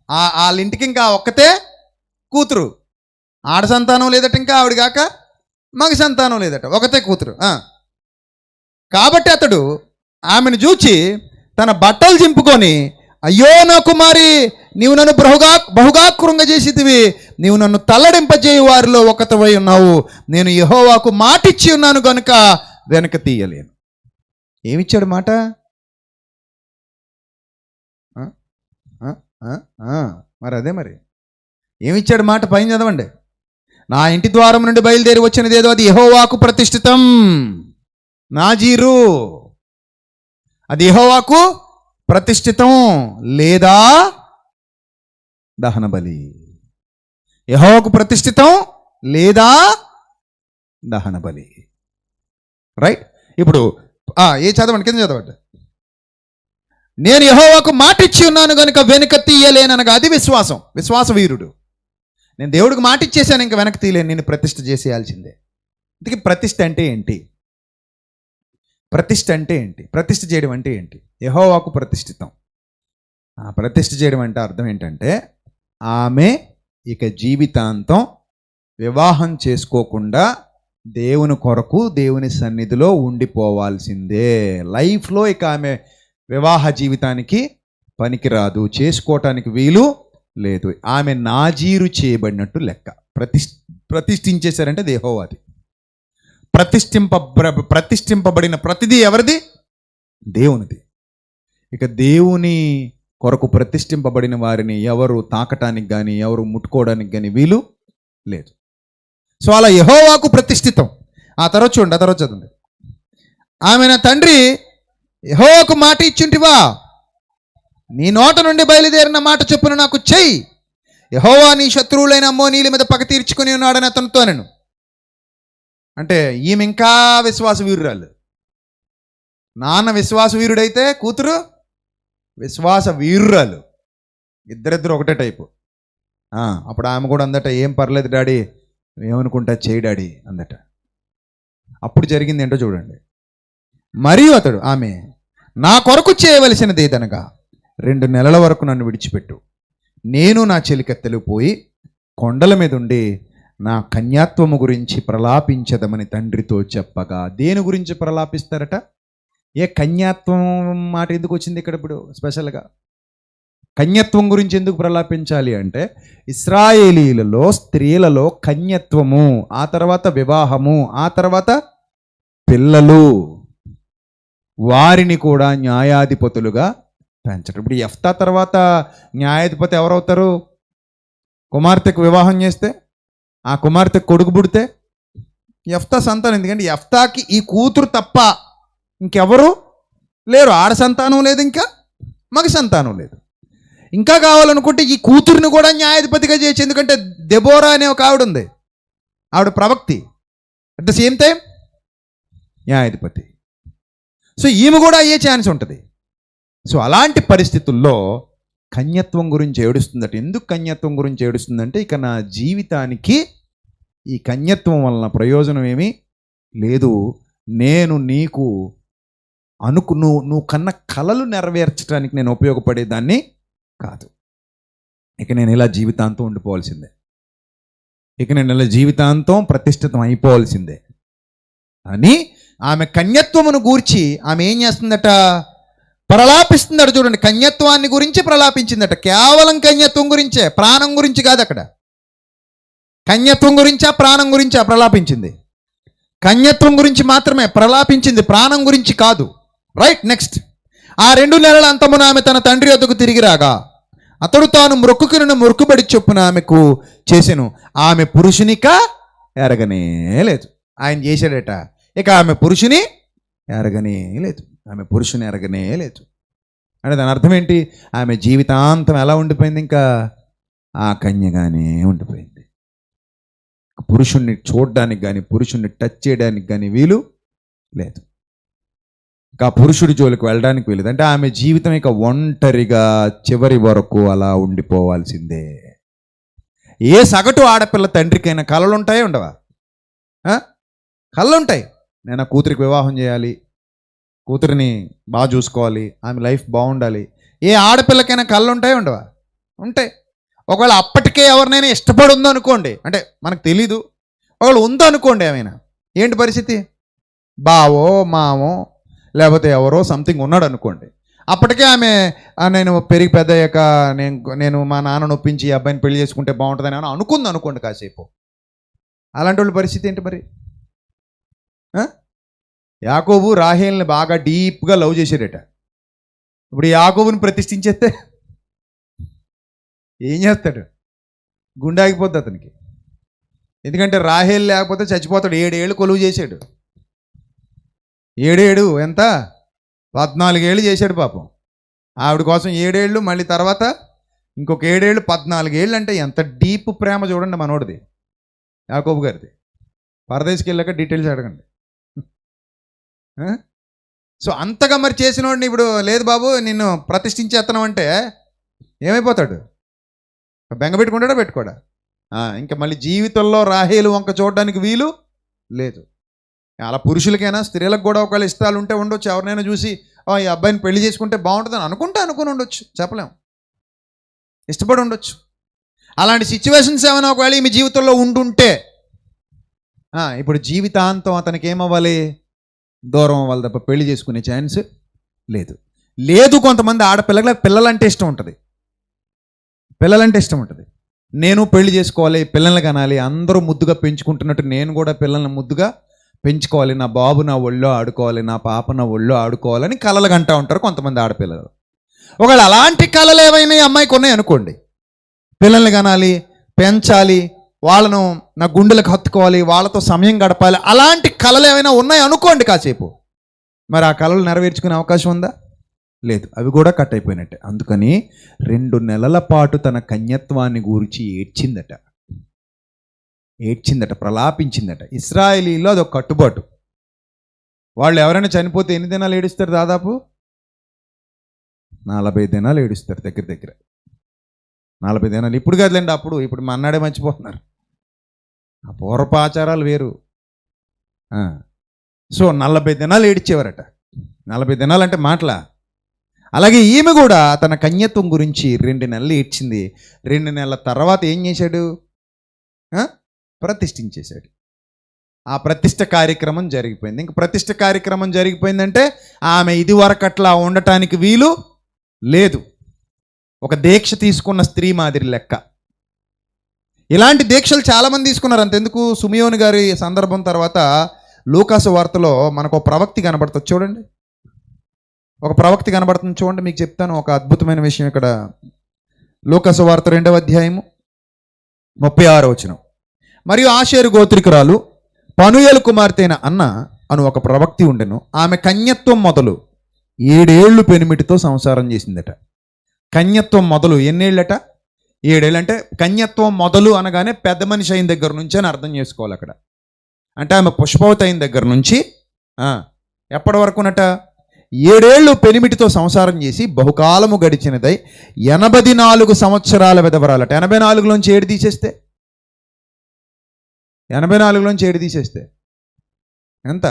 వాళ్ళ ఇంటికి ఇంకా ఒక్కతే కూతురు, ఆడ సంతానం లేదట, ఇంకా ఆవిడ కాక మగ సంతానం లేదట, ఒకతే కూతురు. కాబట్టి అతడు ఆమెను చూచి తన బట్టలు చింపుకొని, అయ్యో నా కుమారి, నీవు నన్ను బహుగా కృంగజేసితివి, నీవు నన్ను తల్లడింపజేయు వారిలో ఒకతవై ఉన్నావు. నేను యెహోవాకు మాటిచ్చి ఉన్నాను కనుక వెనక తీయలేను. ఏమిచ్చాడు మాట? మరి అదే మరి ఏమిచ్చాడు మాట? పైన చదవండి. నా ఇంటి ద్వారం నుండి బయలుదేరి వచ్చినది ఏదో అది యెహోవాకు ప్రతిష్ఠితం. నాజీరు అది యెహోవాకు ప్రతిష్ఠితం లేదా దహన బలి. యెహోవాకు ప్రతిష్ఠితం లేదా దహన బలి. రైట్. ఇప్పుడు ఏ చదవండి, కింద చదవండి. నేను యెహోవాకు మాట ఇచ్చి ఉన్నాను కనుక వెనుక తీయలేననగా అది విశ్వాసం. విశ్వాస వీరుడు. నేను దేవుడికి మాట ఇచ్చేసాను, ఇంకా వెనక్కి తీయలేను, నేను ప్రతిష్ఠ చేసేయాల్సిందే. ఇంతకీ ప్రతిష్ఠ అంటే ఏంటి? ప్రతిష్ఠ అంటే ఏంటి? ప్రతిష్ఠ చేయడం అంటే ఏంటి? యెహోవాకు ప్రతిష్ఠితం. ప్రతిష్ఠ చేయడం అంటే అర్థం ఏంటంటే, ఆమె ఇక జీవితాంతం వివాహం చేసుకోకుండా దేవుని కొరకు దేవుని సన్నిధిలో ఉండిపోవాల్సిందే. లైఫ్లో ఇక ఆమె వివాహ జీవితానికి పనికిరాదు, చేసుకోవటానికి వీలు లేదు. ఆమె నాజీరు చేయబడినట్టు లెక్క. ప్రతిష్ఠించేశారంటే యెహోవాది. ప్రతిష్ఠింపబడిన ప్రతిదీ ఎవరిది? దేవునిది. ఇక దేవుని కొరకు ప్రతిష్ఠింపబడిన వారిని ఎవరు తాకటానికి కానీ ఎవరు ముట్టుకోవడానికి కానీ వీలు లేదు. సో అలా యెహోవాకు ప్రతిష్ఠితం. ఆ తర్వాత చూడండి, ఆ తర్వాత చదవండి. ఆమె నా తండ్రి యెహోవాకు మాట ఇచ్చుంటివా, నీ నోట నుండి బయలుదేరిన మాట చొప్పున నాకు చెయ్యి. యెహోవా నీ శత్రువులైన అమ్మోనీయుల మీద పగ తీర్చుకుని ఉన్నాడని అతనితో నేను. అంటే ఈమె ఇంకా విశ్వాస వీరురాలు. నాన్న విశ్వాస వీరుడైతే కూతురు విశ్వాస వీరురాలు. ఇద్దరిద్దరు ఒకటే టైపు. అప్పుడు ఆమె కూడా అందట, ఏం పర్లేదు డాడీ, ఏమనుకుంటా చేయి డాడీ అందట. అప్పుడు జరిగింది ఏంటో చూడండి. మరియు అతడు ఆమె నా కొరకు చేయవలసినది ఏదనగా 2 నెలల వరకు నన్ను విడిచిపెట్టు, నేను నా చెలికత్తెలు పోయి కొండల మీద ఉండి నా కన్యాత్వము గురించి ప్రలాపించదమని తండ్రితో చెప్పగా. దేని గురించి ప్రలాపిస్తారట? ఏ కన్యాత్వం మాట ఎందుకు వచ్చింది ఇక్కడ ఇప్పుడు స్పెషల్గా? కన్యత్వం గురించి ఎందుకు ప్రలాపించాలి అంటే, ఇశ్రాయేలీలలో స్త్రీలలో కన్యత్వము, ఆ తర్వాత వివాహము, ఆ తర్వాత పిల్లలు, వారిని కూడా న్యాయాధిపతులుగా పెంచడం. ఇప్పుడు యెఫ్తా తర్వాత న్యాయాధిపతి ఎవరవుతారు? కుమార్తెకు వివాహం చేస్తే, ఆ కుమార్తె కొడుకు పుడితే యెఫ్తా సంతానం. ఎందుకంటే యెఫ్తాకి ఈ కూతురు తప్ప ఇంకెవరు లేరు. ఆడ సంతానం లేదు, ఇంకా మగ సంతానం లేదు. ఇంకా కావాలనుకుంటే ఈ కూతురుని కూడా న్యాయాధిపతిగా చేయొచ్చు. ఎందుకంటే దెబోరా అనే ఒక ఆవిడ ఉంది, ఆవిడ ప్రవక్తి, అట్ ద సేమ్ టైం న్యాయాధిపతి. సో ఈమె కూడా అయ్యే ఛాన్స్ ఉంటుంది. సో అలాంటి పరిస్థితుల్లో కన్యత్వం గురించి ఏడుస్తుందట. ఎందుకు కన్యత్వం గురించి ఏడుస్తుందంటే, ఇక నా జీవితానికి ఈ కన్యత్వం వలన ప్రయోజనం ఏమీ లేదు. నేను నీకు నువ్వు కన్న కలలు నెరవేర్చడానికి నేను ఉపయోగపడేదాన్ని కాదు. ఇక నేను ఇలా జీవితాంతం ఉండిపోవాల్సిందే. ఇక నేను ఇలా జీవితాంతం ప్రతిష్ఠితం అయిపోవాల్సిందే అని ఆమె కన్యత్వమును గూర్చి ఆమె ఏం చేస్తుందట? ప్రలాపిస్తుందట. చూడండి, కన్యత్వాన్ని గురించి ప్రలాపించిందట. కేవలం కన్యత్వం గురించే, ప్రాణం గురించి కాదు. అక్కడ కన్యత్వం గురించా ప్రాణం గురించా ప్రలాపించింది? కన్యత్వం గురించి మాత్రమే ప్రలాపించింది, ప్రాణం గురించి కాదు. రైట్. నెక్స్ట్. ఆ 2 నెలల అంతమున ఆమె తన తండ్రి వద్దకు తిరిగి రాగా అతడు తాను మొక్కుబడి చొప్పున ఆమెకు చేసెను. ఆమె పురుషునిక ఎరగనే లేదు. ఆయన చేశాడట, ఇక ఆమె పురుషుని ఎరగనే లేదు. ఆమె పురుషుని ఎరగనే లేదు అంటే దాని అర్థం ఏంటి? ఆమె జీవితాంతం ఎలా ఉండిపోయింది? ఇంకా ఆ కన్యగానే ఉండిపోయింది. పురుషుణ్ణి చూడడానికి కానీ పురుషుణ్ణి టచ్ చేయడానికి కానీ వీలు లేదు. ఇంకా పురుషుడి జోలికి వెళ్ళడానికి వీలేదు. అంటే ఆమె జీవితం ఇక ఒంటరిగా చివరి వరకు అలా ఉండిపోవాల్సిందే. ఏ సగటు ఆడపిల్ల తండ్రికైనా కలలు ఉంటాయో ఉండవా? కళ్ళు ఉంటాయి. నేను ఆ కూతురికి వివాహం చేయాలి, కూతురిని బాగా చూసుకోవాలి, ఆమె లైఫ్ బాగుండాలి. ఏ ఆడపిల్లకైనా కళ్ళు ఉంటాయో ఉండవా? ఉంటాయి. ఒకవేళ అప్పటికే ఎవరినైనా ఇష్టపడి ఉందో అనుకోండి, అంటే మనకు తెలీదు, ఒకవేళ ఉందో అనుకోండి, ఏమైనా ఏంటి పరిస్థితి? బావో మావో లేకపోతే ఎవరో సంథింగ్ ఉన్నాడు అనుకోండి, అప్పటికే ఆమె నేను పెరిగి పెద్ద అయ్యాక నేను మా నాన్న నొప్పించి ఈ అబ్బాయిని పెళ్లి చేసుకుంటే బాగుంటుందని అని అనుకుంది అనుకోండి కాసేపు. అలాంటి వాళ్ళ పరిస్థితి ఏంటి మరి? యాకోబు రాహేల్ని బాగా డీప్గా లవ్ చేశాడట. ఇప్పుడు యాకోబుని ప్రతిష్ఠించేస్తే ఏం చేస్తాడు? గుండె ఆగిపోద్ది అతనికి. ఎందుకంటే రాహేల్ లేకపోతే చచ్చిపోతాడు. 7 ఏళ్ళు కొలువు చేశాడు. 7 ఎంత 14 ఏళ్ళు చేశాడు పాపం. ఆవిడ కోసం 7 ఏళ్ళు, మళ్ళీ తర్వాత ఇంకొక 7 ఏళ్ళు, 14 ఏళ్ళు. అంటే ఎంత డీప్ ప్రేమ చూడండి మనోడిది, యాకోబు గారిది. పరదేశికి వెళ్ళాక డీటెయిల్స్ అడగండి. సో అంతగా మరి చేసినోడిని ఇప్పుడు లేదు బాబు నిన్ను ప్రతిష్ఠించేస్తున్నాం అంటే ఏమైపోతాడు? బెంగ పెట్టుకుంటాడా పెట్టుకోడా? ఇంకా మళ్ళీ జీవితంలో రాహేలు వంక చూడడానికి వీలు లేదు. అలా పురుషులకైనా స్త్రీలకు కూడా ఒకవేళ ఇష్టాలు ఉంటే ఉండొచ్చు. ఎవరినైనా చూసి ఈ అబ్బాయిని పెళ్లి చేసుకుంటే బాగుంటుందని అనుకుని ఉండొచ్చు, చెప్పలేం. ఇష్టపడి ఉండొచ్చు. అలాంటి సిచ్యువేషన్స్ ఏమైనా ఒకవేళ మీ జీవితంలో ఉండుంటే ఇప్పుడు జీవితాంతం అతనికి ఏమవ్వాలి? దూరం అవ్వాలి తప్ప పెళ్లి చేసుకునే ఛాన్స్ లేదు. కొంతమంది ఆడపిల్లలకు పిల్లలంటే ఇష్టం ఉంటుంది. నేను పెళ్లి చేసుకోవాలి, పిల్లల్ని కనాలి, అందరూ ముద్దుగా పెంచుకుంటున్నట్టు నేను కూడా పిల్లల్ని ముద్దుగా పెంచుకోవాలి, నా బాబు నా ఒళ్ళో ఆడుకోవాలి, నా పాప నా ఒళ్ళో ఆడుకోవాలని కలలు కంటూ ఉంటారు కొంతమంది ఆడపిల్లలు. ఒకవేళ అలాంటి కళలు ఏమైనా ఈ అమ్మాయికి ఉన్నాయి అనుకోండి, పిల్లల్ని కనాలి, పెంచాలి, వాళ్ళను నా గుండెలకు హత్తుకోవాలి, వాళ్ళతో సమయం గడపాలి, అలాంటి కళలు ఏమైనా ఉన్నాయి అనుకోండి కాసేపు. మరి ఆ కళలు నెరవేర్చుకునే అవకాశం ఉందా? లేదు. అవి కూడా కట్ అయిపోయినట్టే. అందుకని 2 నెలల పాటు తన కన్యత్వాన్ని గురించి ఏడ్చిందట, ప్రలాపించిందట. ఇశ్రాయేలీలో అదొక కట్టుబాటు. వాళ్ళు ఎవరైనా చనిపోతే ఎన్ని దినాలు ఏడుస్తారు? దాదాపు 40 దినాలు ఏడుస్తారు దగ్గర 40 దినాలు. ఇప్పుడు కాదులేండి, ఇప్పుడు మా అన్నాడే మర్చిపోతున్నారు. ఆ పూర్వపు ఆచారాలు వేరు. సో 40 దినాలు ఏడ్చేవారట. 40 దినాలు అంటే మాటలా? అలాగే ఈమె కూడా తన కన్యత్వం గురించి 2 నెలలు ఏడ్చింది. 2 నెలల తర్వాత ఏం చేశాడు? ప్రతిష్ఠించేశాడు. ఆ ప్రతిష్ఠ కార్యక్రమం జరిగిపోయింది. ఇంక ప్రతిష్ఠ కార్యక్రమం జరిగిపోయిందంటే ఆమె ఇది వరకట్లా ఉండటానికి వీలు లేదు. ఒక దీక్ష తీసుకున్న స్త్రీ మాదిరి లెక్క. ఇలాంటి దీక్షలు చాలామంది తీసుకున్నారు. అంతెందుకు, సుమియోని గారి సందర్భం తర్వాత లూకాసు వార్తలో మనకు ప్రవక్తి కనబడుతుంది చూడండి. ఒక ప్రవక్తి కనబడుతుంది చూడండి, మీకు చెప్తాను ఒక అద్భుతమైన విషయం. ఇక్కడ లూకాసు వార్త 2వ అధ్యాయము 36వ వచనం. మరియు ఆషేరు గోత్రికురాలు పనుయేలు కుమార్తె అయిన అన్న అను ఒక ప్రవక్తి ఉండెను. ఆమె కన్యత్వం మొదలు 7 ఏళ్ళు పెనిమిటితో సంసారం చేసిందట. కన్యత్వం మొదలు ఎన్నేళ్ళట? 7 ఏళ్ళు. అంటే కన్యత్వం మొదలు అనగానే పెద్ద మనిషి అయిన దగ్గర నుంచి అని అర్థం చేసుకోవాలి అక్కడ. అంటే ఆమె పుష్పవతి అయిన దగ్గర నుంచి ఎప్పటి వరకునట? 7 ఏళ్ళు పెనిమిటితో సంసారం చేసి బహుకాలము గడిచినదై 84 సంవత్సరాల విధవరాలట. 84లోంచి 7 తీసేస్తే 84లోంచి 7 తీసేస్తే ఎంత?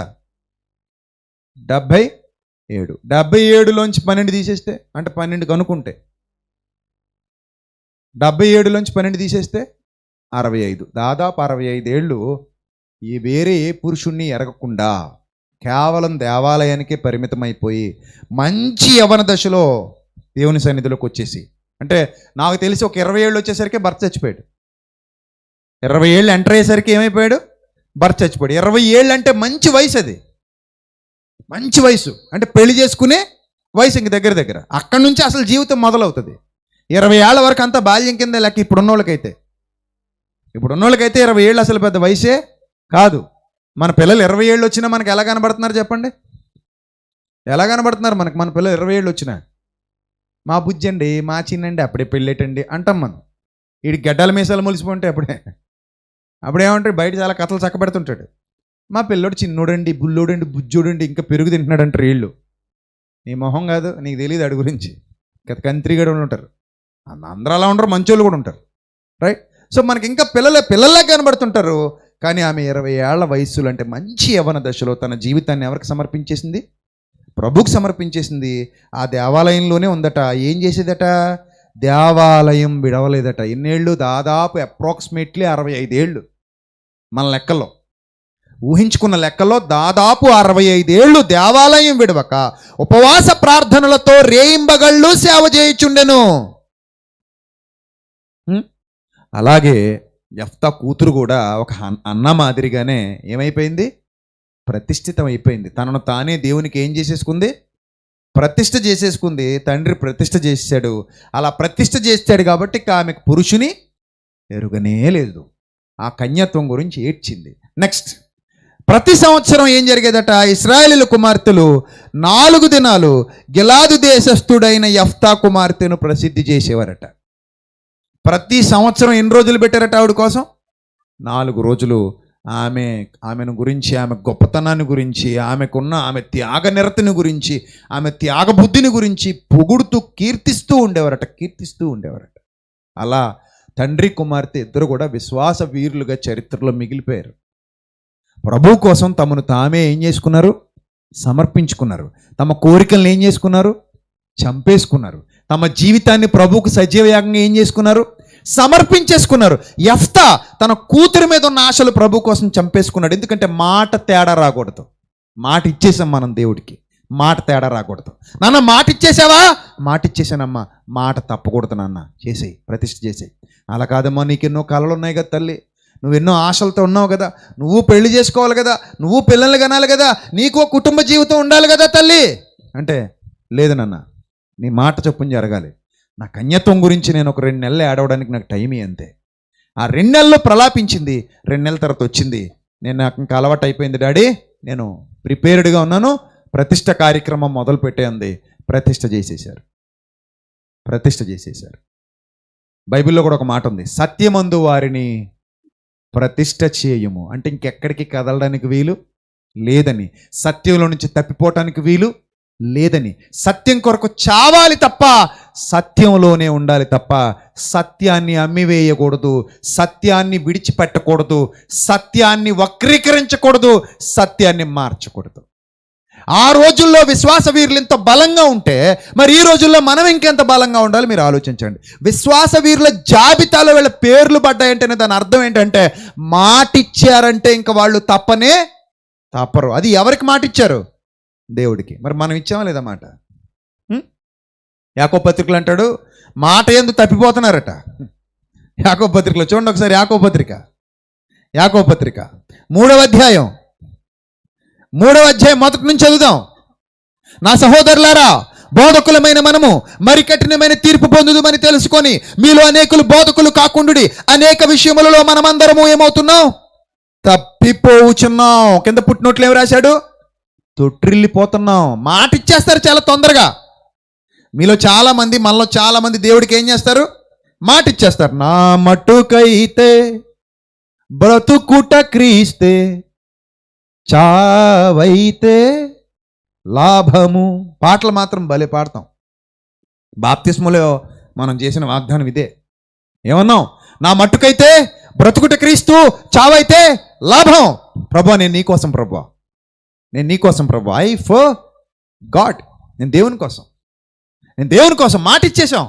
77. 77లోంచి 12 తీసేస్తే అంటే 12 కనుక్కుంటే 77లోంచి 12 తీసేస్తే 65. దాదాపు 65 ఏళ్ళు ఈ వేరే ఏ పురుషుణ్ణి ఎరగకుండా కేవలం దేవాలయానికే పరిమితమైపోయి మంచి యవ్వన దశలో దేవుని సన్నిధిలోకి వచ్చేసి, అంటే నాకు తెలిసి ఒక 20 ఏళ్ళు వచ్చేసరికి భర్త చచ్చిపోయాడు. 20 ఏళ్ళు ఎంటర్ అయ్యేసరికి ఏమైపోయాడు? భర్త చచ్చిపోయాడు. 20 ఏళ్ళు అంటే మంచి వయసు. అది మంచి వయసు, అంటే పెళ్లి చేసుకునే వయసు. ఇంక దగ్గర అక్కడి నుంచి అసలు జీవితం మొదలవుతుంది. 20 ఏళ్ల వరకు అంతా బాల్యం కింద లెక్క. ఇప్పుడున్నోళ్ళకైతే 20 ఏళ్ళు అసలు పెద్ద వయసే కాదు. మన పిల్లలు 20 ఏళ్ళు వచ్చినా మనకు ఎలా కనబడుతున్నారు చెప్పండి? ఎలా కనబడుతున్నారు మనకు? మన పిల్లలు 20 ఏళ్ళు వచ్చినా మా బుజ్జండి, మా చిన్నండి, అప్పుడే పెళ్ళేటండి అంటాం మనం. వీడి గడ్డల మీసాలు మొలిసిపోంటే అప్పుడేమంటాడు? బయట చాలా కథలు చక్కబెడుతుంటాడు. మా పిల్లోడు చిన్నోడండి, బుల్లోడండి, బుజ్జోడండి, ఇంకా పెరుగు తింటున్నాడు అంటారు వీళ్ళు. నీ మొహం కాదు, నీకు తెలియదు అడి గురించి. కంత్రిగడ ఉంటారు, అందరూ అలా ఉంటారు, మంచోళ్ళు కూడా ఉంటారు, రైట్? సో మనకి ఇంకా పిల్లల్లా కనబడుతుంటారు. కానీ ఆమె 20 ఏళ్ల వయస్సులో, అంటే మంచి యవ్వన దశలో తన జీవితాన్ని ఎవరికి సమర్పించేసింది? ప్రభువుకు సమర్పించేసింది. ఆ దేవాలయంలోనే ఉందట. ఏం చేసేదట? దేవాలయం విడవలేదట. ఎన్నేళ్ళు? దాదాపు అప్రాక్సిమేట్లీ 65 ఏళ్ళు. మన లెక్కలో ఊహించుకున్న లెక్కలో దాదాపు 65 ఏళ్ళు దేవాలయం విడవక ఉపవాస ప్రార్థనలతో రేయింబగళ్ళు సేవ చేయుచుండెను. అలాగే యెఫ్తా కూతురు కూడా ఒక అన్న మాదిరిగానే ఏమైపోయింది? ప్రతిష్ఠితం అయిపోయింది. తనను తానే దేవునికి ఏం చేసేసుకుంది? ప్రతిష్ఠ చేసేసుకుంది. తండ్రి ప్రతిష్ఠ చేశాడు. అలా ప్రతిష్ఠ చేశాడు కాబట్టి ఆమెకు పురుషుని ఎరుగనే లేదు. ఆ కన్యత్వం గురించి ఏడ్చింది. నెక్స్ట్, ప్రతి సంవత్సరం ఏం జరిగేదట, ఇశ్రాయేలీయుల కుమార్తెలు 4 దినాలు గిలాదు దేశస్థుడైన యెఫ్తా కుమార్తెను ప్రసిద్ధి చేసేవారట. ప్రతి సంవత్సరం ఎన్ని రోజులు పెట్టారట ఆవిడ కోసం? 4 రోజులు. ఆమెను గురించి, ఆమె గొప్పతనాన్ని గురించి, ఆమె త్యాగనిరతిని గురించి, ఆమె త్యాగబుద్ధిని గురించి పొగుడుతూ కీర్తిస్తూ ఉండేవారట. అలా తండ్రి కుమార్తె ఇద్దరు కూడా విశ్వాస వీరులుగా చరిత్రలో మిగిలిపోయారు. ప్రభు కోసం తమను తామే ఏం చేసుకున్నారు? సమర్పించుకున్నారు. తమ కోరికలను ఏం చేసుకున్నారు? చంపేసుకున్నారు. తమ జీవితాన్ని ప్రభువుకు సజీవయాగంగా ఏం చేసుకున్నారు? సమర్పించేసుకున్నారు. యెఫ్తా తన కూతురి మీద ఉన్న ఆశలు ప్రభు కోసం చంపేసుకున్నాడు. ఎందుకంటే మాట తేడా రాకూడదు. మాట ఇచ్చేసాం మనం దేవుడికి, మాట తేడా రాకూడదు. నాన్న మాట ఇచ్చేసావా? మాట ఇచ్చేసానమ్మా, మాట తప్పకూడదు నాన్న, చేసేయి, ప్రతిష్ఠ చేసేయి. అలా కాదమ్మా, నీకెన్నో కళలు ఉన్నాయి కదా తల్లి, నువ్వెన్నో ఆశలతో ఉన్నావు కదా, నువ్వు పెళ్లి చేసుకోవాలి కదా, నువ్వు పిల్లల్ని కనాలి కదా, నీకు కుటుంబ జీవితం ఉండాలి కదా తల్లి అంటే, లేదు నాన్న, నీ మాట చొప్పున జరగాలి. నా కన్యత్వం గురించి నేను ఒక 2 నెలలు ఏడవడానికి నాకు టైం అంతే. ఆ 2 నెలల్లో ప్రలాపించింది. 2 నెలల తర్వాత వచ్చింది, నాకు ఇంకా అలవాటు అయిపోయింది డాడీ, నేను ప్రిపేర్డ్గా ఉన్నాను, ప్రతిష్ఠ కార్యక్రమం మొదలు పెట్టేంది. ప్రతిష్ఠ చేసేశారు. బైబిల్లో కూడా ఒక మాట ఉంది, సత్యమందు వారిని ప్రతిష్ఠ చేయము అంటే ఇంకెక్కడికి కదలడానికి వీలు లేదని, సత్యంలో నుంచి తప్పిపోవటానికి వీలు లేదని, సత్యం కొరకు చావాలి తప్ప సత్యంలోనే ఉండాలి తప్ప సత్యాన్ని అమ్మివేయకూడదు, సత్యాన్ని విడిచిపెట్టకూడదు, సత్యాన్ని వక్రీకరించకూడదు, సత్యాన్ని మార్చకూడదు. ఆ రోజుల్లో విశ్వాస వీరులు ఇంత బలంగా ఉంటే మరి ఈ రోజుల్లో మనం ఇంకెంత బలంగా ఉండాలి మీరు ఆలోచించండి. విశ్వాస వీరుల జాబితాలో వీళ్ళ పేర్లు పడ్డాయంటేనే దాని అర్థం ఏంటంటే, మాటిచ్చారంటే ఇంకా వాళ్ళు తప్పరు. అది ఎవరికి మాటిచ్చారు? దేవుడికి. మరి మనం ఇచ్చామా లేదా మాట? యాకోబు పత్రికలు అంటాడు, మాట యందు తప్పిపోతున్నారట. యాకోబు పత్రికలో చూడండి ఒకసారి, యాకోబు పత్రిక 3వ అధ్యాయం మొదటి నుంచి చదువుదాం. నా సహోదరులారా, బోధకులమైన మనము మరి కఠినమైన తీర్పు పొందుదుమని తెలుసుకొని మీలో అనేకులు బోధకులు కాకుండుడి. అనేక విషయములలో మనమందరము ఏమవుతున్నాం? తప్పిపోవుచున్నాం. కింద పుట్టినోట్లు ఏమి రాశాడు? తొట్టిల్లిపోతున్నాం. మాట ఇచ్చేస్తారు చాలా తొందరగా. మీలో చాలామంది, మనలో చాలామంది దేవుడికి ఏం చేస్తారు? మాట ఇచ్చేస్తారు. నా మట్టుకైతే బ్రతుకుట క్రీస్తే, చావైతే లాభము. పాటలు మాత్రం భలే పాడతాం. బాప్తిస్మలో మనం చేసిన వాగ్దానం ఇదే. ఏమన్నాం? నా మట్టుకైతే బ్రతుకుట క్రీస్తు, చావైతే లాభం. ప్రభు నేను నీకోసం, ప్రభు ఐ ఫర్ గాడ్. నేను దేవుని కోసం మాట ఇచ్చేసాం.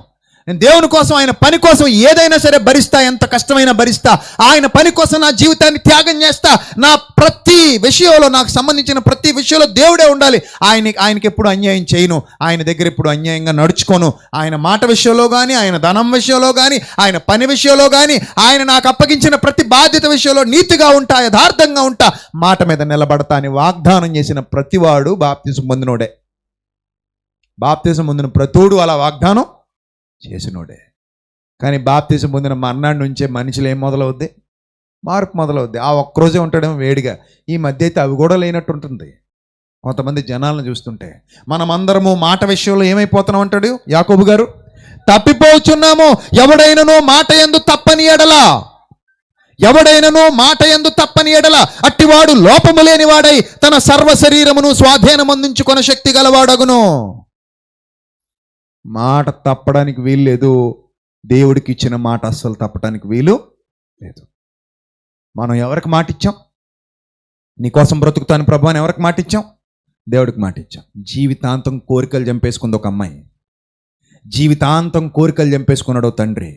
నేను దేవుని కోసం, ఆయన పని కోసం ఏదైనా సరే భరిస్తా, ఎంత కష్టమైనా భరిస్తా. ఆయన పని కోసం నా జీవితాన్ని త్యాగం చేస్తా. నా ప్రతి విషయంలో, నాకు సంబంధించిన ప్రతి విషయంలో దేవుడే ఉండాలి. ఆయనకి ఎప్పుడు అన్యాయం చేయను, ఆయన దగ్గర ఎప్పుడు అన్యాయంగా నడుచుకోను. ఆయన మాట విషయంలో కానీ, ఆయన ధనం విషయంలో కానీ, ఆయన పని విషయంలో కానీ, ఆయన నాకు అప్పగించిన ప్రతి బాధ్యత విషయంలో నీతిగా ఉంటా, యథార్థంగా ఉంటా, మాట మీద నిలబడతా అని వాగ్దానం చేసిన ప్రతివాడు బాప్తిసం పొందినోడే. బాప్తిసం పొందిన ప్రతోడు అలా వాగ్దానం చేసినోడే. కానీ బాప్తిసం పొందిన మర్నాడు నుంచే మనుషులు ఏం మొదలవుద్ది? మార్పు మొదలవుద్ది. ఆ ఒక్కరోజే ఉంటాడేమో వేడిగా. ఈ మధ్య అయితే అవి కూడా లేనట్టు ఉంటుంది కొంతమంది జనాలను చూస్తుంటే. మనమందరము మాట విషయంలో ఏమైపోతున్నాం అంటాడు యాకోబు గారు? తప్పిపోచున్నాము. ఎవడైనను మాట యందు తప్పని ఎడల అట్టివాడు లోపము లేనివాడై తన సర్వ శరీరమును స్వాధీనమందించుకొన శక్తి గలవాడగును. మాట తప్పడానికి వీలు లేదు. దేవుడికి ఇచ్చిన మాట అస్సలు తప్పడానికి వీలు లేదు. మనం ఎవరికి మాట ఇచ్చాం? నీకోసం బ్రతుకుతాను ప్రభు అని ఎవరికి మాట ఇచ్చాం? దేవుడికి మాట ఇచ్చాం. జీవితాంతం కోరికలు చంపేసుకుంది ఒక అమ్మాయి, జీవితాంతం కోరికలు చంపేసుకున్నాడు తండ్రి.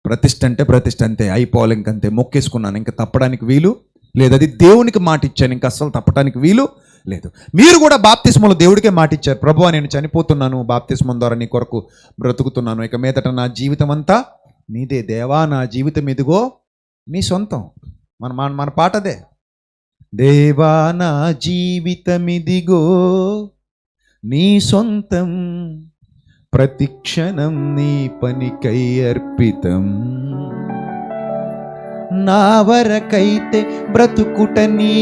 ప్రతిష్ఠ అంటే ప్రతిష్ఠ అంతే, అయిపోవాలి ఇంకంతే, మొక్కేసుకున్నాను, ఇంకా తప్పడానికి వీలు లేదు. అది దేవునికి మాట ఇచ్చాను, ఇంకా అస్సలు తప్పడానికి వీలు లేదు. మీరు కూడా బాప్తిస్మలో దేవుడికే మాట ఇచ్చారు. ప్రభువా నేను చనిపోతున్నాను, బాప్తిస్మం ద్వారా నీ కొరకు బ్రతుకుతున్నాను, ఇక మీదట నా జీవితం అంతా నీదే. దేవా నా జీవితం ఇదిగో నీ సొంతం. మన పాట అదే. దేవా నా జీవితం ఇదిగో నీ సొంతం, ప్రతిక్షణం నీ పనికై అర్పితం. నా వరకైతే బ్రతుకుట నీ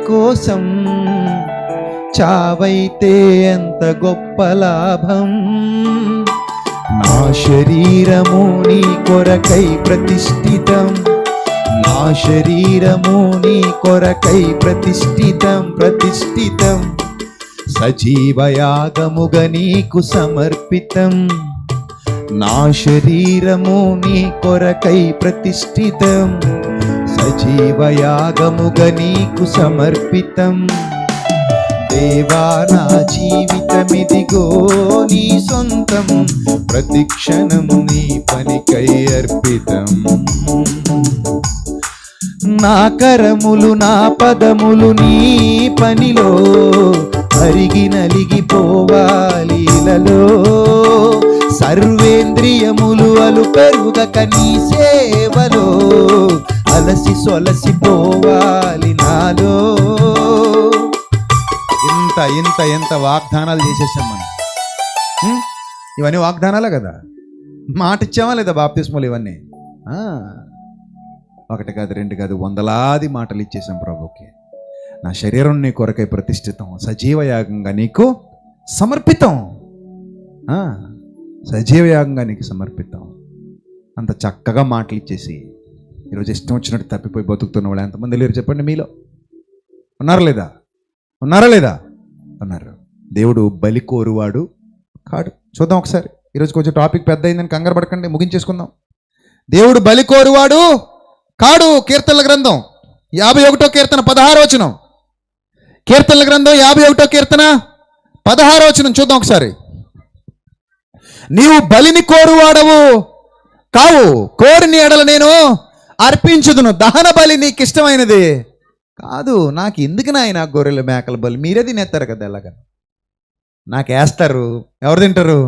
కోసం, చావైతే ఎంత గొప్ప లాభం. నా శరీరము నీ కొరకై ప్రతిష్ఠితం, నా శరీరము నీ కొరకై ప్రతిష్ఠితం. సజీవయాగముగా నీకు సమర్పితం. నా శరీరము నీ కొరకై ప్రతిష్ఠితం, సజీవయాగముగా నీకు సమర్పితం. దేవా నా జీవితమిదిగో నీ సొంతం, ప్రతిక్షణం నీ పనికై అర్పితం. నా కరములు నా పదములు నీ పనిలో అరిగి నలిగిపోవాలిలలో, సర్వేంద్రియములు అలు పెరుగక నీ సేవలో అలసి సొలసిపోవాలి నాలో. ఎంత వాగ్దానాలు చేసేసాం మనం. ఇవన్నీ వాగ్దానాలే కదా, మాట ఇచ్చామా లేదా బాప్తిస్మలు ఇవన్నీ? ఒకటి కాదు రెండు కాదు, వందలాది మాటలు ఇచ్చేసాం ప్రభుకి. నా శరీరం నీ కొరకై ప్రతిష్ఠితం, సజీవయాగంగా నీకు సమర్పితం. సజీవయాగంగా నీకు సమర్పితం. అంత చక్కగా మాటలు ఇచ్చేసి ఈరోజు ఇష్టం వచ్చినట్టు తప్పిపోయి బతుకుతున్న వాళ్ళు ఎంతమంది లేరు చెప్పండి? మీలో ఉన్నారా లేదా? ఉన్నారు. దేవుడు బలి కోరువాడు కాడు. చూద్దాం ఒకసారి. ఈరోజు కొంచెం టాపిక్ పెద్ద అయిందని కంగారు పడకండి, ముగించేసుకుందాం. దేవుడు బలి కోరువాడు కాడు. కీర్తనల గ్రంథం 51వ కీర్తన 16వ వచనం. కీర్తనల గ్రంథం 51వ కీర్తన 16వ వచనం చూద్దాం ఒకసారి. నీవు బలిని కోరువాడవు కావు, కోరిని ఎడల నేను అర్పించుదును. దహన బలి నీకు ఇష్టమైనది కాదు. నాకు ఎందుకు నాయన గొర్రెల మేకల బలి? మీరే తినేస్తారు కదా, ఎలాగ నాకు వేస్తారు. ఎవరు తింటారు?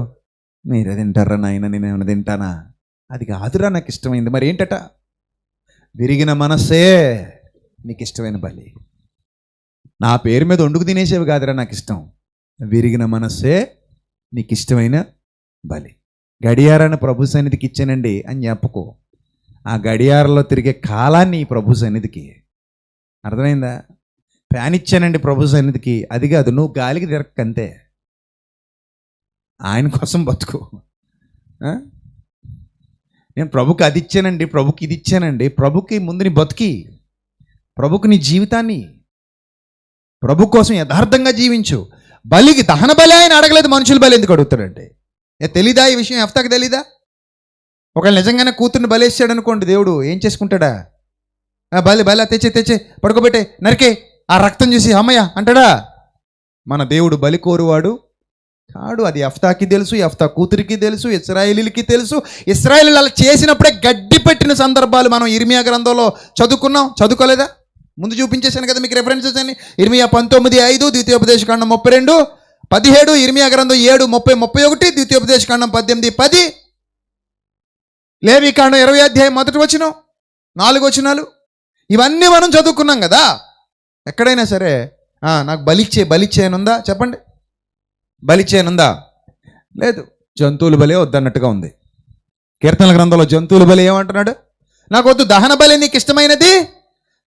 మీరే తింటారా నాయన, నేను ఏమైనా తింటానా? అది కాదురా నాకు ఇష్టమైంది. మరి ఏంటట? విరిగిన మనస్సే నీకు ఇష్టమైన బలి. నా పేరు మీద వండుకు తినేసేవి కాదురా నాకు ఇష్టం. విరిగిన మనస్సే నీకు ఇష్టమైన బలి. గడియారాన్ని ప్రభు సన్నిధికి ఇచ్చానండి అని చెప్పకు. ఆ గడియారంలో తిరిగే కాలాన్ని ప్రభు సన్నిధికి. అర్థమైందా? ఫ్యాన్ ఇచ్చానండి ప్రభు సన్నిధికి, అది కాదు, నువ్వు గాలికి తిరగకంతే. ఆయన కోసం బతుకు. నేను ప్రభుకి అది ఇచ్చానండి, ప్రభుకి ఇది ఇచ్చానండి. ప్రభుకి ముందు నీ బతుకి, ప్రభుకి నీ జీవితాన్ని, ప్రభు కోసం యథార్థంగా జీవించు. బలికి దహన బలి ఆయన అడగలేదు, మనుషుల బలి ఎందుకు అడుగుతాడంటే? తెలీదా ఈ విషయం? ఎఫ్తాకి తెలీదా? ఒకవేళ నిజంగానే కూతుర్ని బలేసాడు అనుకోండి, దేవుడు ఏం చేసుకుంటాడా? బలి తెచ్చే పడుకోబెట్టే నరికే ఆ రక్తం చూసి అమ్మయ్య అంటాడా? మన దేవుడు బలి కోరువాడు కాడు. అది ఎఫ్తాకి తెలుసు, ఎఫ్తా కూతురికి తెలుసు, ఇశ్రాయేలీలకి తెలుసు. ఇశ్రాయేలీలు అలా చేసినప్పుడే గడ్డి పెట్టిన సందర్భాలు మనం ఇర్మియా గ్రంథంలో చదువుకున్నాం. చదువుకోలేదా? ముందు చూపించేశాను కదా మీకు రెఫరెన్సెస్ అని. ఇర్మియా 19:5, ద్వితీయోపదేశకాండం 32:17, ఇర్మియా గ్రంథం 7:30-31, ద్వితీయోపదేశకాండం 18:10, లేవీకాండం 20వ అధ్యాయం 1వ వచనం 4 వచనాలు. ఇవన్నీ మనం చదువుకున్నాం కదా. ఎక్కడైనా సరే నాకు బలిచ్చేయనుందా చెప్పండి? బలిచ్చేయనుందా? లేదు. జంతువుల బలే వద్దన్నట్టుగా ఉంది. కీర్తనల గ్రంథంలో జంతువుల బలి ఏమంటున్నాడు? నాకు వద్దు, దహన బలి నీకు ఇష్టమైనది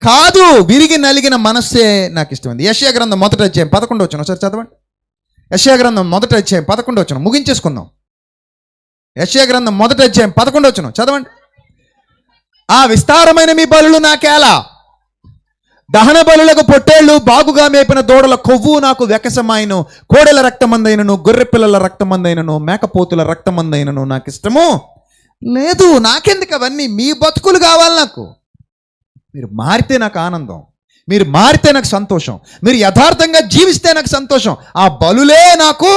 కాదు, విరిగి నలిగిన మనస్సే నాకు ఇష్టమైంది. యెషయా గ్రంథం 1వ అధ్యాయం 11వ వచనం ఒకసారి చదవండి. యెషయా గ్రంథం 1వ అధ్యాయం 11వ వచనం ముగించేసుకుందాం. యెషయా గ్రంథం 1వ అధ్యాయం 11వ వచనం చదవండి. ఆ విస్తారమైన మీ బలులు నాకేలా, దహన బలులకు పొట్టేళ్లు, బాగుగా మేపిన దూడల కొవ్వు నాకు వెకసమాయను. కోడెల రక్తమందైనను, గొర్రె పిల్లల రక్తమందైనను, మేకపోతుల రక్తమందైనను నాకు ఇష్టము లేదు. నాకెందుకు అవన్నీ? మీ బతుకులు కావాలి నాకు. మీరు మారితే నాకు ఆనందం, మీరు మారితే నాకు సంతోషం, మీరు యథార్థంగా జీవిస్తే నాకు సంతోషం. ఆ బలులే నాకు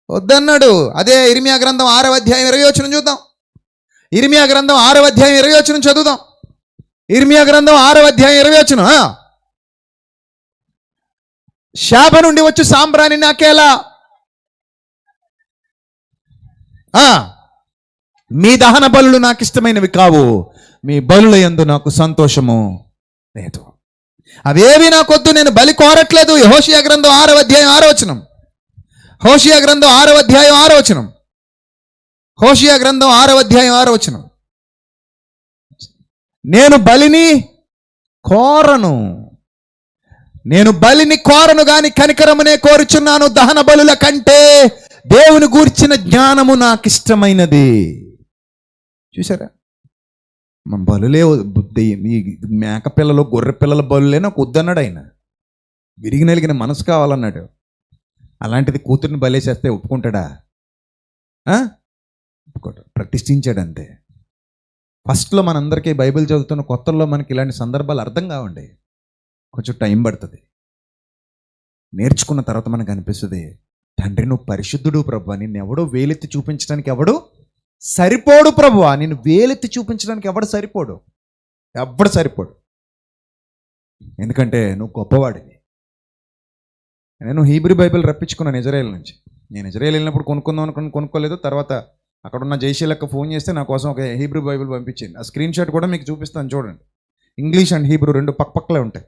వద్దన్నాడు. అదే ఇర్మియా గ్రంథం 6వ అధ్యాయం 20వ వచనం చూద్దాం. ఇర్మియా గ్రంథం 6వ అధ్యాయం 20వ వచనం చదువుదాం. ఇర్మియా గ్రంథం 6వ అధ్యాయం 20వ వచనం. శాప నుండి వచ్చు సాంబ్రాణి నాకేలా, మీ దహన బలులు నాకు ఇష్టమైనవి కావు, మీ బలుల యందు నాకు సంతోషము లేదు. అవేవి నాకొద్దు, నేను బలి కోరట్లేదు. హోషియా గ్రంథం 6వ అధ్యాయం 6వ వచనం. హోషియా గ్రంథం 6వ అధ్యాయం 6వ వచనం. హోషియా గ్రంథం 6వ అధ్యాయం 6వ వచనం. నేను బలిని కోరను. నేను బలిని కోరను గాని కనికరమునే కోరుచున్నాను. దహన బలుల కంటే దేవుని గూర్చిన జ్ఞానము నాకు ఇష్టమైనది. చూసారా, మన బలులే ఈ మేక పిల్లలు గొర్రె పిల్లల బలులే నాకు వద్దన్నాడు ఆయన. విరిగి నలిగిన మనసు కావాలన్నాడు. అలాంటిది కూతుర్ని బలేసేస్తే ఒప్పుకుంటాడా? ఒప్పుకోడు. ప్రతిష్ఠించాడు అంతే. ఫస్ట్లో మనందరికీ బైబిల్ చదువుతున్న కొత్తల్లో మనకి ఇలాంటి సందర్భాలు అర్థం కావండి. కొంచెం టైం పడుతుంది. నేర్చుకున్న తర్వాత మనకు అనిపిస్తుంది, తండ్రి నువ్వు పరిశుద్ధుడు ప్రభువా, నిన్ను ఎవడో వేలెత్తి చూపించడానికి ఎవడు సరిపోడు ప్రభువా, నిన్ను వేలెత్తి చూపించడానికి ఎవడు సరిపోడు. ఎందుకంటే నువ్వు గొప్పవాడివి. నేను హీబ్రూ బైబిల్ రప్పించుకున్నాను ఇజ్రాయెల్ నుంచి. నేను ఇజ్రాయెల్ వెళ్ళినప్పుడు కొనుక్కుందాం అనుకుని కొనుక్కోలేదు. తర్వాత అక్కడున్న జైశీలక్క ఫోన్ చేస్తే నా కోసం ఒక హీబ్రూ బైబిల్ పంపించింది. ఆ స్క్రీన్ షాట్ కూడా మీకు చూపిస్తాను చూడండి. ఇంగ్లీష్ అండ్ హీబ్రూ రెండు పక్కపక్కలే ఉంటాయి.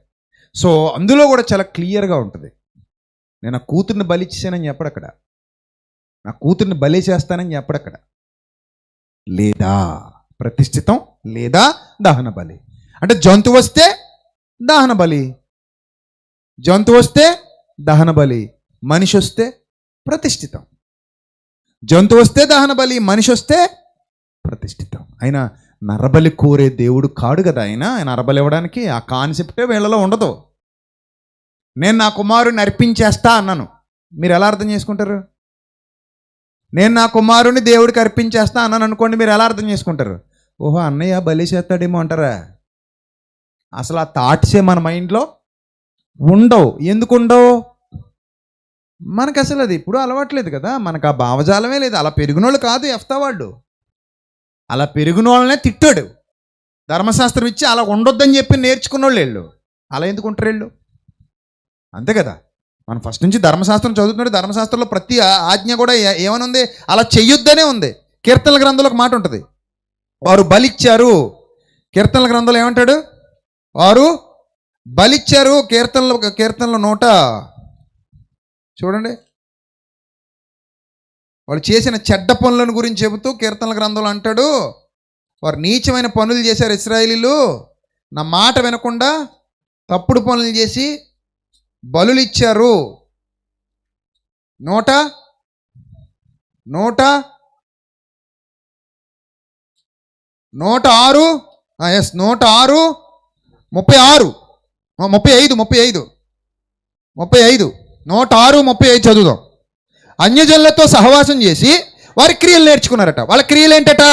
సో అందులో కూడా చాలా క్లియర్గా ఉంటుంది. నేను నా కూతుర్ని బలిచ్చేసానని చెప్పడక్కడ, నా కూతుర్ని బలి చేస్తానని చెప్పడక్కడ. లేదా ప్రతిష్ఠితం లేదా దహన బలి. అంటే జంతువు వస్తే దహన బలి, జంతువు వస్తే దహన బలి, మనిషి వస్తే ప్రతిష్ఠితం. జంతువు వస్తే దహన బలి, మనిషి వస్తే ప్రతిష్ఠితం. అయినా నరబలి కోరే దేవుడు కాడు కదా ఆయన. నరబలి ఇవ్వడానికి ఆ కాన్సెప్టే వీళ్ళలో ఉండదు. నేను నా కుమారుని అర్పించేస్తా అన్నాను, మీరు ఎలా అర్థం చేసుకుంటారు? నేను నా కుమారుని దేవుడికి అర్పించేస్తా అన్నాను అనుకోండి, మీరు ఎలా అర్థం చేసుకుంటారు? ఓహో అన్నయ్య బలి చేస్తాడేమో అంటారా? అసలు ఆ థాట్సే మన మైండ్లో ఉండవు. ఎందుకు ఉండవు? మనకు అసలు అది ఇప్పుడు అలవాట్లేదు కదా, మనకు ఆ భావజాలమే లేదు. అలా పెరిగినోళ్ళు కాదు యెఫ్తా వాళ్ళు. అలా పెరిగిన వాళ్ళనే తిట్టాడు ధర్మశాస్త్రం ఇచ్చి. అలా ఉండొద్దని చెప్పి నేర్చుకున్నోళ్ళు వీళ్ళు. అలా ఎందుకు ఉంటారు వీళ్ళు? అంతే కదా. మనం ఫస్ట్ నుంచి ధర్మశాస్త్రం చదువుతున్నాడు. ధర్మశాస్త్రంలో ప్రతి ఆజ్ఞ కూడా ఏమని ఉంది? అలా చెయ్యొద్దనే ఉంది. కీర్తనల గ్రంథంలో ఒక మాట ఉంటుంది, వారు బలిచ్చారు. కీర్తనల గ్రంథంలో ఏమంటాడు? వారు బలిచ్చారు. కీర్తనలో నోట చూడండి, వాళ్ళు చేసిన చెడ్డ పనులను గురించి చెబుతూ కీర్తనల గ్రంథంలో అంటాడు, వారు నీచమైన పనులు చేశారు ఇశ్రాయేలీలు, నా మాట వినకుండా తప్పుడు పనులు చేసి బలులు ఇచ్చారు. నోట 106:35 చదువుదాం. అన్యజనులతో సహవాసం చేసి వారి క్రియలు నేర్చుకున్నారట. వాళ్ళ క్రియలు ఏంటట?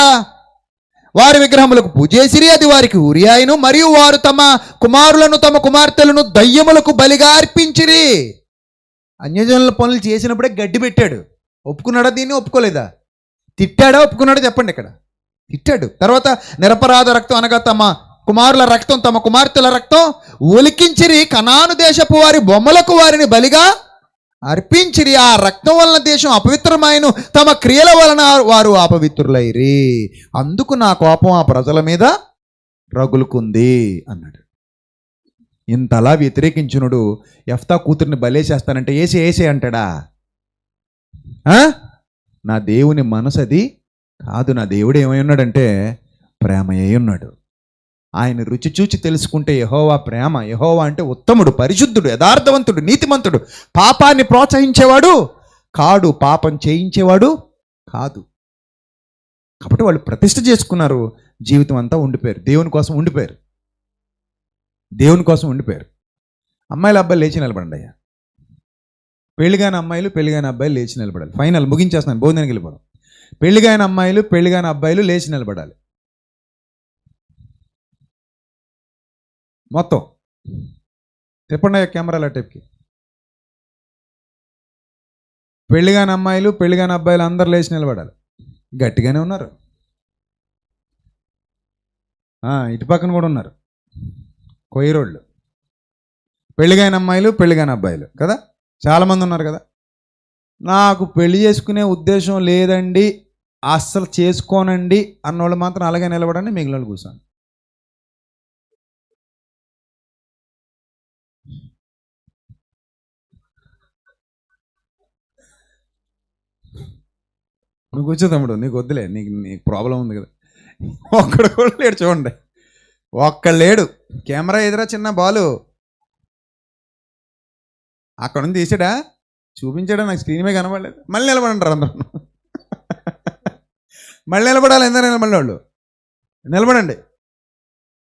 వారి విగ్రహములకు పూజ చేసిరి, అది వారికి ఉరియాయను. మరియు వారు తమ కుమారులను తమ కుమార్తెలను దయ్యములకు బలిగా అర్పించిరి. అన్యజనుల పనులు చేసినప్పుడే గడ్డి పెట్టాడు. ఒప్పుకున్నాడా? దీన్ని ఒప్పుకోలేదా? తిట్టాడా? ఒప్పుకున్నాడా? చెప్పండి. ఇక్కడ తిట్టాడు. తర్వాత నిరపరాధ రక్తం అనగా తమ కుమారుల రక్తం తమ కుమార్తెల రక్తం ఒలికించిరి, కనాను దేశపు వారి బొమ్మలకు వారిని బలిగా అర్పించిరి. ఆ రక్తం వలన దేశం అపవిత్రమైన, తమ క్రియల వలన వారు అపవిత్రులైరి. అందుకు నా కోపం ఆ ప్రజల మీద రగులుకుంది అన్నాడు. ఇంతలా వ్యతిరేకించునుడు యెఫ్తా కూతుర్ని బలేసేస్తానంటే ఏసే అంటాడా? నా దేవుని మనసు అది కాదు. నా దేవుడు ఏమై ఉన్నాడంటే ప్రేమ అయి ఉన్నాడు. ఆయన రుచి చూచి తెలుసుకుంటే యెహోవా ప్రేమ. యెహోవా అంటే ఉత్తముడు, పరిశుద్ధుడు, యథార్థవంతుడు, నీతిమంతుడు, పాపాన్ని ప్రోత్సహించేవాడు కాడు, పాపం చేయించేవాడు కాదు. కాబట్టి వాళ్ళు ప్రతిష్ఠ చేసుకున్నారు, జీవితం అంతా ఉండిపోయారు, దేవుని కోసం ఉండిపోయారు. అమ్మాయిలు అబ్బాయిలు లేచి నిలబడండి అయ్యా. పెళ్లిగాని అమ్మాయిలు పెళ్లిగాని అబ్బాయిలు లేచి నిలబడాలి. ఫైనల్ ముగించేస్తున్నాను, భోజనానికి వెళ్ళిపోదాం. పెళ్లిగాని అమ్మాయిలు పెళ్లిగాని అబ్బాయిలు లేచి నిలబడాలి. మొత్తం తిప్పండి కెమెరాల టైప్కి. పెళ్లిగాని అమ్మాయిలు పెళ్లిగాని అబ్బాయిలు అందరు లేచి నిలబడాలి. గట్టిగానే ఉన్నారు. ఇటు పక్కన కూడా ఉన్నారు కొయ్యరోళ్ళు. పెళ్లిగాని అమ్మాయిలు పెళ్లిగాని అబ్బాయిలు కదా, చాలామంది ఉన్నారు కదా. నాకు పెళ్లి చేసుకునే ఉద్దేశం లేదండి, అస్సలు చేసుకోనండి అన్నోళ్ళు మాత్రం అలాగే నిలబడండి, మిగిలిన వాళ్ళు కూర్చోండి. నువ్వు కూర్చో తమ్ముడు, నీకు వద్దులే, నీకు ప్రాబ్లం ఉంది కదా. ఒక్కడ కూడా లేడు చూడండి. ఒక్కడు లేడు. కెమెరా ఎదురా చిన్న బాలు అక్కడ నుంచి తీసాడా, చూపించాడా, నాకు స్క్రీన్ మీద కనబడలేదు. మళ్ళీ నిలబడంటారు అందరూ. మళ్ళీ నిలబడాలి. ఎందుకు నిలబడి వాళ్ళు నిలబడండి,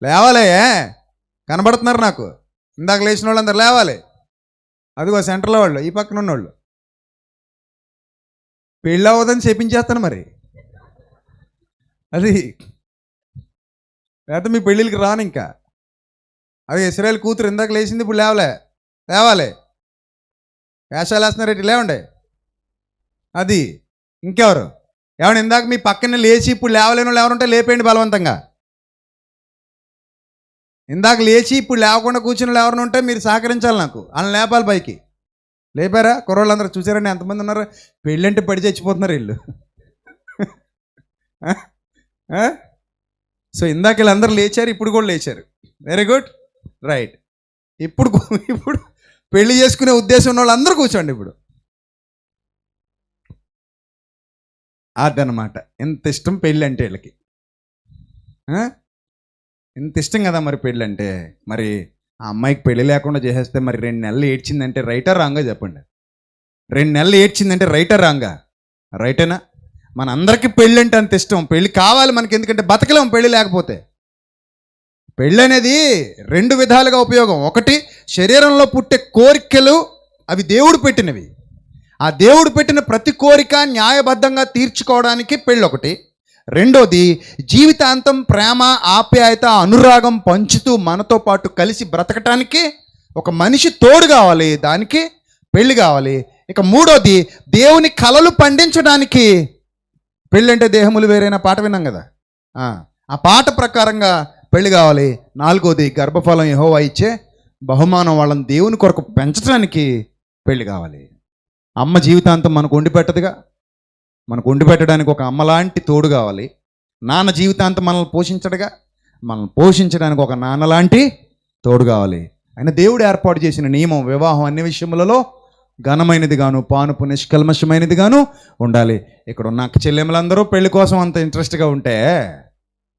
లేవాలి. కనబడుతున్నారు నాకు. ఇందాక లేచిన వాళ్ళు అందరు లేవాలి. అదిగో సెంటర్లో వాళ్ళు, ఈ పక్కన ఉన్నవాళ్ళు. పెళ్ళి అవ్వదని చెప్పించేస్తాను మరి. అది లేకపోతే మీ పెళ్ళిళ్ళకి రాను ఇంకా. అది ఇస్రాయేల్ కూతురు ఇందాక లేచింది, ఇప్పుడు లేవాలి. వేషాలు వేస్తున్నారు ఏంటి, లేవండి. అది ఇంకెవరు ఏమన్నా ఇందాక మీ పక్కన లేచి ఇప్పుడు లేవలేని వాళ్ళు ఎవరుంటే లేపేయండి బలవంతంగా. ఇందాక లేచి ఇప్పుడు లేవకుండా కూర్చుని వాళ్ళు ఎవరైనా ఉంటే మీరు సహకరించాలి నాకు. వాళ్ళని లేపాలి పైకి. లేపారా? కుర్రోళ్ళందరూ చూసారండి ఎంతమంది ఉన్నారు? పెళ్ళంటే పడి చచ్చిపోతున్నారు వీళ్ళు. సో ఇందాక వీళ్ళందరూ లేచారు, ఇప్పుడు కూడా లేచారు. Very good, right. ఇప్పుడు పెళ్లి చేసుకునే ఉద్దేశం ఉన్న వాళ్ళందరూ కూర్చోండి ఇప్పుడు. అదనమాట. ఎంత ఇష్టం పెళ్ళి అంటే వీళ్ళకి. ఎంత ఇష్టం కదా మరి పెళ్ళి అంటే. మరి ఆ అమ్మాయికి పెళ్ళి లేకుండా చేసేస్తే మరి 2 నెలలు ఏడ్చిందంటే రైటా రాంగా చెప్పండి. 2 నెలలు ఏడ్చిందంటే రైటా రాంగా? రైటేనా? మన అందరికీ పెళ్ళి అంటే అంత ఇష్టం. పెళ్ళి కావాలి మనకి, ఎందుకంటే బతకలేం పెళ్ళి లేకపోతే. పెళ్ళి అనేది 2 విధాలుగా ఉపయోగం. ఒకటి, శరీరంలో పుట్టే కోరికలు, అవి దేవుడు పెట్టినవి. ఆ దేవుడు పెట్టిన ప్రతి కోరిక న్యాయబద్ధంగా తీర్చుకోవడానికి పెళ్ళి ఒకటి. రెండోది, జీవితాంతం ప్రేమ, ఆప్యాయత, అనురాగం పంచుతూ మనతో పాటు కలిసి బ్రతకటానికి ఒక మనిషి తోడు కావాలి, దానికి పెళ్ళి కావాలి. ఇక మూడోది, దేవుని కలలు పండించడానికి పెళ్ళి అంటే దేహములు వేరైన పాట విన్నాం కదా, ఆ పాట ప్రకారంగా పెళ్ళి కావాలి. నాలుగోది, గర్భఫలం యెహోవా ఇచ్చే బహుమానం, వాళ్ళని దేవుని కొరకు పెంచడానికి పెళ్ళి కావాలి. అమ్మ జీవితాంతం మనకు వండి పెట్టదుగా, మనకు వండి పెట్టడానికి ఒక అమ్మలాంటి తోడు కావాలి. నాన్న జీవితాంతం మనల్ని పోషించడుగా, మనల్ని పోషించడానికి ఒక నాన్నలాంటి తోడు కావాలి. ఆయన దేవుడు ఏర్పాటు చేసిన నియమం, వివాహం అన్ని విషయములలో ఘనమైనది గాను, పానుపు నిష్కల్మషమైనది గాను ఉండాలి. ఇక్కడ ఉన్న అక్క చెల్లెములందరూ పెళ్లి కోసం అంత ఇంట్రెస్ట్గా ఉంటే,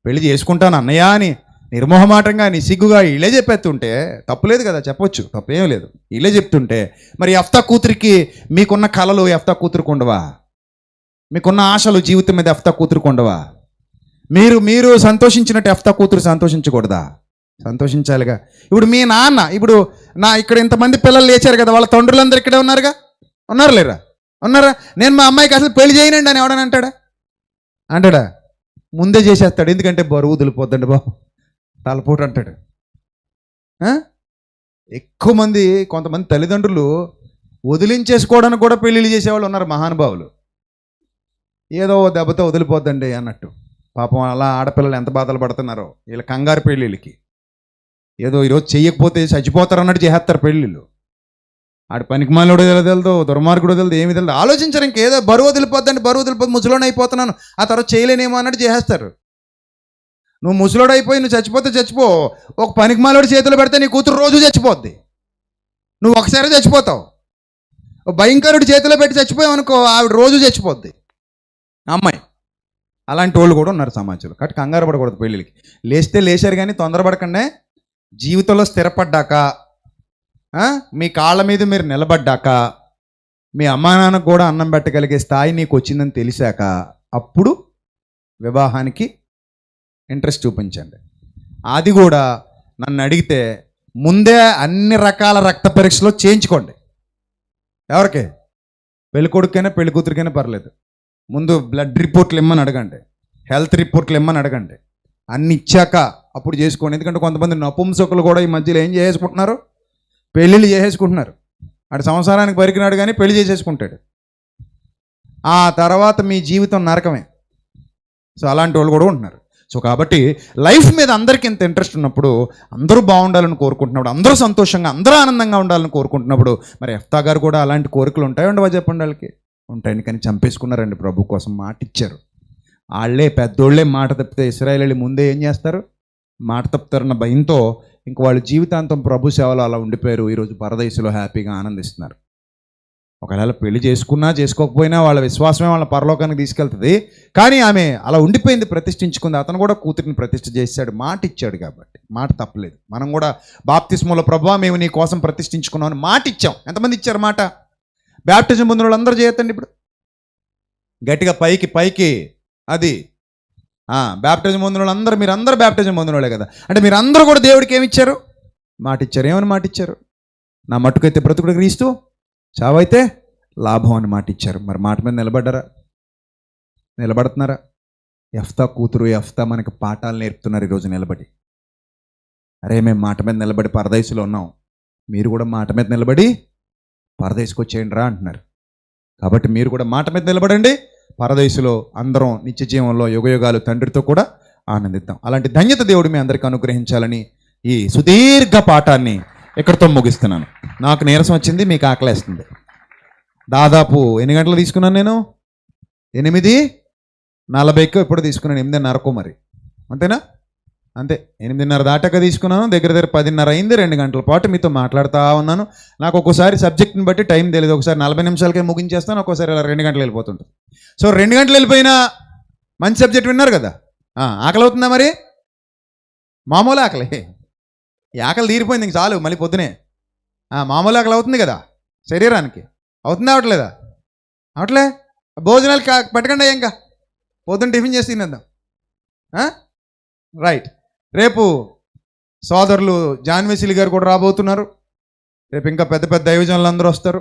పెళ్లి చేసుకుంటాను అన్నయ్య అని నిర్మోహమాటంగా నిసిగ్గుగా వీళ్ళే చెప్పేస్తుంటే తప్పులేదు కదా, చెప్పొచ్చు, తప్పేం లేదు. వీళ్ళే చెప్తుంటే మరి యెఫ్తా కూతురికి మీకున్న కళలు యెఫ్తా కూతురికి ఉండవా? మీకున్న ఆశలు జీవితం మీద యెఫ్తా కూతురికి ఉండవా? మీరు సంతోషించినట్టు యెఫ్తా కూతురు సంతోషించకూడదా? సంతోషించాలిగా. ఇప్పుడు మీ నాన్న, ఇప్పుడు ఇక్కడ ఇంతమంది పిల్లలు లేచారు కదా, వాళ్ళ తండ్రులందరూ ఇక్కడే ఉన్నారుగా, ఉన్నారు లేరా? ఉన్నారా? నేను మా అమ్మాయికి అసలు పెళ్లి చేయనండి అని ఎవడని అంటాడా? ముందే చేసేస్తాడు. ఎందుకంటే బరువు వదిలిపోద్దండి బాబు, తలపోటు అంటాడు. ఎక్కువ మంది, కొంతమంది తల్లిదండ్రులు వదిలించేసుకోవడానికి కూడా పెళ్ళిళ్ళు చేసేవాళ్ళు ఉన్నారు, మహానుభావులు. ఏదో దెబ్బతో వదిలిపోద్దండి అన్నట్టు. పాపం అలా ఆడపిల్లలు ఎంత బాధలు పడుతున్నారో వీళ్ళ కంగారు పెళ్ళిళ్ళకి. ఏదో ఈరోజు చెయ్యకపోతే చచ్చిపోతారు అన్నట్టు చేసేస్తారు పెళ్ళిళ్ళు. ఆడు పనికిమాలోడు తెలియదు, దుర్మార్గుడు తెలియదు, ఏమి తెలియదు. ఆలోచించారు, ఇంకేదో బరువు వదిలిపోద్దండి, బరువు వదిలిపోద్ది, ముసలోని అయిపోతున్నాను, ఆ తర్వాత చేయలేనేమో అన్నట్టు చేసేస్తారు. నువ్వు ముసలోడు అయిపోయి నువ్వు చచ్చిపోతే చచ్చిపో, ఒక పనికిమాలోడు చేతిలో పెడితే నీ కూతురు రోజు చచ్చిపోద్ది, నువ్వు ఒకసారి చచ్చిపోతావు. భయంకరుడు చేతిలో పెట్టి చచ్చిపోయావు అనుకో, ఆవిడ రోజు చచ్చిపోద్ది అమ్మాయి. అలాంటి వాళ్ళు కూడా ఉన్నారు సమాజంలో. కాబట్టి కంగారు పడకూడదు పెళ్ళిళ్ళకి. లేస్తే లేచారు కానీ తొందరపడకండి. జీవితంలో స్థిరపడ్డాక, మీ కాళ్ళ మీద మీరు నిలబడ్డాక, మీ అమ్మా నాన్నకు కూడా అన్నం పెట్టగలిగే స్థాయి నీకు వచ్చిందని తెలిసాక, అప్పుడు వివాహానికి ఇంట్రెస్ట్ చూపించండి. అది కూడా నన్ను అడిగితే ముందే అన్ని రకాల రక్త పరీక్షలు చేయించుకోండి. ఎవరికి? పెళ్లి కొడుకైనా పెళ్లి కూతురికైనా పర్లేదు. ముందు బ్లడ్ రిపోర్ట్లు ఇమ్మని అడగండి, హెల్త్ రిపోర్ట్లు ఇమ్మని అడగండి. అన్ని ఇచ్చాక అప్పుడు చేసుకోండి. ఎందుకంటే కొంతమంది నపుంసకులు కూడా ఈ మధ్యలో ఏం చేసుకుంటున్నారు, పెళ్ళిళ్ళు చేసేసుకుంటున్నారు. ఆడు సంసారానికి పరికినాడు కానీ పెళ్లి చేసేసుకుంటాడు. ఆ తర్వాత మీ జీవితం నరకమే. సో అలాంటి వాళ్ళు కూడా ఉంటున్నారు. సో కాబట్టి లైఫ్ మీద అందరికీ ఇంత ఇంట్రెస్ట్ ఉన్నప్పుడు, అందరూ బాగుండాలని కోరుకుంటున్నప్పుడు, అందరూ సంతోషంగా, అందరూ ఆనందంగా ఉండాలని కోరుకుంటున్నప్పుడు, మరి యెఫ్తా గారు కూడా అలాంటి కోరికలు ఉంటాయండి చెప్పండి. వాళ్ళకి ఉంటాయని, కానీ చంపేసుకున్నారండి. ప్రభు కోసం మాట ఇచ్చారు. వాళ్ళే పెద్దోళ్ళే మాట తప్పితే ఇశ్రాయేలీయులు ముందే ఏం చేస్తారు? మాట తప్పుతారన్న భయంతో ఇంక వాళ్ళు జీవితాంతం ప్రభు సేవలో అలా ఉండిపోయారు. ఈరోజు పరదేశంలో హ్యాపీగా ఆనందిస్తున్నారు. ఒకవేళ పెళ్లి చేసుకున్నా చేసుకోకపోయినా వాళ్ళ విశ్వాసమే వాళ్ళ పరలోకానికి తీసుకెళ్తుంది. కానీ ఆమె అలా ఉండిపోయింది, ప్రతిష్ఠించుకుంది. అతను కూడా కూతురిని ప్రతిష్ఠ చేశాడు, మాట ఇచ్చాడు కాబట్టి. మాట తప్పలేదు. మనం కూడా బాప్తిస్మలో ప్రభువా మేము నీ కోసం ప్రతిష్ఠించుకున్నాం అని మాట ఇచ్చాం. ఎంతమంది ఇచ్చారు మాట? బ్యాప్టిజం పొందిన వాళ్ళు అందరూ చేయొద్దండి ఇప్పుడు గట్టిగా పైకి. అది బ్యాప్టిజం పొందిన వాళ్ళు అందరూ, మీరందరూ బ్యాప్టిజం పొందిన వాళ్ళే కదా. అంటే మీరందరూ కూడా దేవుడికి ఏమి ఇచ్చారు? మాట ఇచ్చారు. ఏమని మాట ఇచ్చారు? నా మట్టుకైతే బ్రతుకుడు క్రీస్తు, చావైతే లాభం అని మాట ఇచ్చారు. మరి మాట మీద నిలబడ్డారా? నిలబడుతున్నారా? యెఫ్తా కూతురు యెఫ్తా మనకి పాఠాలు నేర్పుతున్నారు ఈరోజు నిలబడి. అరే మేము మాట మీద నిలబడి పరదేశంలో ఉన్నాం, మీరు కూడా మాట మీద నిలబడి పరదేశకు వచ్చేయండి రా అంటున్నారు. కాబట్టి మీరు కూడా మాట మీద నిలబడండి. పరదేశంలో అందరం నిత్య జీవంలో యుగయుగాలు తండ్రితో కూడా ఆనందిద్దాం. అలాంటి ధన్యత దేవుడు మీ అందరికీ అనుగ్రహించాలని ఈ సుదీర్ఘ పాఠాన్ని ఇక్కడితో ముగిస్తున్నాను. నాకు నీరసం వచ్చింది, మీకు ఆకలేస్తుంది. దాదాపు ఎన్ని గంటలు తీసుకున్నాను నేను? 8:40 ఎప్పుడు తీసుకున్నాను? 8:30 మరి అంతేనా? అంతే, 8:30 దాటాక తీసుకున్నాను. దగ్గర 10:30 అయింది. 2 గంటల పాటు మీతో మాట్లాడుతూ ఉన్నాను. నాకు ఒక్కోసారి సబ్జెక్ట్ని బట్టి టైం తెలియదు. ఒకసారి 40 నిమిషాలకే ముగించేస్తాను, ఒక్కోసారి ఇలా 2 గంటలు వెళ్ళిపోతుంటుంది. సో 2 గంటలు వెళ్ళిపోయినా మంచి సబ్జెక్ట్ విన్నారు కదా. ఆకలి అవుతుందా మరి? మామూలు ఆకలి, ఈ ఆకలి తీరిపోయింది ఇంక చాలు. మళ్ళీ పొద్దునే మామూలు ఆకలి అవుతుంది కదా శరీరానికి. అవుతుందా? అవట్లేదా? అవట్లే. భోజనాలు పెట్టకండి ఇంకా, పొద్దున్న టిఫిన్ చేసి తినేద్దాం. రైట్. రేపు సోదరులు జాన్వేసిలి గారు కూడా రాబోతున్నారు. రేపు ఇంకా పెద్ద పెద్ద దైవజనులు అందరూ వస్తారు.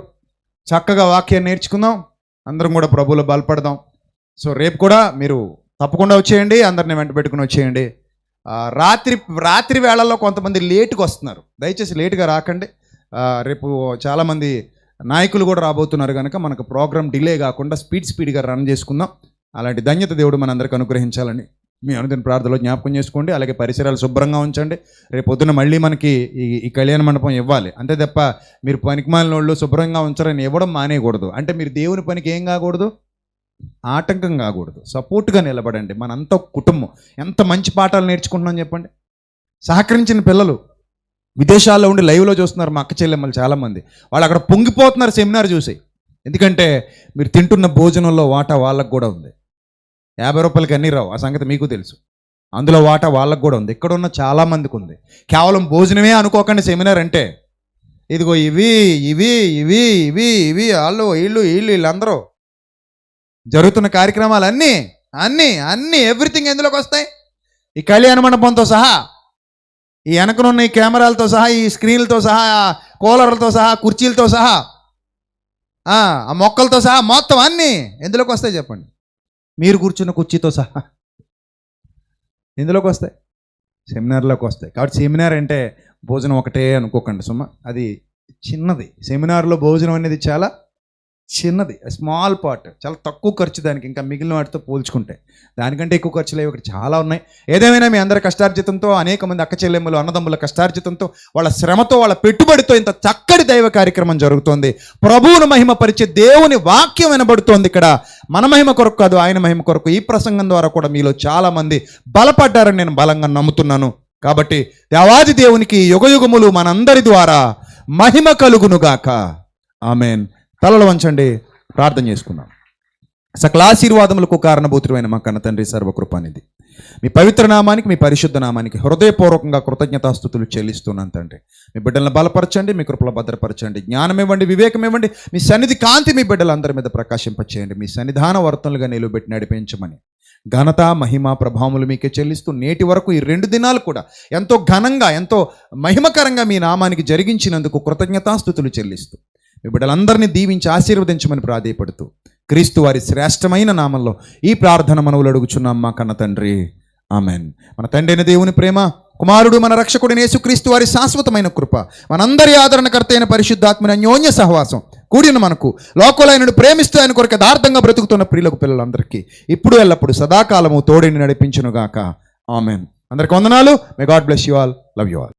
చక్కగా వాక్యాన్ని నేర్చుకుందాం, అందరం కూడా ప్రభువులో బలపడదాం. సో రేపు కూడా మీరు తప్పకుండా వచ్చేయండి, అందరిని వెంట పెట్టుకుని వచ్చేయండి. రాత్రి వేళల్లో కొంతమంది లేటుగా వస్తున్నారు, దయచేసి లేటుగా రాకండి. రేపు చాలామంది నాయకులు కూడా రాబోతున్నారు కనుక మనకు ప్రోగ్రామ్ డిలే కాకుండా స్పీడ్గా రన్ చేసుకుందాం. అలాంటి ధన్యత దేవుడు మనందరికీ అనుగ్రహించాలని మీ అనుదిన ప్రార్థనలో జ్ఞాపకం చేసుకోండి. అలాగే పరిసరాలు శుభ్రంగా ఉంచండి. రేపు పొద్దున మళ్ళీ మనకి ఈ కళ్యాణ మండపం ఇవ్వాలి. అంతే తప్ప మీరు పనికిమాలిన వాళ్ళు శుభ్రంగా ఉంచారని ఇవ్వడం మానేయకూడదు. అంటే మీరు దేవుని పనికి ఏం కాకూడదు, ఆటంకం కాకూడదు, సపోర్ట్గా నిలబడండి. మనంతా కుటుంబం ఎంత మంచి పాఠాలు నేర్చుకుంటున్నాం చెప్పండి. సహకరించిన పిల్లలు విదేశాల్లో ఉండి లైవ్లో చూస్తున్నారు మా అక్క చెల్లెమ్మలు చాలామంది. వాళ్ళు అక్కడ పొంగిపోతున్నారు సెమినార్ చూసి. ఎందుకంటే మీరు తింటున్న భోజనంలో వాటా వాళ్ళకు కూడా ఉంది. 50 రూపాయలకి అన్నీ రావు, ఆ సంగతి మీకు తెలుసు. అందులో వాటా వాళ్ళకు కూడా ఉంది. ఇక్కడ ఉన్న చాలామందికి ఉంది. కేవలం భోజనమే అనుకోకండి సెమినార్ అంటే. ఇదిగో ఇవి ఇవి ఇవి ఇవి ఇవి వాళ్ళు వీళ్ళందరూ జరుగుతున్న కార్యక్రమాలు అన్నీ అన్నీ అన్నీ ఎవ్రీథింగ్ ఎందులోకి వస్తాయి? ఈ కళ్యాణ మండపంతో సహా, ఈ వెనకనున్న ఈ కెమెరాలతో సహా, ఈ స్క్రీన్లతో సహా, కూలర్లతో సహా, కుర్చీలతో సహా, ఆ మొక్కలతో సహా మొత్తం అన్నీ ఎందులోకి వస్తాయి చెప్పండి? మీరు కూర్చున్న కుర్చీతో సహా ఎందులోకి వస్తాయి? సెమినార్లోకి వస్తాయి. కాబట్టి సెమినార్ అంటే భోజనం ఒకటే అనుకోకండి సుమా, అది చిన్నది. సెమినార్లో భోజనం అనేది చాలా చిన్నది, స్మాల్ పార్ట్, చాలా తక్కువ ఖర్చు దానికి, ఇంకా మిగిలిన వాటితో పోల్చుకుంటే. దానికంటే ఎక్కువ ఖర్చులు ఒకటి చాలా ఉన్నాయి. ఏదేమైనా మీ అందరి కష్టార్జితంతో, అనేక మంది అక్క చెల్లెమ్మలు అన్నదమ్ముల కష్టార్జితంతో, వాళ్ళ శ్రమతో, వాళ్ళ పెట్టుబడితో ఇంత చక్కటి దైవ కార్యక్రమం జరుగుతోంది. ప్రభువును మహిమపరిచే దేవుని వాక్యం వినబడుతోంది. ఇక్కడ మన మహిమ కొరకు కాదు, ఆయన మహిమ కొరకు. ఈ ప్రసంగం ద్వారా కూడా మీలో చాలా మంది బలపడ్డారని నేను బలంగా నమ్ముతున్నాను. కాబట్టి దేవాది దేవునికి యుగయుగములు మనందరి ద్వారా మహిమ కలుగునుగాక. ఆమెన్. తలలు వంచండి, ప్రార్థన చేసుకుందాం. సకల ఆశీర్వాదములకు కారణభూతుడైన మా కన్న తండ్రి, సర్వకృపానిధి, మీ పవిత్ర నామానికి, మీ పరిశుద్ధ నామానికి హృదయపూర్వకంగా కృతజ్ఞతాస్తుతులు చెల్లిస్తున్నాను తండ్రి. మీ బిడ్డలను బలపరచండి, మీ కృపలో భద్రపరచండి, జ్ఞానం ఇవ్వండి, వివేకం ఇవ్వండి. మీ సన్నిధి కాంతి మీ బిడ్డలందరి మీద ప్రకాశింపచేయండి. మీ సన్నిధాన వర్తనలుగా నిలువబెట్టి నడిపించమని ఘనత మహిమ ప్రభావములు మీకే చెల్లిస్తూ నేటి వరకు ఈ 2 దినాలు కూడా ఎంతో ఘనంగా, ఎంతో మహిమకరంగా మీ నామానికి జరిగించినందుకు కృతజ్ఞతాస్తుతులు చెల్లిస్తూ మీ బిడ్డలందరినీ దీవించి ఆశీర్వదించమని ప్రాధేయపడుతూ క్రీస్తు వారి శ్రేష్టమైన నామంలో ఈ ప్రార్థన మనవులు అడుగుచున్నాం మా కన్న తండ్రి. ఆమెన్. మన తండ్రి అయిన దేవుని ప్రేమ, కుమారుడు మన రక్షకుడైన యేసుక్రీస్తు వారి శాశ్వతమైన కృప, మనందరి ఆదరణకర్త అయిన పరిశుద్ధాత్మని అన్యోన్య సహవాసం కూడిన మనకు, లోకలైనను ప్రేమిస్తూ ఆయన కొరకు యథార్థంగా బ్రతుకుతున్న ప్రియులకు పిల్లలందరికీ ఇప్పుడు ఎల్లప్పుడు సదాకాలము తోడిని నడిపించునుగాక. ఆమెన్. అందరికి వందనాలు. May God bless you all. Love you all.